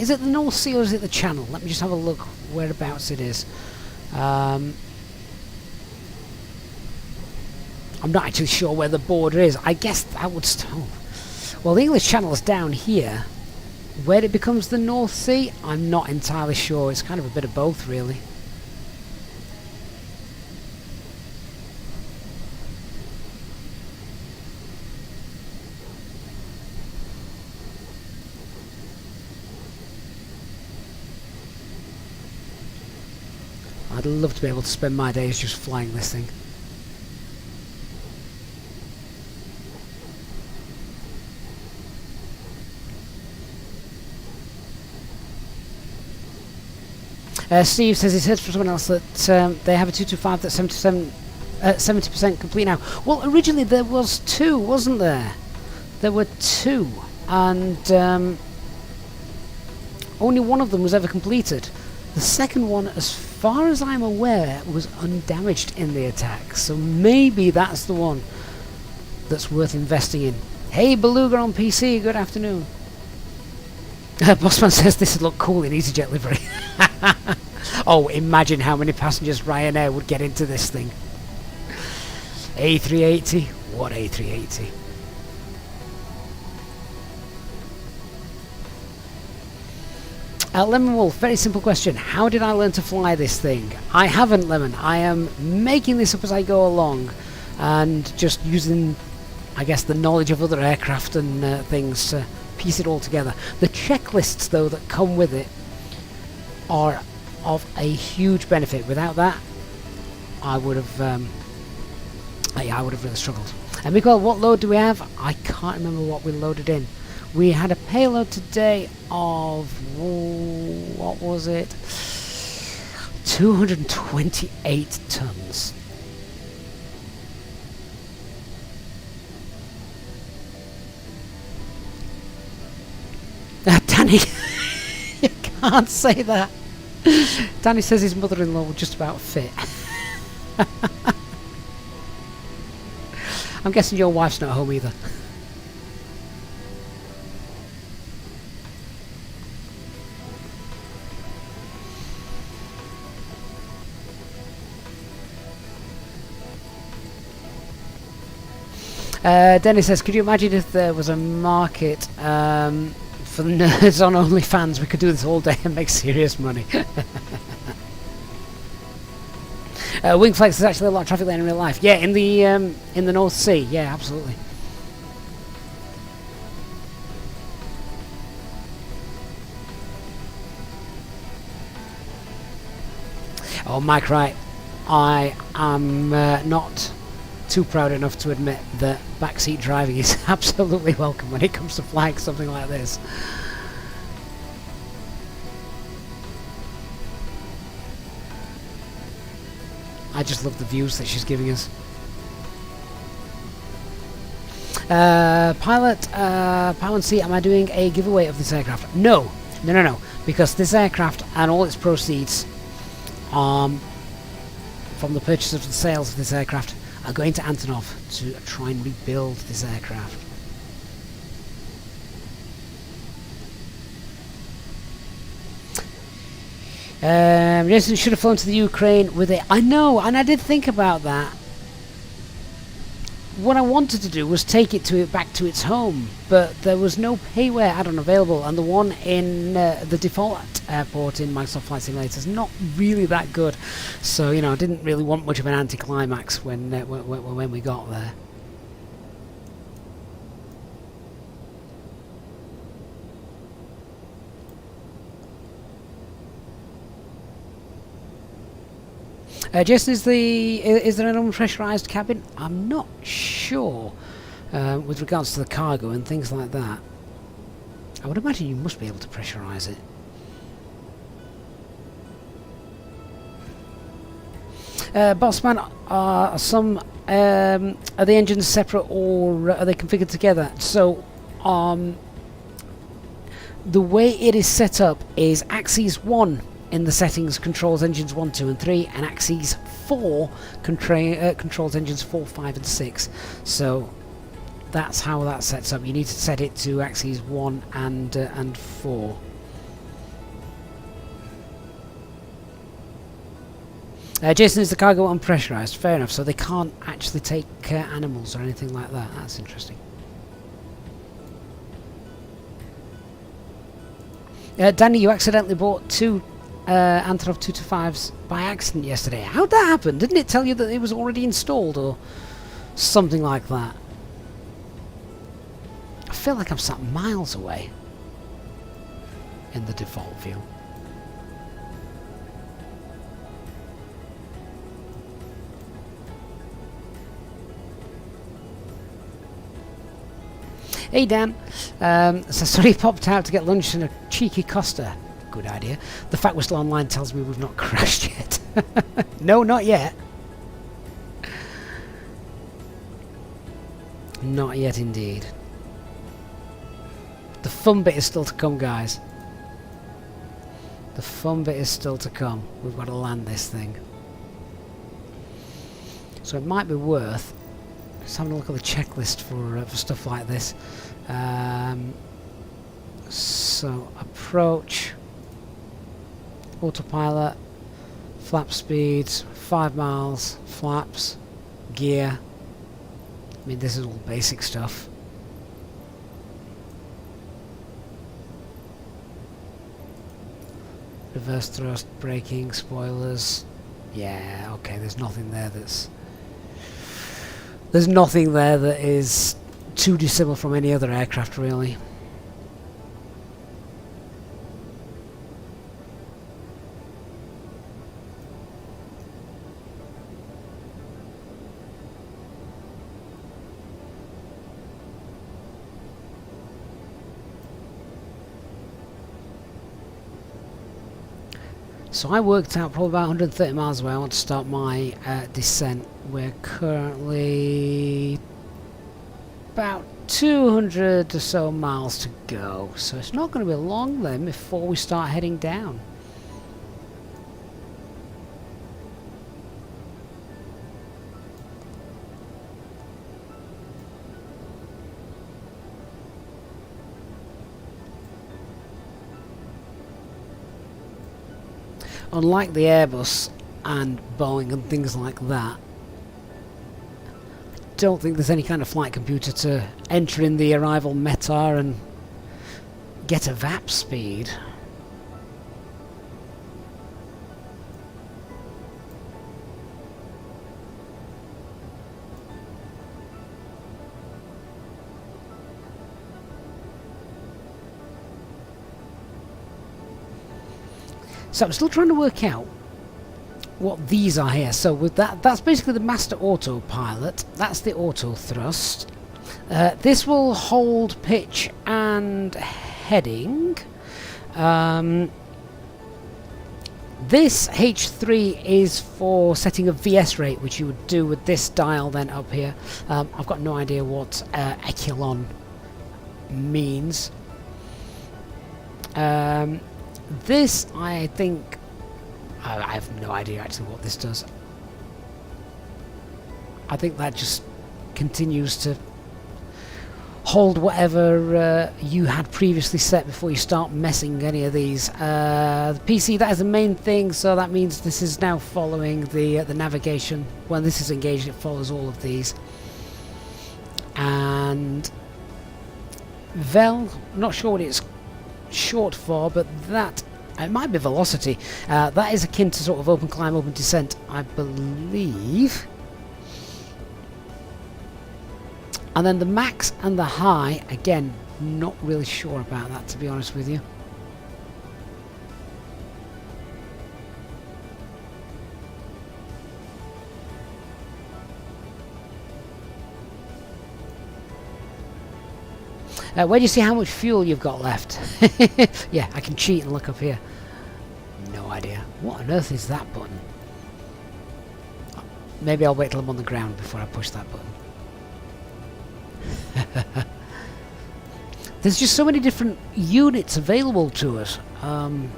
A: it the North Sea or is it the Channel? Let me just have a look whereabouts it is. I'm not actually sure where the border is. I guess that would well, the English Channel is down here. Where it becomes the North Sea, I'm not entirely sure. It's kind of a bit of both, really. I'd love to be able to spend my days just flying this thing. Steve says he's heard from someone else that they have a 225 that's 70% complete now. Well, originally there was two, wasn't there? There were two, and only one of them was ever completed. The second one, as far as I'm aware, was undamaged in the attack, so maybe that's the one that's worth investing in. Hey, Beluga on PC, good afternoon. Bossman says this would look cool in Easyjet livery. Oh, imagine how many passengers Ryanair would get into this thing. A380? What A380? Lemon Wolf, very simple question. How did I learn to fly this thing? I haven't, Lemon. I am making this up as I go along and just using, I guess, the knowledge of other aircraft and things to piece it all together. The checklists, though, that come with it are of a huge benefit. Without that, I would have really struggled. And Mikael, what load do we have? I can't remember what we loaded in. We had a payload today of, what was it? 228 tons. Danny, you can't say that. Danny says his mother-in-law would just about fit. I'm guessing your wife's not home either. Dennis says, could you imagine if there was a market for the nerds on OnlyFans? We could do this all day and make serious money. Wingflex is actually a lot of traffic there in real life. Yeah, in the North Sea. Yeah, absolutely. Oh, Mike, right. I am not too proud enough to admit that backseat driving is absolutely welcome when it comes to flying something like this. I just love the views that she's giving us. Pilot, Power and C, am I doing a giveaway of this aircraft? No, because this aircraft and all its proceeds from the purchase of the sales of this aircraft are going to Antonov to try and rebuild this aircraft. Jason should have flown to the Ukraine with it. I know, and I did think about that. What I wanted to do was take it back to its home, but there was no payware add-on available, and the one in the default airport in Microsoft Flight Simulator is not really that good. So, you know, I didn't really want much of an anticlimax when we got there. Jason, is there an unpressurised cabin? I'm not sure with regards to the cargo and things like that. I would imagine you must be able to pressurise it. Bossman, are the engines separate or are they configured together? So the way it is set up is axis 1 in the settings controls engines 1, 2 and 3, and axis 4 controls engines 4, 5 and 6. So that's how that sets up. You need to set it to axes 1 and 4. Jason, is the cargo unpressurised? Fair enough, so they can't actually take animals or anything like that. That's interesting. Danny, you accidentally bought 2 Antonov-225s by accident yesterday. How'd that happen? Didn't it tell you that it was already installed or something like that? I feel like I'm sat miles away in the default view. Hey Dan, so sorry, popped out to get lunch in a cheeky Costa. Good idea. The fact we're still online tells me we've not crashed yet. No, not yet. Not yet indeed. The fun bit is still to come, guys. The fun bit is still to come. We've got to land this thing. So it might be worth just having a look at the checklist for stuff like this. So approach, autopilot, flap speeds, 5 miles, flaps, gear. I mean, this is all basic stuff. Reverse thrust, braking, spoilers. Yeah, okay, there's nothing there that's... There's nothing there that is too dissimilar from any other aircraft, really. So I worked out probably about 130 miles away. I want to start my descent. We're currently about 200 or so miles to go. So it's not going to be long then before we start heading down. Unlike the Airbus and Boeing and things like that, I don't think there's any kind of flight computer to enter in the arrival METAR and get a VAP speed. So I'm still trying to work out what these are here. So with that's basically the master autopilot. That's the auto thrust. This will hold pitch and heading. This H3 is for setting a VS rate, which you would do with this dial then up here. I've got no idea what echelon means. This, I think, I have no idea actually what this does. I think that just continues to hold whatever you had previously set before you start messing any of these. The PC, that is the main thing, so that means this is now following the navigation. When this is engaged, it follows all of these. And VEL, not sure what it's short for, but that, it might be velocity. That is akin to sort of open climb, open descent, I believe. And then the max and the high, again, not really sure about that, to be honest with you. Where do you see how much fuel you've got left? Yeah, I can cheat and look up here. No idea. What on earth is that button? Maybe I'll wait till I'm on the ground before I push that button. There's just so many different units available to us. I'm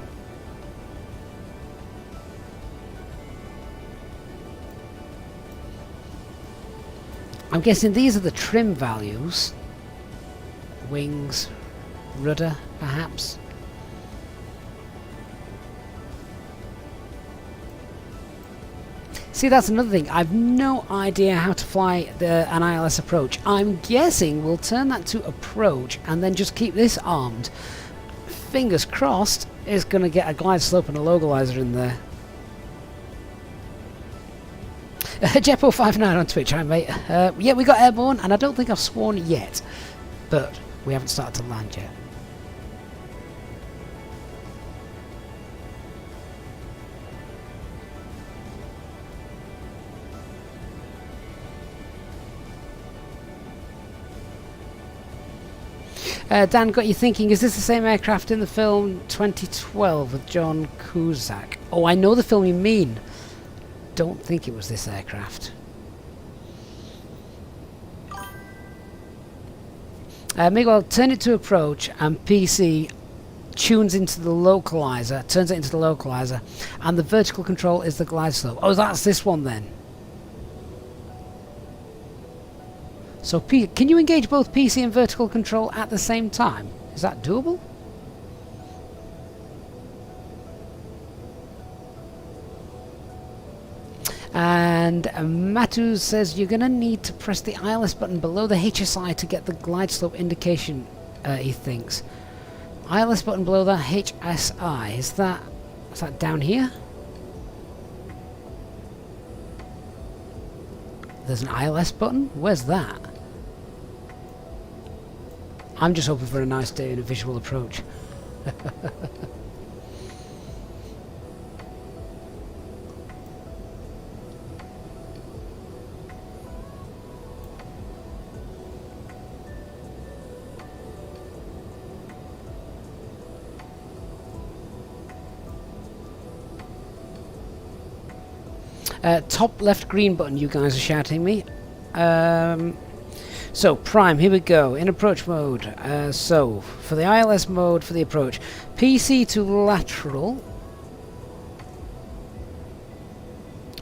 A: guessing these are the trim values. Wings, rudder, perhaps. See, that's another thing. I've no idea how to fly an ILS approach. I'm guessing we'll turn that to approach and then just keep this armed. Fingers crossed, it's going to get a glide slope and a localizer in there. Jepo59 on Twitch, hi mate. Yeah, we got airborne, and I don't think I've sworn yet, but we haven't started to land yet. Dan got you thinking, is this the same aircraft in the film 2012 with John Cusack? Oh, I know the film you mean. Don't think it was this aircraft. Miguel, turn it to approach and PC tunes into the localizer, turns it into the localizer, and the vertical control is the glide slope. Oh, that's this one then. So can you engage both PC and vertical control at the same time? Is that doable? And Matu says you're going to need to press the ILS button below the HSI to get the glide slope indication, he thinks. ILS button below the HSI, is that down here? There's an ILS button? Where's that? I'm just hoping for a nice day and a visual approach. Top left green button, you guys are shouting me. So prime, here we go, in approach mode. So for the ILS mode, for the approach, PC to lateral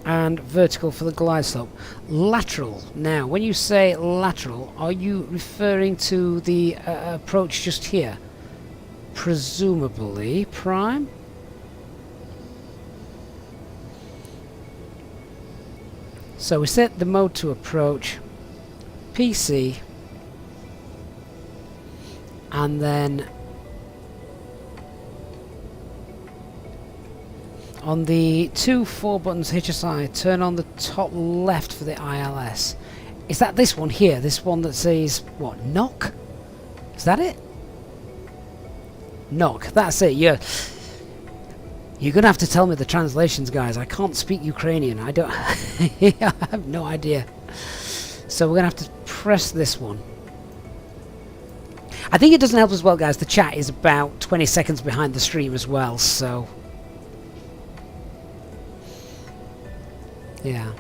A: and vertical for the glide slope. Lateral. Now, when you say lateral, are you referring to the approach just here? Presumably, prime. So we set the mode to approach, PC, and then on the 4 buttons HSI, turn on the top left for the ILS. Is that this one here? This one that says, what, knock? Is that it? Knock, that's it, yeah. You're going to have to tell me the translations, guys. I can't speak Ukrainian. I don't... I have no idea. So we're going to have to press this one. I think it doesn't help as well, guys. The chat is about 20 seconds behind the stream as well, so... yeah.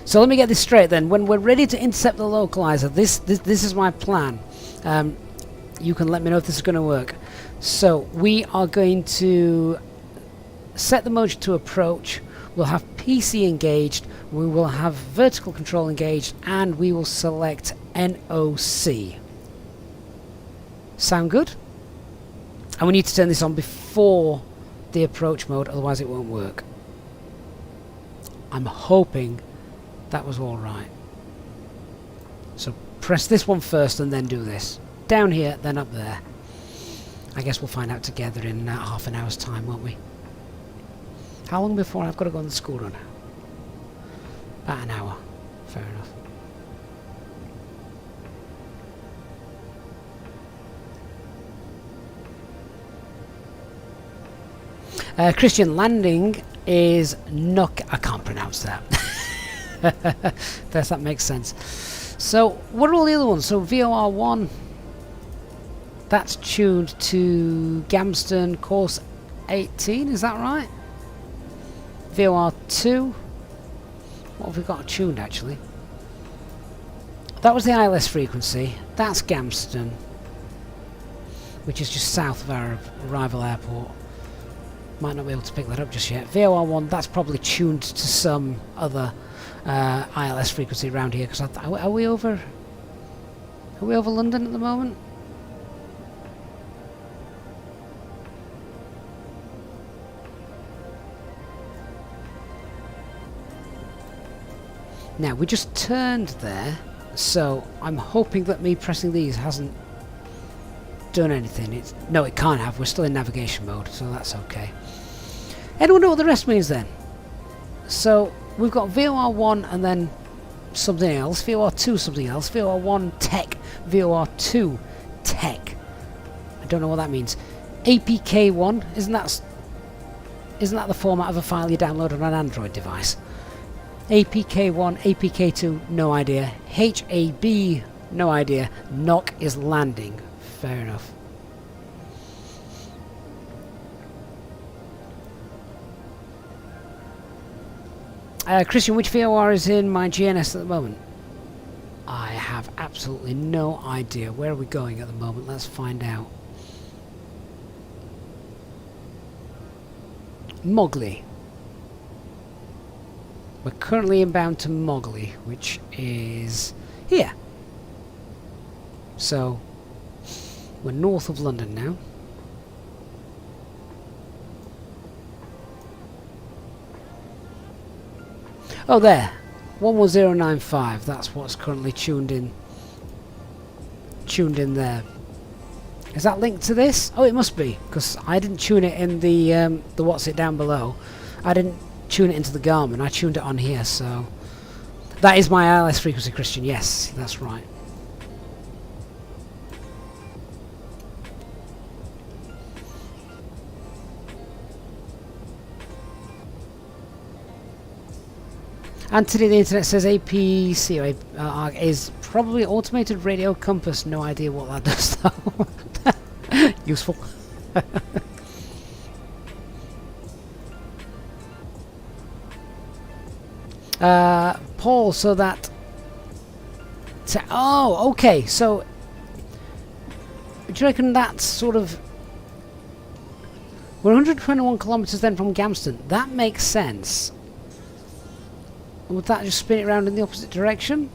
A: So let me get this straight then. When we're ready to intercept the localizer, this is my plan. You can let me know if this is going to work. So we are going to set the mode to approach. We'll have PC engaged. We will have vertical control engaged, and we will select NOC. Sound good? And we need to turn this on before the approach mode, otherwise it won't work. I'm hoping that was all right. So press this one first and then do this. Down here, then up there. I guess we'll find out together in half an hour's time, won't we? How long before I've got to go on the school run? About an hour. Fair enough. Christian, landing is knock. I can't pronounce that. That makes sense. So, what are all the other ones? So, VOR1, that's tuned to Gamston course 18, is that right? VOR2, what have we got tuned actually? That was the ILS frequency. That's Gamston, which is just south of our arrival airport. Might not be able to pick that up just yet. VOR1, that's probably tuned to some other ILS frequency around here. Because are we over London at the moment? Now we just turned there, so I'm hoping that me pressing these hasn't done anything. No, it can't have. We're still in navigation mode, so that's okay. Anyone know what the rest means then? So we've got VOR1 and then something else, VOR2 something else, VOR1 tech, VOR2 tech. I don't know what that means. APK1, isn't that the format of a file you download on an Android device? APK1, APK2, no idea. HAB, no idea. Knock is landing. Fair enough. Christian, which VOR is in my GNS at the moment? I have absolutely no idea. Where are we going at the moment? Let's find out. Mogley. We're currently inbound to Mogley, which is here. So, we're north of London now. Oh, there. 11095. That's what's currently tuned in. Tuned in there. Is that linked to this? Oh, it must be, because I didn't tune it in the what's it down below. I didn't tune it into the Garmin. I tuned it on here, so that is my ILS frequency, Christian. Yes, that's right. Anthony, the internet says APC is probably automated radio compass. No idea what that does though. Useful. Paul, so that... oh, okay, so... Do you reckon that's sort of... We're 121 kilometres then from Gamston. That makes sense. Would that just spin it around in the opposite direction?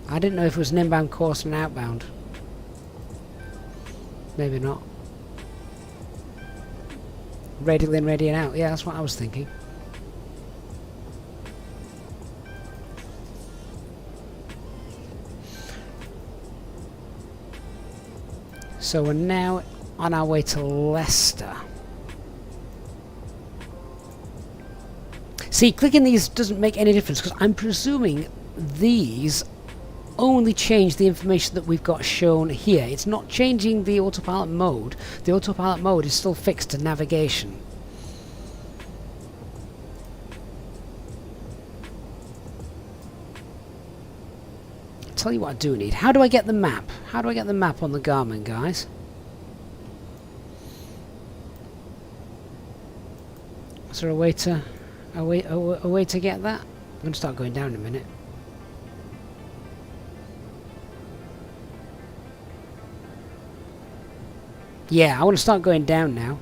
A: I didn't know if it was an inbound course and an outbound. Maybe not. Radial in, radial out. Yeah, that's what I was thinking. So we're now on our way to Leicester. See, clicking these doesn't make any difference because I'm presuming these only change the information that we've got shown here. It's not changing the autopilot mode. The autopilot mode is still fixed to navigation. I'll tell you what I do need. How do I get the map? How do I get the map on the Garmin, guys? Is there a way to a way to get that? I'm going to start going down in a minute. Yeah, I want to start going down now.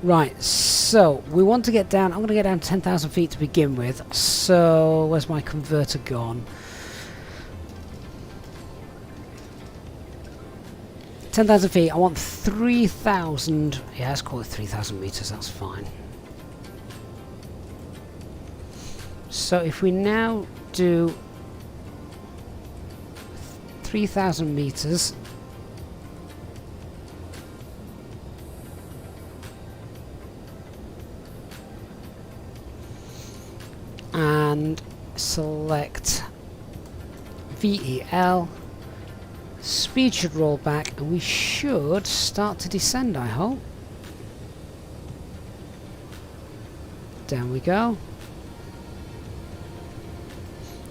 A: Right, so we want to get down. I'm going to get down 10,000 feet to begin with. So where's my converter gone? 10,000 feet. I want 3,000. Yeah, let's call it 3,000 meters. That's fine. So if we now do 3,000 meters. And select VEL. Speed should roll back and we should start to descend, I hope. Down we go.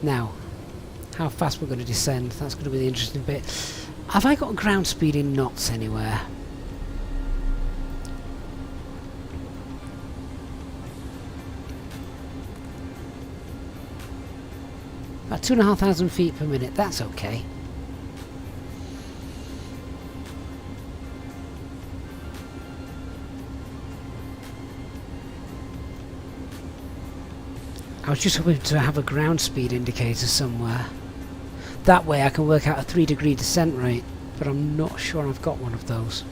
A: Now, how fast we're going to descend, that's going to be the interesting bit. Have I got ground speed in knots anywhere? About 2,500 feet per minute, that's okay. I was just hoping to have a ground speed indicator somewhere. That way I can work out a 3-degree descent rate, but I'm not sure I've got one of those.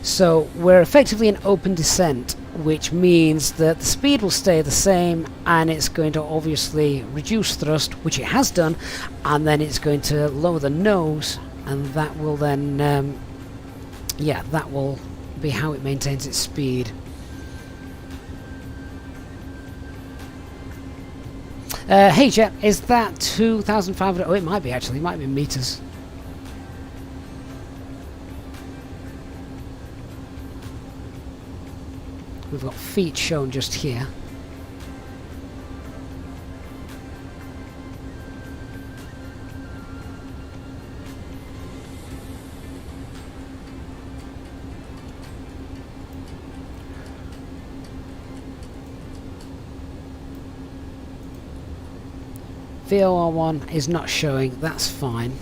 A: So we're effectively in open descent, which means that the speed will stay the same and it's going to obviously reduce thrust, which it has done, and then it's going to lower the nose, and that will then yeah, that will be how it maintains its speed. Hey Jet, is that 2,500? Oh, it might be actually, it might be meters. We've got feet shown just here. VOR1 is not showing, that's fine.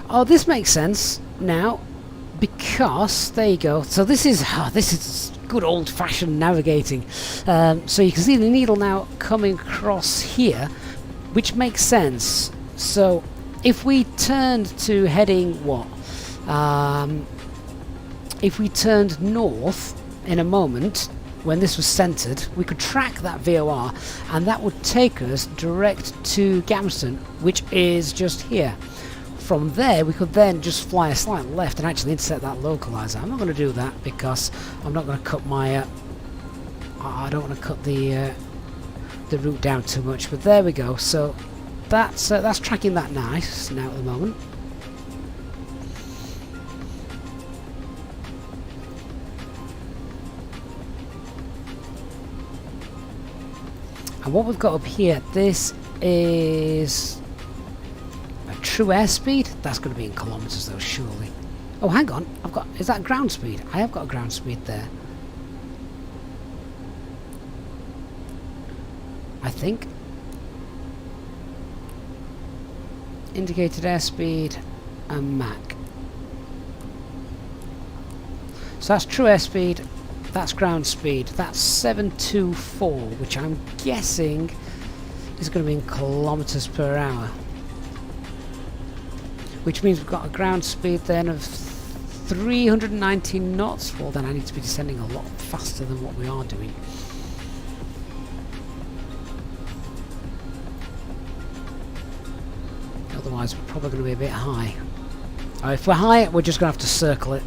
A: Oh, this makes sense now, because there you go. So this is good old-fashioned navigating. So you can see the needle now coming across here, which makes sense. So if we turned to heading what? If we turned north in a moment, when this was centered, we could track that VOR, and that would take us direct to Gamston, which is just here. From there, we could then just fly a slight left and actually intercept that localizer. I'm not going to do that because I'm not going to cut my. I don't want to cut the route down too much. But there we go. So that's tracking that nice now at the moment. And what we've got up here, this is a true airspeed. That's going to be in kilometers though, surely. Oh, hang on. Is that ground speed? I have got a ground speed there. I think. Indicated airspeed and Mach. So that's true airspeed. That's ground speed. That's 724, which I'm guessing is going to be in kilometers per hour. Which means we've got a ground speed then of 390 knots. Well, then I need to be descending a lot faster than what we are doing. Otherwise, we're probably going to be a bit high. If we're high, we're just going to have to circle it.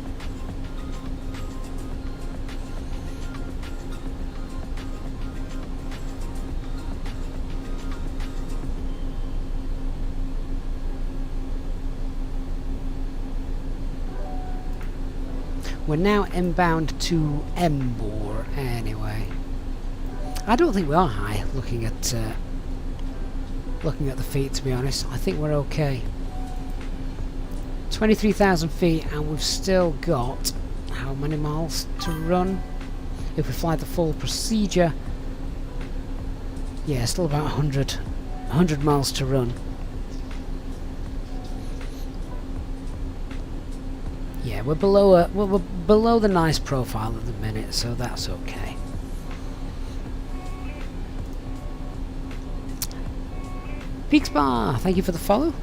A: We're now inbound to Embor anyway. I don't think we are high looking at the feet, to be honest. I think we're okay. 23,000 feet and we've still got how many miles to run? If we fly the full procedure, yeah, still about 100 miles to run. Yeah, we're below the nice profile at the minute, so that's okay. Peaks Bar, thank you for the follow.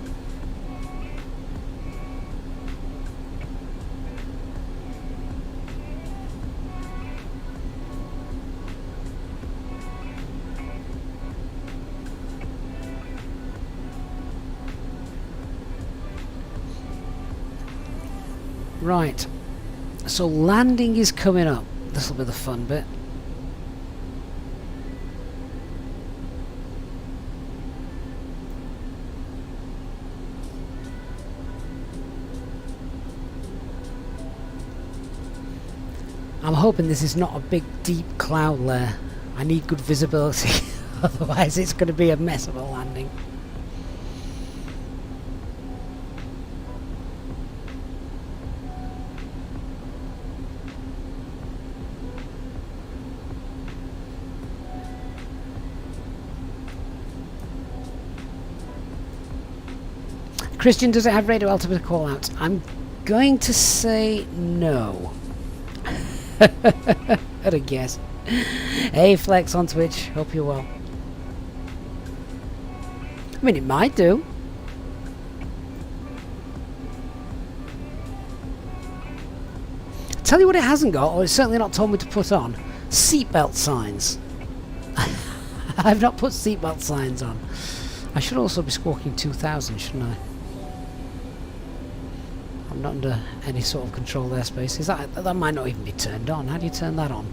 A: Right, so landing is coming up. This will be the fun bit. I'm hoping this is not a big deep cloud layer. I need good visibility, otherwise it's going to be a mess of a landing. Christian, does it have radio altimeter call-outs? I'm going to say no. At a guess. Hey Flex on Twitch, hope you're well. I mean, it might do. Tell you what it hasn't got, or it's certainly not told me to put on. Seatbelt signs. I've not put seatbelt signs on. I should also be squawking 2000, shouldn't I? I'm not under any sort of controlled airspace. Is that might not even be turned on. How do you turn that on?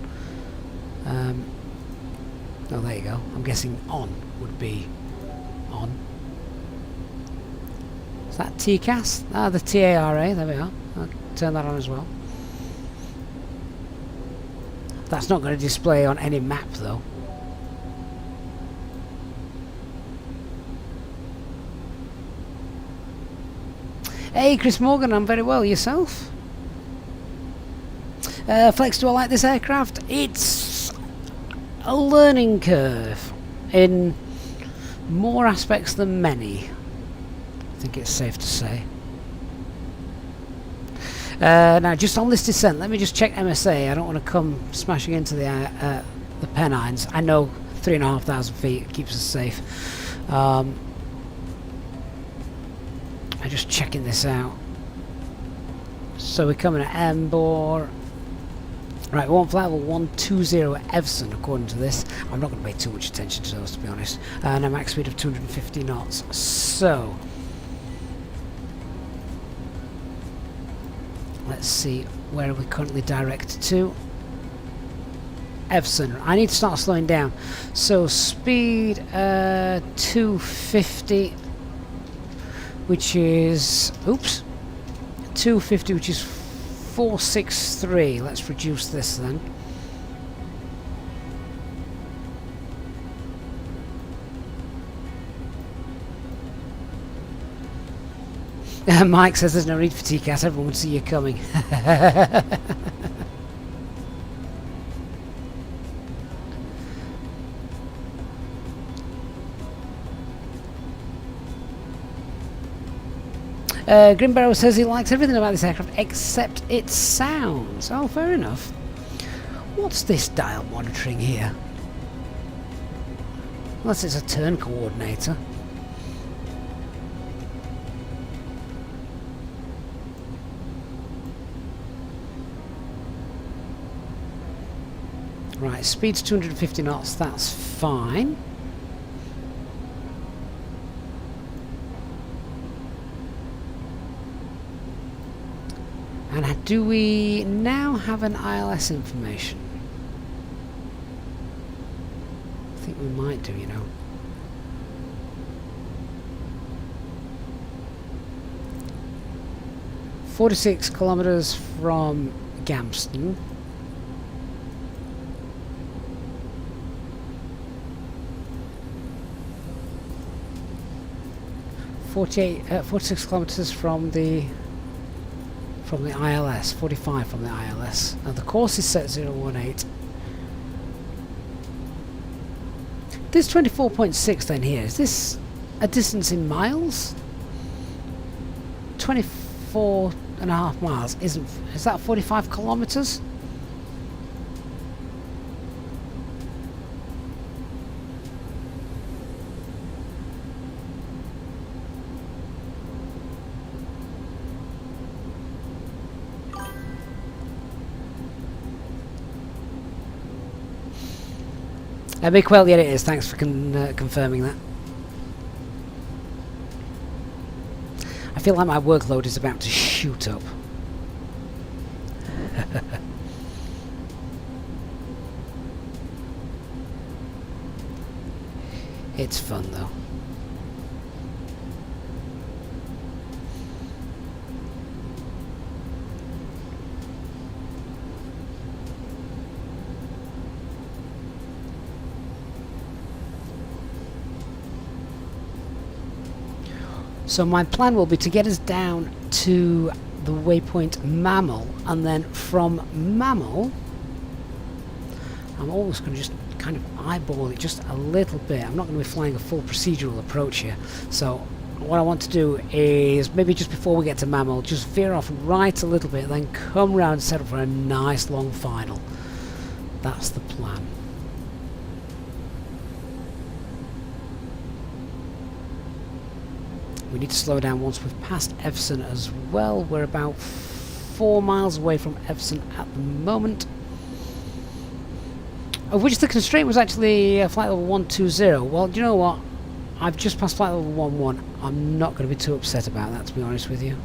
A: Oh, there you go. I'm guessing on would be on. Is that TCAS? Ah, the TARA. There we are. I'll turn that on as well. That's not going to display on any map though. Hey Chris Morgan, I'm very well. Yourself? Flex, do I like this aircraft? It's a learning curve in more aspects than many. I think it's safe to say. Now, just on this descent, let me just check MSA. I don't want to come smashing into the Pennines. I know 3,500 feet keeps us safe. I'm just checking this out. So we're coming at Embor. Right, we want flight level 120 at Evson, according to this. I'm not going to pay too much attention to those, to be honest. And a max speed of 250 knots. So let's see, where are we currently directed to? Evson. I need to start slowing down. So speed 250. Which is, oops, 250, which is 463. Let's reduce this then. Mike says there's no need for TCAS, everyone would see you coming. Grimbarrow says he likes everything about this aircraft except its sounds. Oh, fair enough. What's this dial monitoring here? Unless it's a turn coordinator. Right, speed's 250 knots, that's fine. And do we now have an ILS information? I think we might do, you know. "46 kilometers from Gamston. "46 kilometers from the ILS, 45 from the ILS. Now the course is set 018. This 24.6 then here, is this a distance in miles? 24.5 miles, is that 45 kilometers? Big well, yeah, it is. Thanks for confirming that. I feel like my workload is about to shoot up. It's fun though. So my plan will be to get us down to the waypoint Mammal, and then from Mammal I'm always going to just kind of eyeball it just a little bit. I'm not going to be flying a full procedural approach here, so what I want to do is maybe just before we get to Mammal just veer off right a little bit, then come round and settle for a nice long final. That's the plan. We need to slow down once we've passed Evson as well. We're about 4 miles away from Evson at the moment, of which the constraint was actually flight level 120. Well, do you know what? I've just passed flight level 11. I'm not going to be too upset about that, to be honest with you.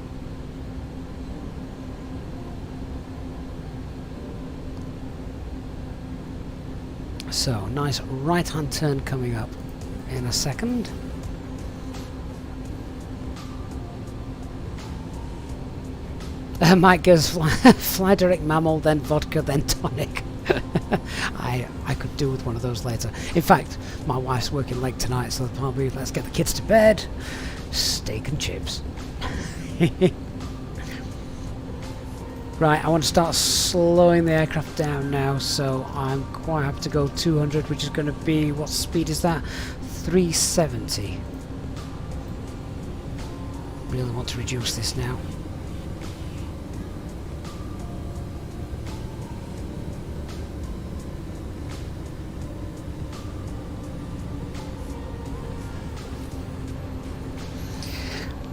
A: So, nice right-hand turn coming up in a second. Mike goes fly direct Mammal, then vodka, then tonic. I could do with one of those later. In fact, my wife's working late tonight, so probably let's get the kids to bed. Steak and chips. Right, I want to start slowing the aircraft down now, so I'm quite happy to go 200, which is going to be, what speed is that? 370. Really want to reduce this now.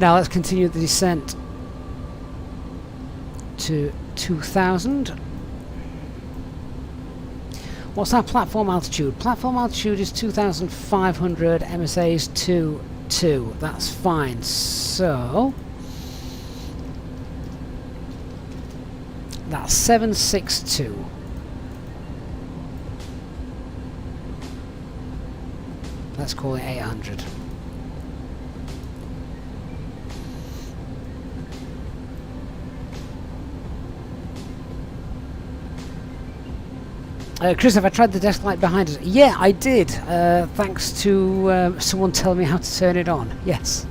A: Now let's continue the descent to 2000. What's our platform altitude? Platform altitude is 2,500, MSA is 2. That's fine. So that's 762. Let's call it 800. Chris, have I tried the desk light behind us? Yeah, I did. Thanks to someone telling me how to turn it on. Yes.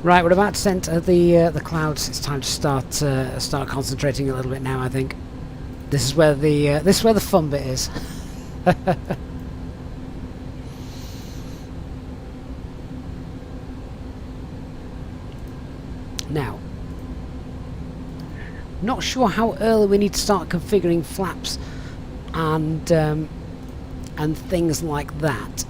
A: Right, we're about to enter the clouds. It's time to start concentrating a little bit now. I think this is where the fun bit is. Now. Not sure how early we need to start configuring flaps and things like that.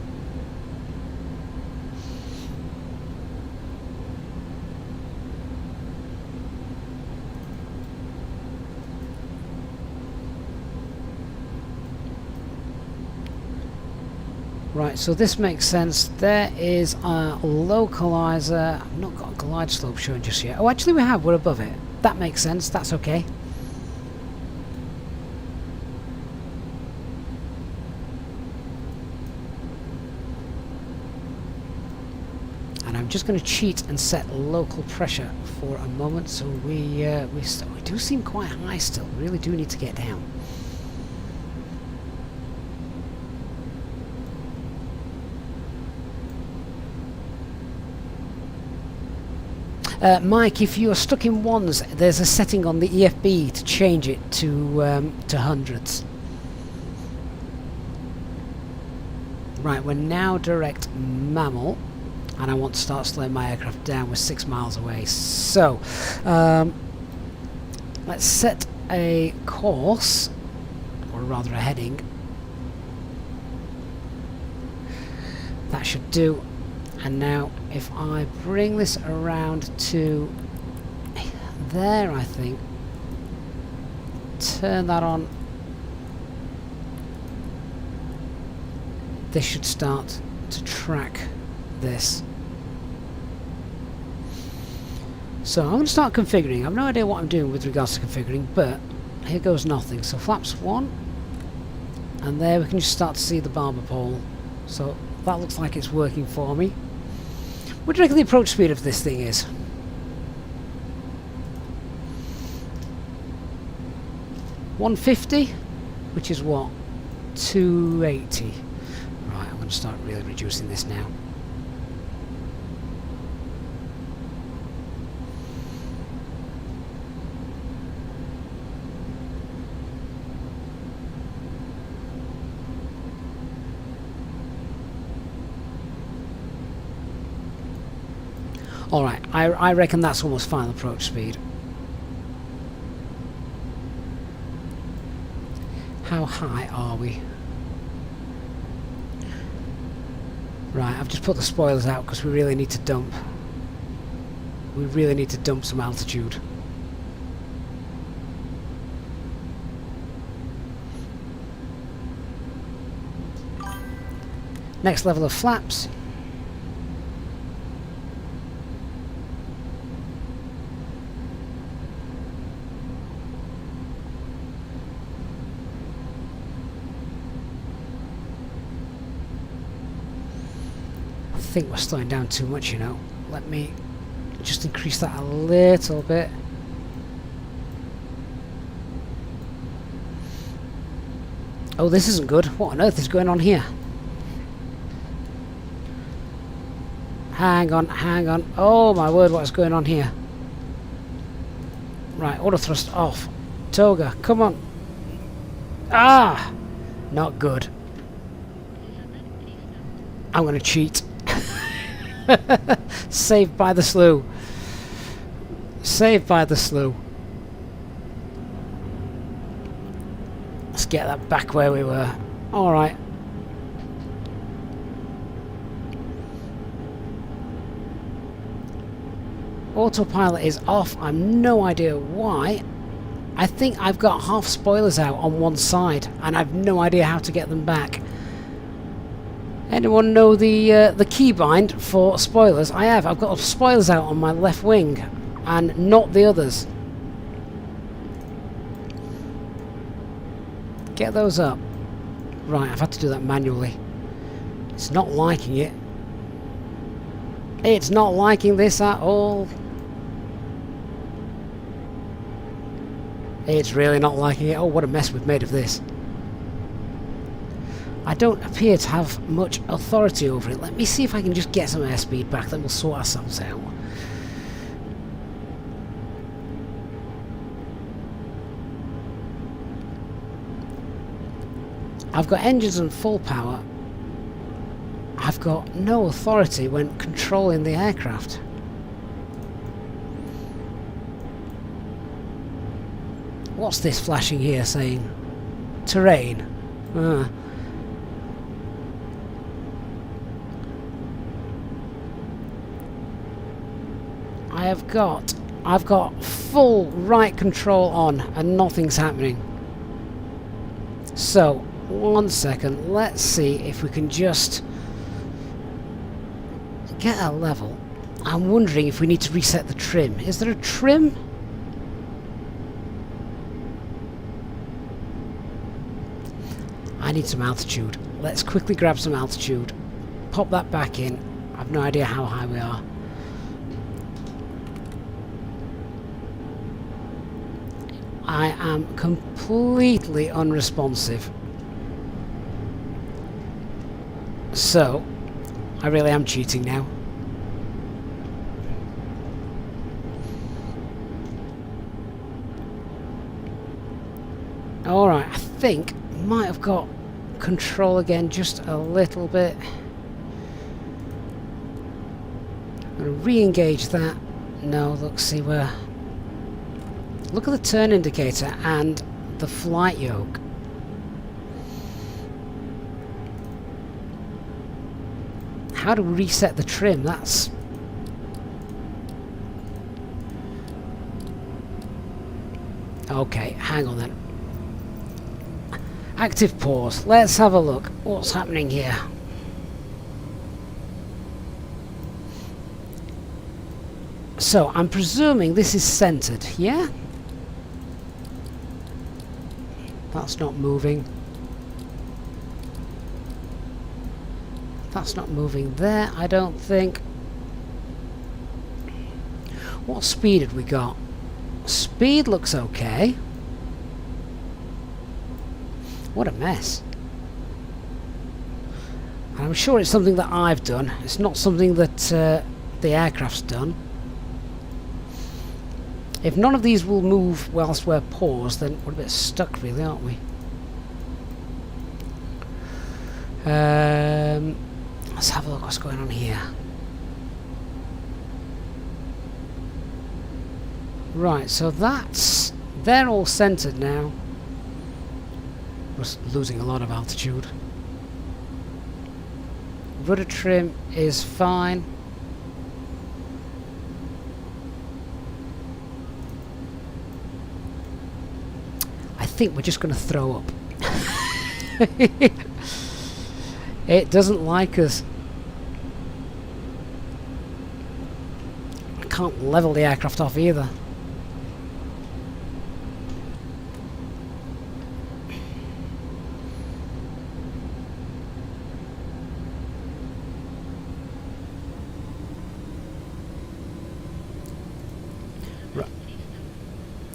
A: Right, so this makes sense. There is a localizer. I've not got a glide slope showing just yet. Oh, actually we have. We're above it. That makes sense. That's okay. And I'm just going to cheat and set local pressure for a moment. So we do seem quite high still. We really do need to get down. Mike, if you're stuck in ones, there's a setting on the EFB to change it to hundreds. Right, we're now direct mammal, and I want to start slowing my aircraft down. We're 6 miles away. So, let's set a course, or rather a heading. That should do. And now, if I bring this around to there, I think, turn that on, this should start to track this. So I'm going to start configuring. I have no idea what I'm doing with regards to configuring, but here goes nothing. So flaps 1, and there we can just start to see the barber pole. So that looks like it's working for me. What do you reckon the approach speed of this thing is? $150, which is what? 280. Right, I'm going to start really reducing this now. Alright, I reckon that's almost final approach speed. How high are we? Right, I've just put the spoilers out because we really need to dump. We really need to dump some altitude. Next level of flaps. I think we're slowing down too much, you know. Let me just increase that a little bit. Oh, this isn't good. What on earth is going on here? Hang on, hang on. Oh my word, what is going on here? Right, auto thrust off. Toga, come on. Ah! Not good. I'm going to cheat. Saved by the slew. Saved by the slew. Let's get that back where we were. Alright. Autopilot is off. I've no idea why. I think I've got half spoilers out on one side and I've no idea how to get them back. Anyone know the keybind for spoilers? I have. I've got spoilers out on my left wing and not the others. Get those up. Right, I've had to do that manually. It's not liking it. It's not liking this at all. It's really not liking it. Oh, what a mess we've made of this. I don't appear to have much authority over it. Let me see if I can just get some airspeed back, then we'll sort ourselves out. I've got engines on full power. I've got no authority when controlling the aircraft. What's this flashing here saying? Terrain. I've got full right control on and nothing's happening. So, 1 second, let's see if we can just get a level. I'm wondering if we need to reset the trim. Is there a trim? I need some altitude. Let's quickly grab some altitude. Pop that back in. I've no idea how high we are. I am completely unresponsive. So, I really am cheating now. Alright, I think might have got control again just a little bit. I'm going to re-engage that. No, look, see where... Look at the turn indicator and the flight yoke. How to reset the trim, that's... Okay, hang on then. Active pause. Let's have a look. What's happening here? So, I'm presuming this is centered, yeah? That's not moving. That's not moving there, I don't think. What speed have we got? Speed looks okay. What a mess. And I'm sure it's something that I've done. It's not something that the aircraft's done. If none of these will move whilst we're paused, then we're a bit stuck really, aren't we? Let's have a look what's going on here. Right, so they're all centered now. We're losing a lot of altitude. Rudder trim is fine. I think we're just going to throw up. It doesn't like us. I can't level the aircraft off either.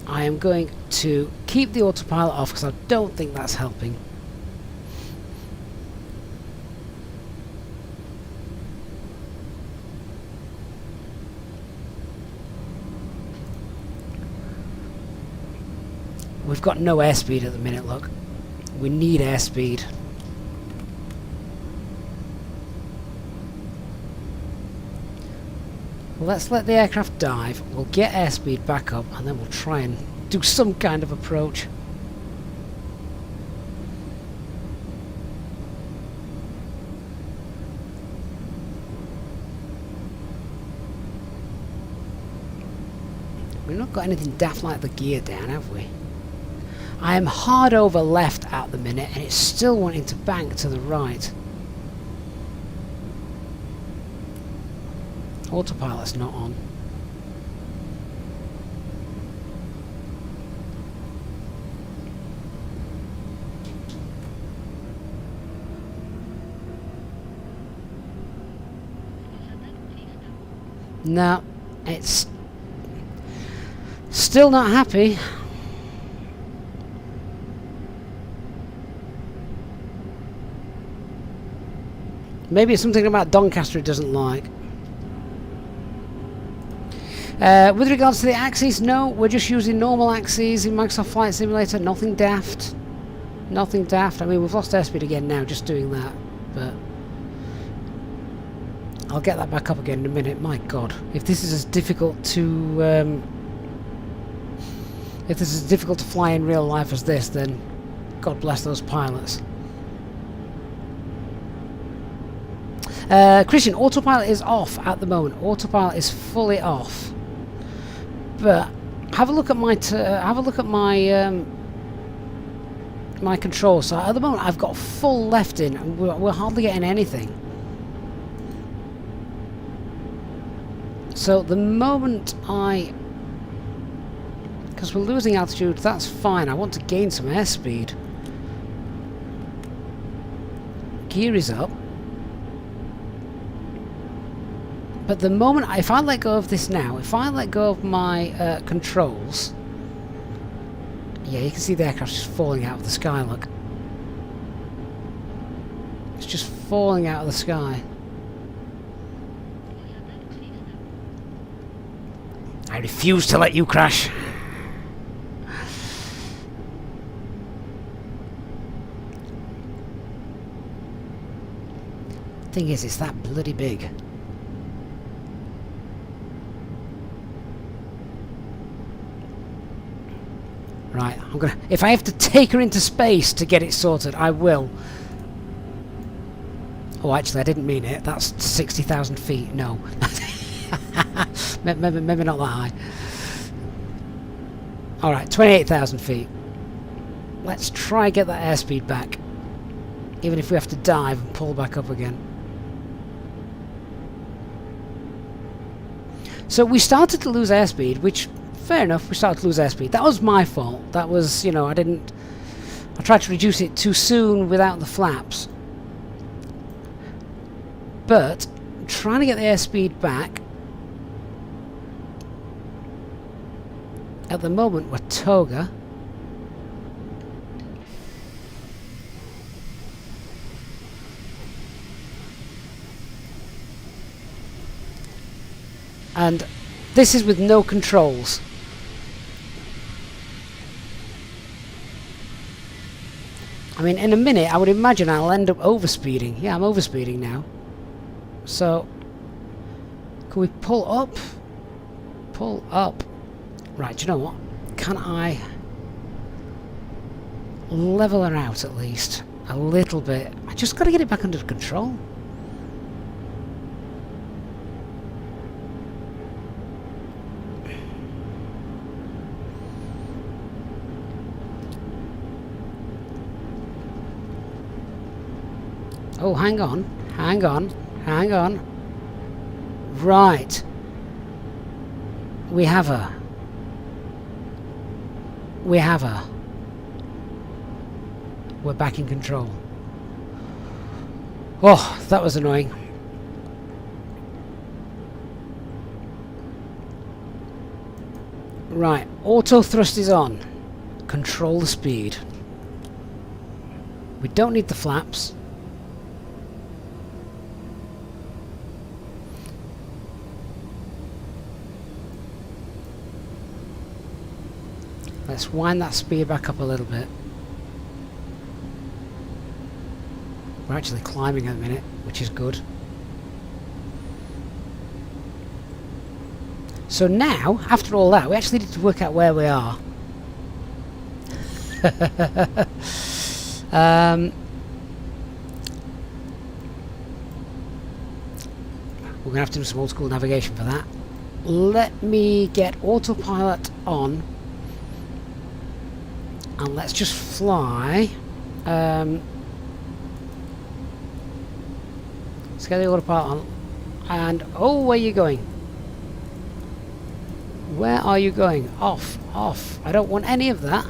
A: I am going to keep the autopilot off because I don't think that's helping. We've got no airspeed at the minute, look. We need airspeed. Let's let the aircraft dive, we'll get airspeed back up, and then we'll try and do some kind of approach. We've not got anything daft like the gear down, have we? I am hard over left at the minute, and it's still wanting to bank to the right. Autopilot's not on. No, it's still not happy. Maybe it's something about Doncaster it doesn't like. With regards to the axes, no, we're just using normal axes in Microsoft Flight Simulator, nothing daft. Nothing daft. I mean, we've lost airspeed again now just doing that, but I'll get that back up again in a minute. My God, if this is as difficult to fly in real life as this, then God bless those pilots. Christian, autopilot is off at the moment. Autopilot is fully off. But have a look at my my control. So at the moment I've got full left in, and we're hardly getting anything. So the moment because we're losing altitude, that's fine. I want to gain some airspeed. Gear is up. But the moment, if I let go of this now, if I let go of my controls, yeah, you can see the aircraft just falling out of the sky, look. It's just falling out of the sky. I refuse to let you crash. thing is, it's that bloody big. Right, I'm gonna... If I have to take her into space to get it sorted, I will. Oh, actually, I didn't mean it. That's 60,000 feet. No. maybe not that high. Alright, 28,000 feet. Let's try and get that airspeed back. Even if we have to dive and pull back up again. So we started to lose airspeed, which... Fair enough, we started to lose airspeed. That was my fault. That was, you know, I tried to reduce it too soon without the flaps. But, trying to get the airspeed back, at the moment we're toga. And this is with no controls. I mean, in a minute, I would imagine I'll end up overspeeding. Yeah, I'm overspeeding now. So, can we pull up? Pull up. Right, do you know what? Can I level her out at least? A little bit. I just got to get it back under control. Oh, hang on, hang on, hang on. Right. We have her. We have her. We're back in control. Oh, that was annoying. Right, auto thrust is on. Control the speed. We don't need the flaps. Let's wind that speed back up a little bit. We're actually climbing at the minute, which is good. So now, after all that, we actually need to work out where we are. We're going to have to do some old school navigation for that. Let me get autopilot on. And let's just fly. Let's get the autopilot on. And, oh, where are you going? Where are you going? Off, off. I don't want any of that.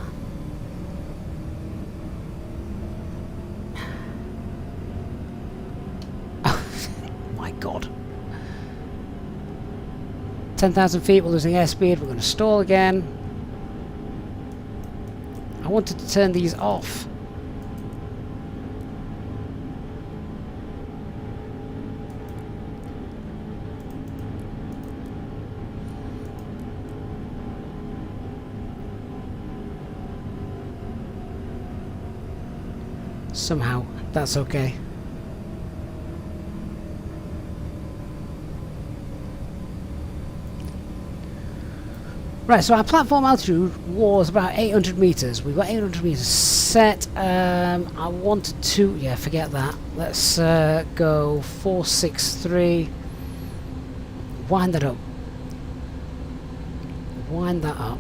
A: Oh, my God. 10,000 feet, we're losing airspeed. We're going to stall again. I wanted to turn these off. Somehow, that's okay. Right, so our platform altitude was about 800 meters. We've got 800 meters set. I wanted to... Yeah, forget that. Let's go 463. Wind that up. Wind that up.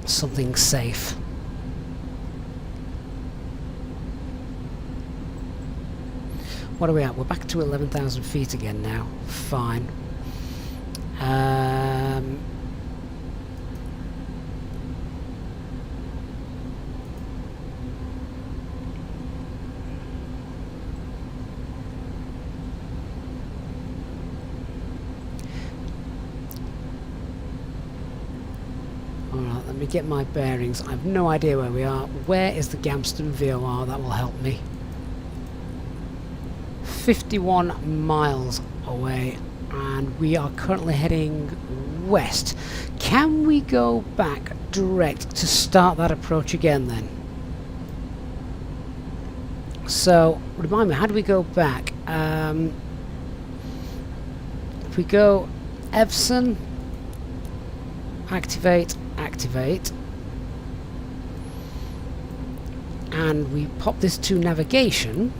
A: Something safe. What are we at? We're back to 11,000 feet again now. Fine. Alright, let me get my bearings. I have no idea where we are. Where is the Gamston VOR? That will help me. 51 miles away, and we are currently heading west. Can we go back direct to start that approach again then? So, remind me, how do we go back? If we go Evson, activate, activate, and we pop this to navigation,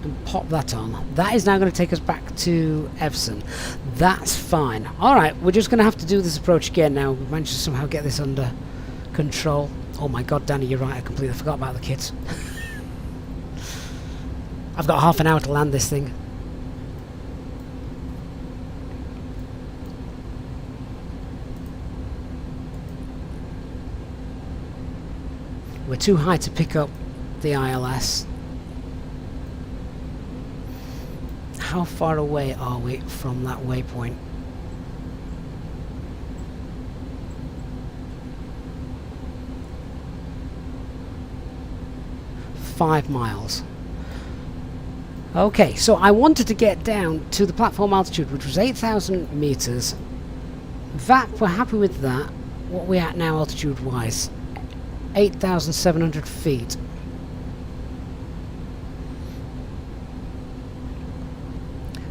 A: and pop that on. That is now going to take us back to Evson. That's fine. Alright, we're just going to have to do this approach again now. We've managed to somehow get this under control. Oh my god, Danny, you're right, I completely forgot about the kids. I've got half an hour to land this thing. We're too high to pick up the ILS. How far away are we from that waypoint? $5 miles. Okay, so I wanted to get down to the platform altitude, which was 8,000 meters. VAP, we're happy with that. What are we at now altitude wise? 8,700 feet.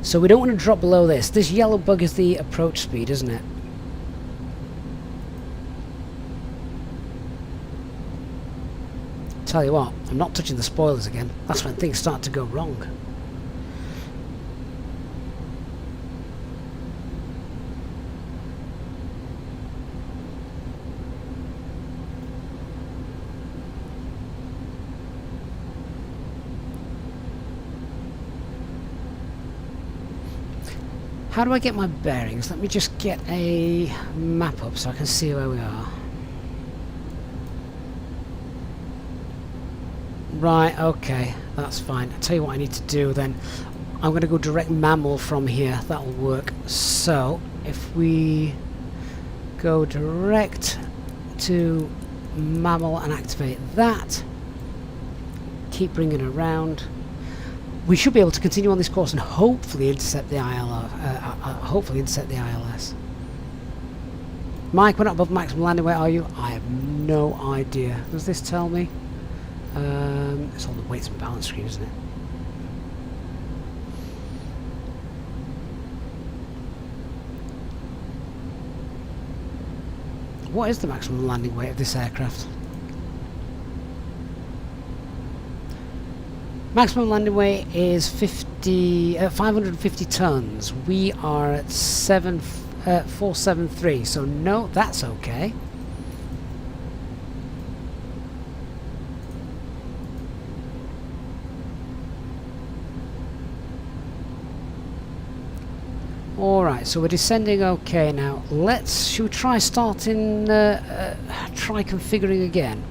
A: So we don't want to drop below this. This yellow bug is the approach speed, isn't it? Tell you what, I'm not touching the spoilers again. That's when things start to go wrong. How do I get my bearings? Let me just get a map up so I can see where we are. Right, okay, that's fine. I'll tell you what I need to do then. I'm going to go direct mammal from here. That'll work. So, if we go direct to mammal and activate that, keep bringing around, we should be able to continue on this course and hopefully intercept the ILS. Mike, we're not above maximum landing weight, are you? I have no idea. Does this tell me? It's on the weights and balance screen, isn't it? What is the maximum landing weight of this aircraft? Maximum landing weight is 550 tons. We are at 473, so no, that's okay. Alright, so we're descending okay now. Should we try starting, try configuring again?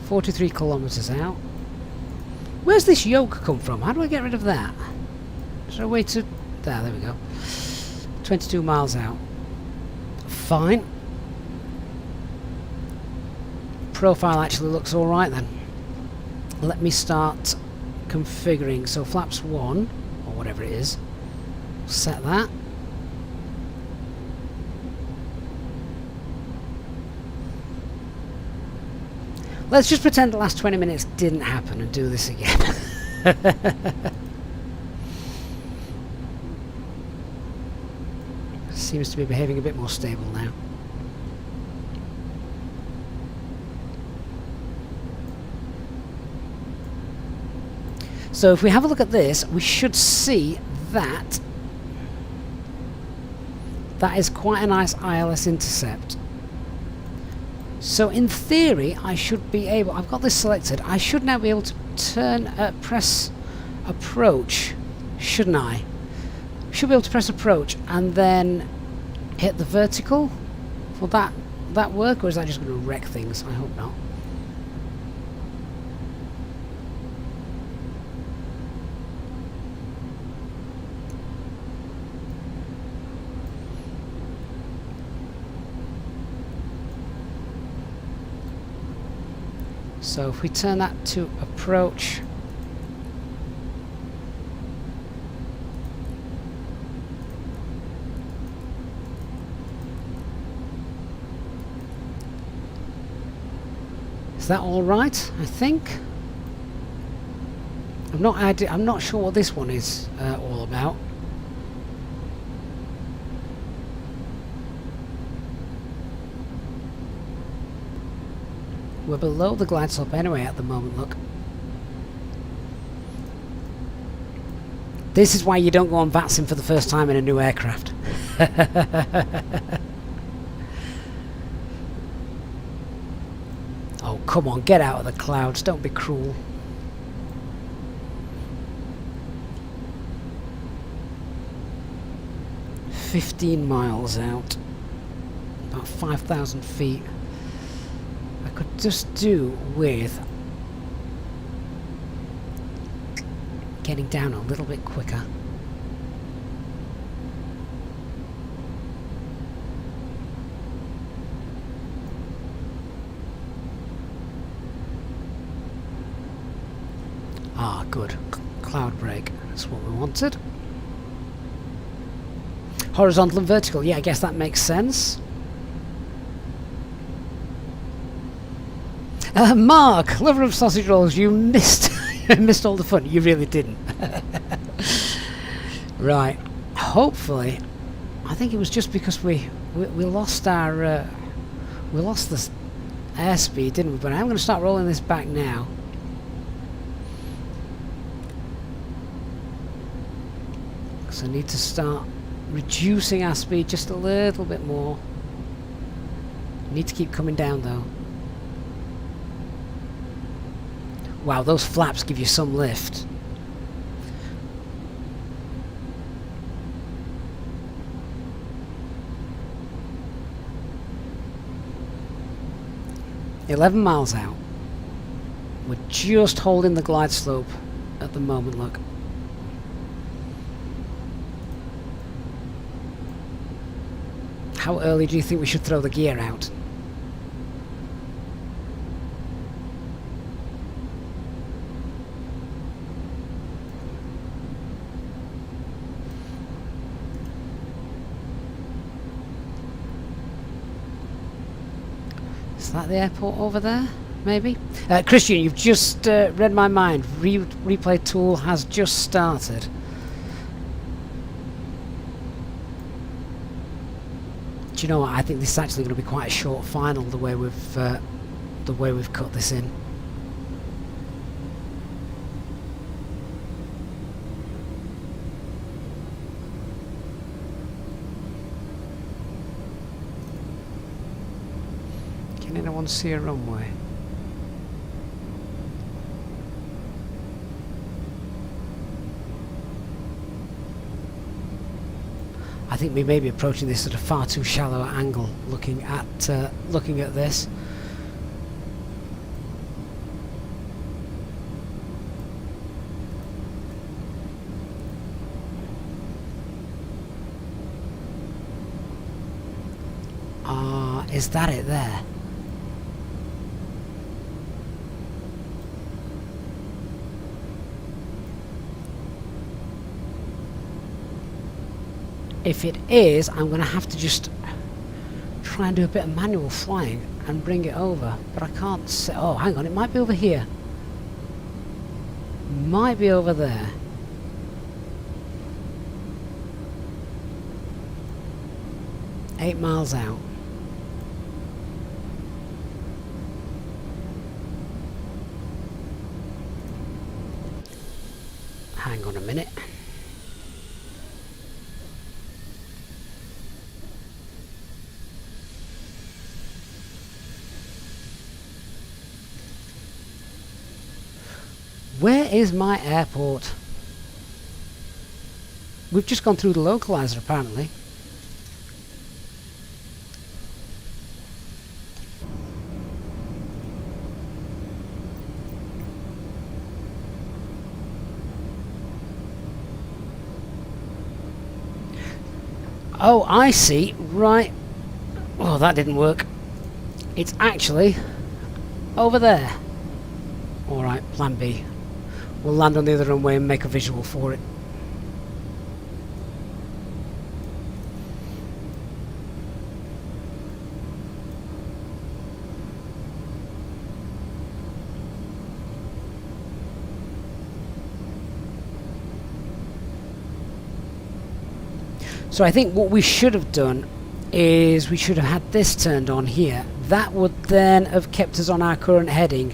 A: 43 kilometers out. Where's this yoke come from? How do I get rid of that? Is there a way to... there we go. 22 miles out. Fine. Profile actually looks alright then. Let me start configuring. So flaps 1, or whatever it is. Set that. Let's just pretend the last 20 minutes didn't happen and do this again. Seems to be behaving a bit more stable now. So if we have a look at this, we should see that that is quite a nice ILS intercept. So in theory, I should be able, I've got this selected, I should now be able to press approach, shouldn't I? Should be able to press approach and then hit the vertical. Will that work, or is that just going to wreck things? I hope not. So if we turn that to approach, that all right? I think. I'm not sure what this one is all about. We're below the glide slope anyway at the moment, look. This is why you don't go on VATSIM for the first time in a new aircraft. Oh, come on, get out of the clouds, don't be cruel. "15 miles out, about 5,000 feet. I could just do with getting down a little bit quicker. Ah, good. Cloud break. That's what we wanted. Horizontal and vertical. Yeah, I guess that makes sense. Mark, lover of sausage rolls, you missed missed all the fun. You really didn't. Right. Hopefully, I think it was just because we lost our we lost the airspeed, didn't we? But I'm going to start rolling this back now. So I need to start reducing our speed just a little bit more. Need to keep coming down though. Wow, those flaps give you some lift. "11 miles out. We're just holding the glide slope at the moment, look. How early do you think we should throw the gear out? Is that the airport over there? Maybe? Christian, you've just read my mind. Replay tool has just started. Do you know what? I think this is actually going to be quite a short final the way we've cut this in. Can anyone see a runway? I think we may be approaching this at a far too shallow angle, looking at this. Is that it there? If it is, I'm going to have to just try and do a bit of manual flying and bring it over. But I can't say... Oh, hang on, it might be over here. Might be over there. "8 miles out. Hang on a minute. Where is my airport? We've just gone through the localizer apparently. Oh, I see. Right. Oh, that didn't work. It's actually over there. Alright, plan B. We'll land on the other runway and make a visual for it. So I think what we should have done is we should have had this turned on here. That would then have kept us on our current heading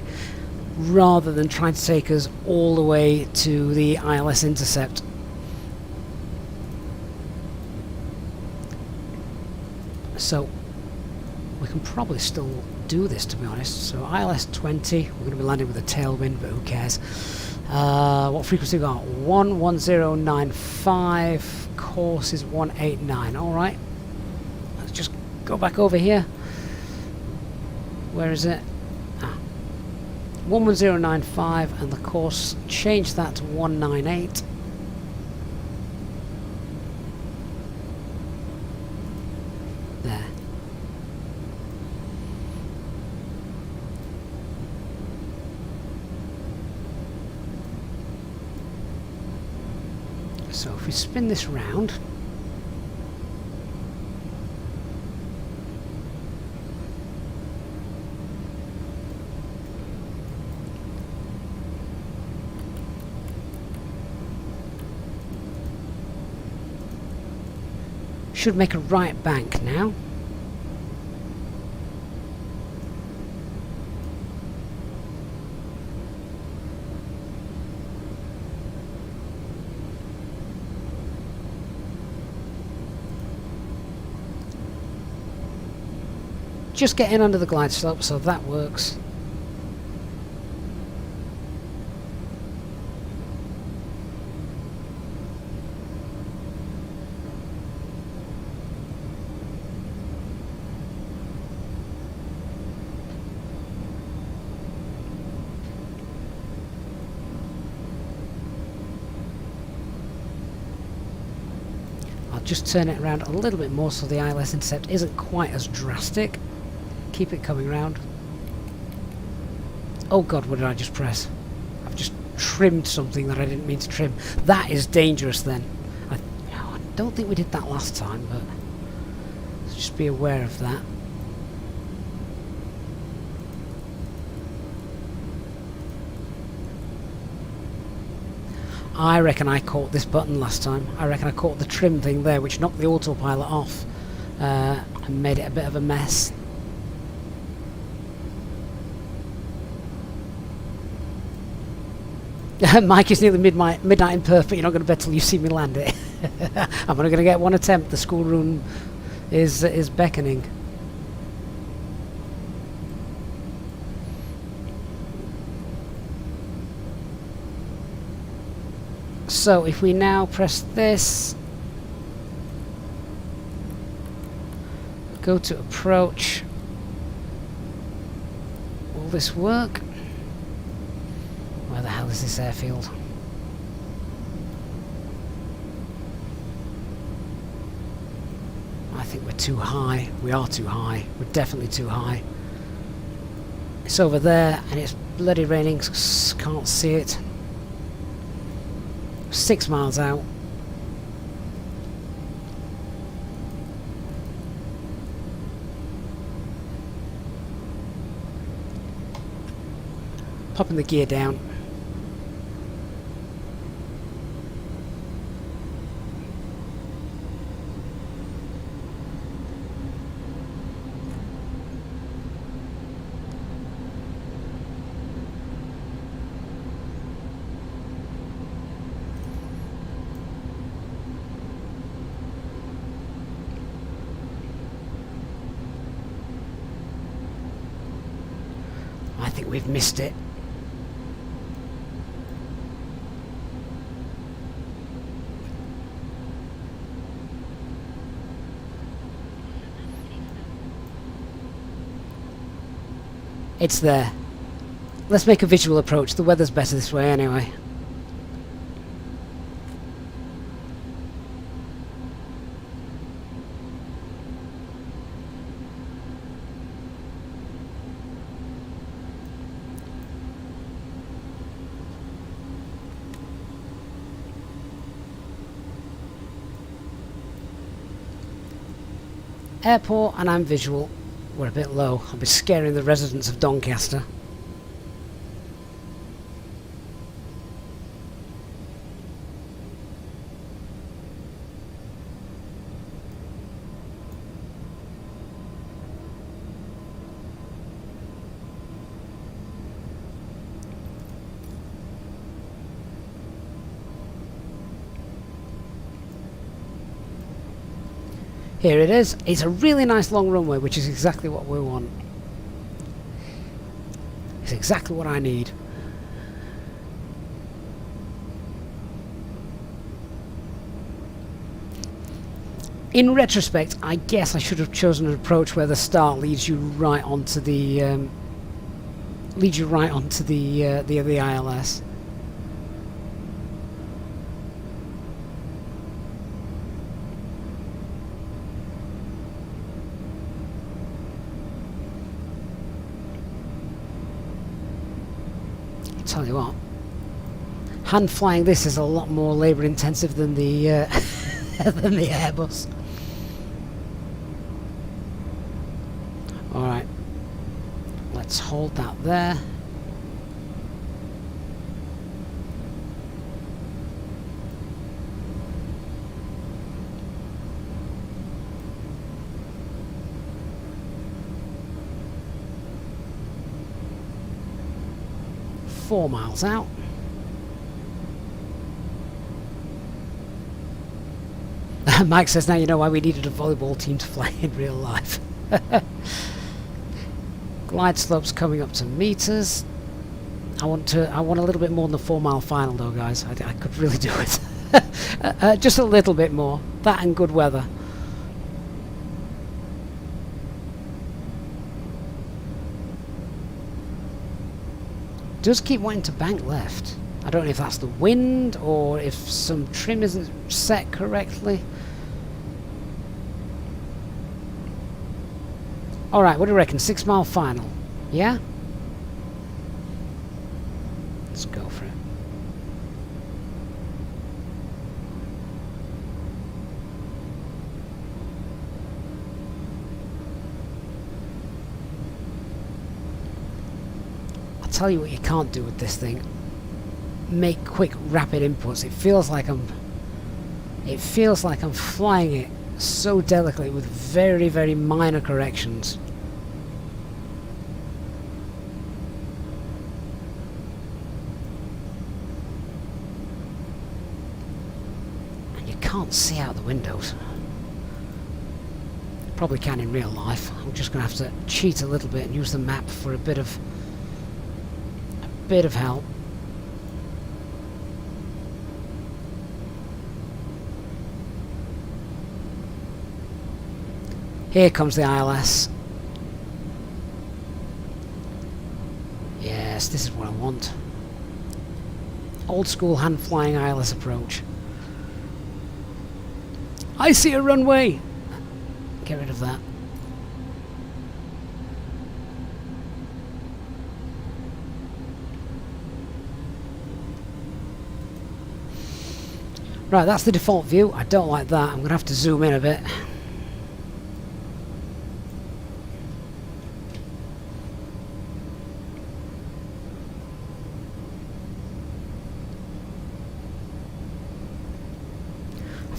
A: rather than trying to take us all the way to the ILS intercept. So we can probably still do this, to be honest. So ILS 20, we're going to be landing with a tailwind, but who cares? What frequency we got? 11095, course is 189. Alright, let's just go back over here. Where is it? 11095, and the course, change that to 198. There. So if we spin this round, should make a right bank now. Just get in under the glide slope, so that works. Just turn it around a little bit more so the ILS intercept isn't quite as drastic. Keep it coming round. Oh god, what did I just press? I've just trimmed something that I didn't mean to trim. That is dangerous then. I don't think we did that last time, but let's just be aware of that. I reckon I caught this button last time. I reckon I caught the trim thing there, which knocked the autopilot off and made it a bit of a mess. Mike is nearly midnight in Perth, but you're not going to bet till you see me land it. I'm only going to get one attempt. The schoolroom is beckoning. So if we now press this, go to approach, will this work? Where the hell is this airfield? I think we're too high. We are too high. We're definitely too high. It's over there and it's bloody raining, can't see it. 6 miles out. Popping the gear down. I think we've missed it. It's there. Let's make a visual approach. The weather's better this way anyway. Airport, and I'm visual. We're a bit low. I'll be scaring the residents of Doncaster. Here it is. It's a really nice long runway, which is exactly what we want. It's exactly what I need. In retrospect, I guess I should have chosen an approach where the start leads you right onto the the ILS. I'll tell you what, hand flying this is a lot more labour intensive than the than the Airbus. Alright, let's hold that there. Four miles out. Mike says, now you know why we needed a volleyball team to fly in real life. Glide slopes coming up to meters. I want a little bit more than the 4 mile final though, guys. I could really do it. Just a little bit more. That and good weather. Does keep wanting to bank left. I don't know if that's the wind or if some trim isn't set correctly. Alright, what do you reckon? 6 mile final. Yeah? Let's go for it. I'll tell you what you can't do with this thing. Make quick, rapid inputs. It feels like I'm flying it so delicately with very, very minor corrections. And you can't see out the windows. Probably can in real life. I'm just going to have to cheat a little bit and use the map for a bit of help. Here comes the ILS. Yes, this is what I want. Old school hand flying ILS approach. I see a runway! Get rid of that. Right, that's the default view. I don't like that. I'm going to have to zoom in a bit.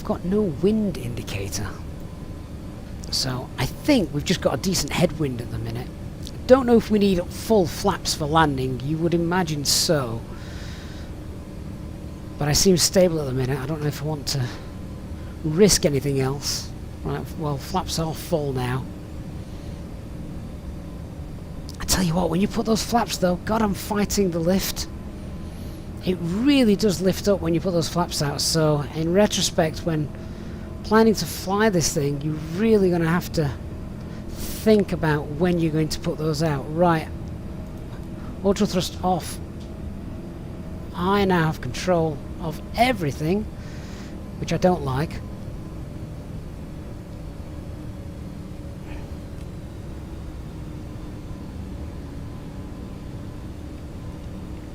A: Got no wind indicator, so I think we've just got a decent headwind at the minute. Don't know if we need full flaps for landing. You would imagine so, but I seem stable at the minute. I don't know if I want to risk anything else. Right, well, flaps are full now. I tell you what, when you put those flaps though, God, I'm fighting the lift. It really does lift up when you put those flaps out, so in retrospect, when planning to fly this thing, you're really going to have to think about when you're going to put those out. Right, auto thrust off. I now have control of everything, which I don't like.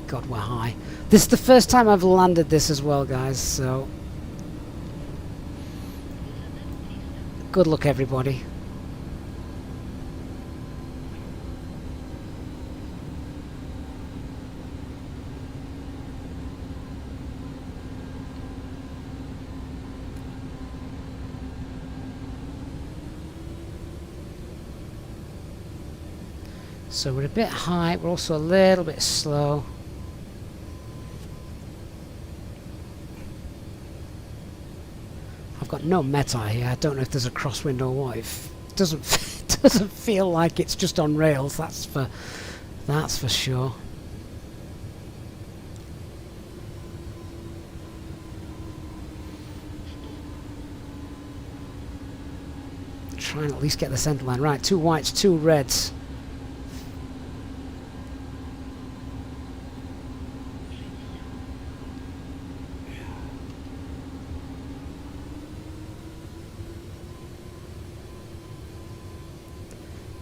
A: God, we're high. This is the first time I've landed this as well, guys, so good luck, everybody. So we're a bit high, we're also a little bit slow. got no meta here. I don't know if there's a crosswind or what. It doesn't doesn't feel like it's just on rails. That's for sure. Try and at least get the centre line right. 2 whites, 2 reds.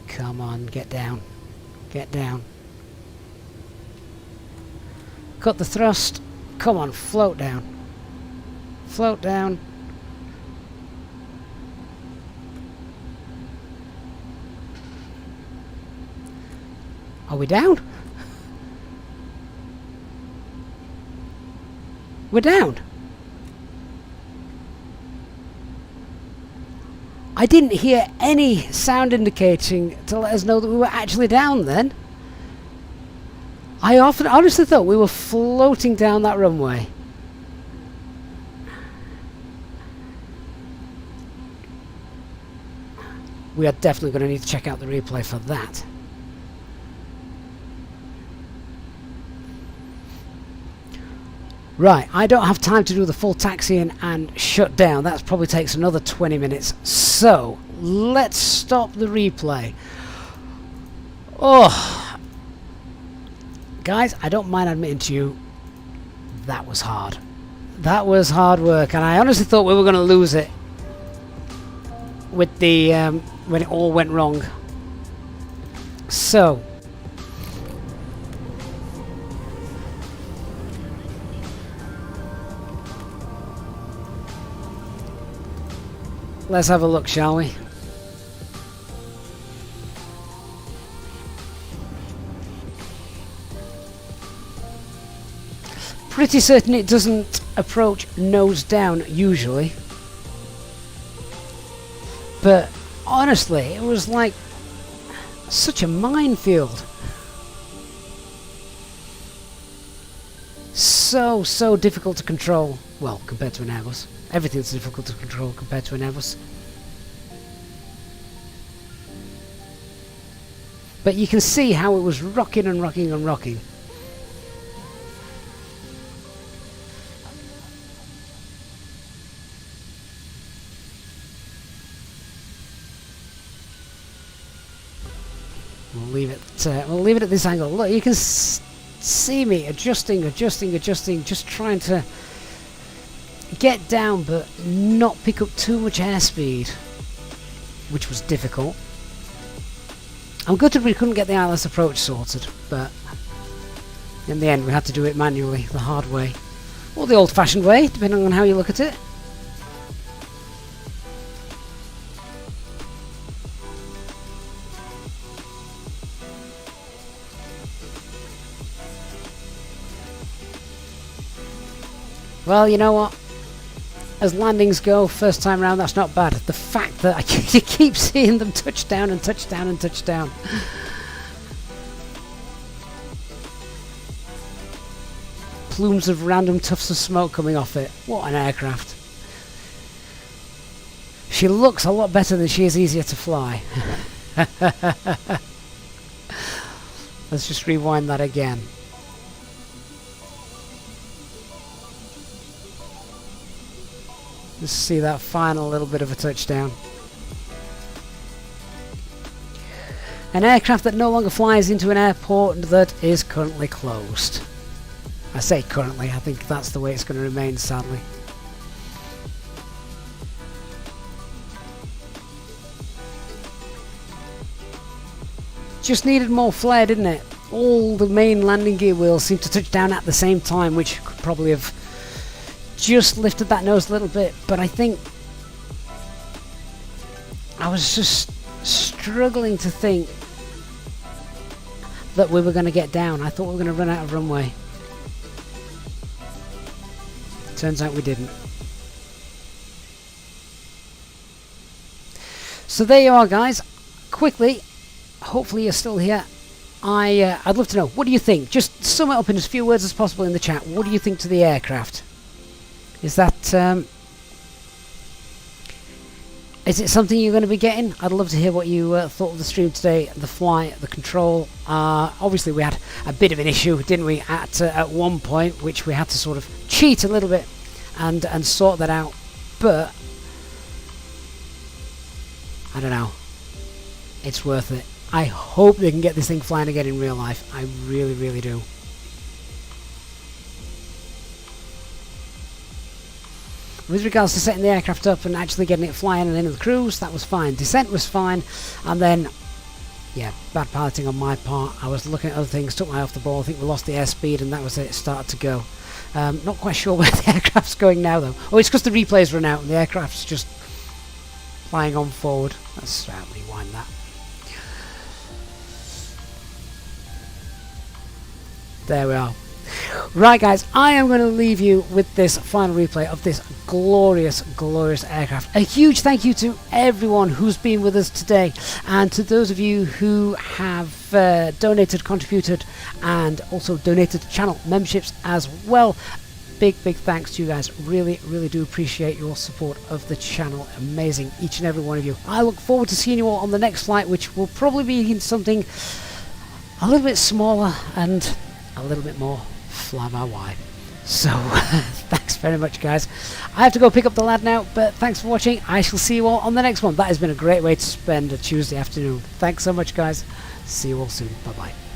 A: Come on, get down. Get down. Cut the thrust. Come on, float down. Float down. Are we down? We're down. I didn't hear any sound indicating to let us know that we were actually down then. I honestly thought we were floating down that runway. We are definitely going to need to check out the replay for that. Right, I don't have time to do the full taxiing and shut down. That probably takes another 20 minutes. So, let's stop the replay. Oh, guys, I don't mind admitting to you, that was hard. That was hard work, and I honestly thought we were going to lose it with the when it all went wrong. So, let's have a look, shall we? Pretty certain it doesn't approach nose down usually. But honestly, it was like such a minefield. So difficult to control. Well, compared to an Airbus. Everything's difficult to control compared to an Airbus. But you can see how it was rocking and rocking and rocking. We'll leave it at this angle. Look, you can see me adjusting, just trying to get down but not pick up too much airspeed, which was difficult. I'm gutted we couldn't get the ILS approach sorted, but in the end we had to do it manually, the hard way, or the old-fashioned way, depending on how you look at it. Well, you know what? As landings go, first time round, that's not bad. The fact that you keep seeing them touch down and touch down and touch down. Plumes of random tufts of smoke coming off it. What an aircraft. She looks a lot better than she is easier to fly. Let's just rewind that again. Let's see that final little bit of a touchdown. An aircraft that no longer flies into an airport that is currently closed. I say currently, I think that's the way it's going to remain, sadly. Just needed more flare, didn't it? All the main landing gear wheels seemed to touch down at the same time, which could probably have just lifted that nose a little bit, but I think I was just struggling to think that we were going to get down. I thought we were going to run out of runway. Turns out we didn't. So there you are, guys. Quickly, hopefully you're still here. I'd love to know, what do you think? Just sum it up in as few words as possible in the chat. What do you think to the aircraft? Is that Is it something you're going to be getting? I'd love to hear what you thought of the stream today, the flight, the control. Obviously we had a bit of an issue, didn't we, at one point, which we had to sort of cheat a little bit and sort that out. But I don't know, it's worth it. I hope they can get this thing flying again in real life. I really, really do. With regards to setting the aircraft up and actually getting it flying and into the cruise, that was fine. Descent was fine, and then, yeah, bad piloting on my part. I was looking at other things, took my eye off the ball. I think we lost the airspeed, and that was it. It started to go. Not quite sure where the aircraft's going now, though. Oh, it's because the replays run out, and the aircraft's just flying on forward. Let's rewind that. There we are. Right, guys, I am going to leave you with this final replay of this glorious, glorious aircraft. A huge thank you to everyone who's been with us today, and to those of you who have donated, contributed, and also donated channel memberships as well. Big thanks to you guys. Really, really do appreciate your support of the channel. Amazing, each and every one of you. I look forward to seeing you all on the next flight, which will probably be in something a little bit smaller and a little bit more fly-by-wire. So thanks very much, guys. I have to go pick up the lad now, but thanks for watching. I shall see you all on the next one. That has been a great way to spend a Tuesday afternoon. Thanks so much, guys. See you all soon. Bye bye.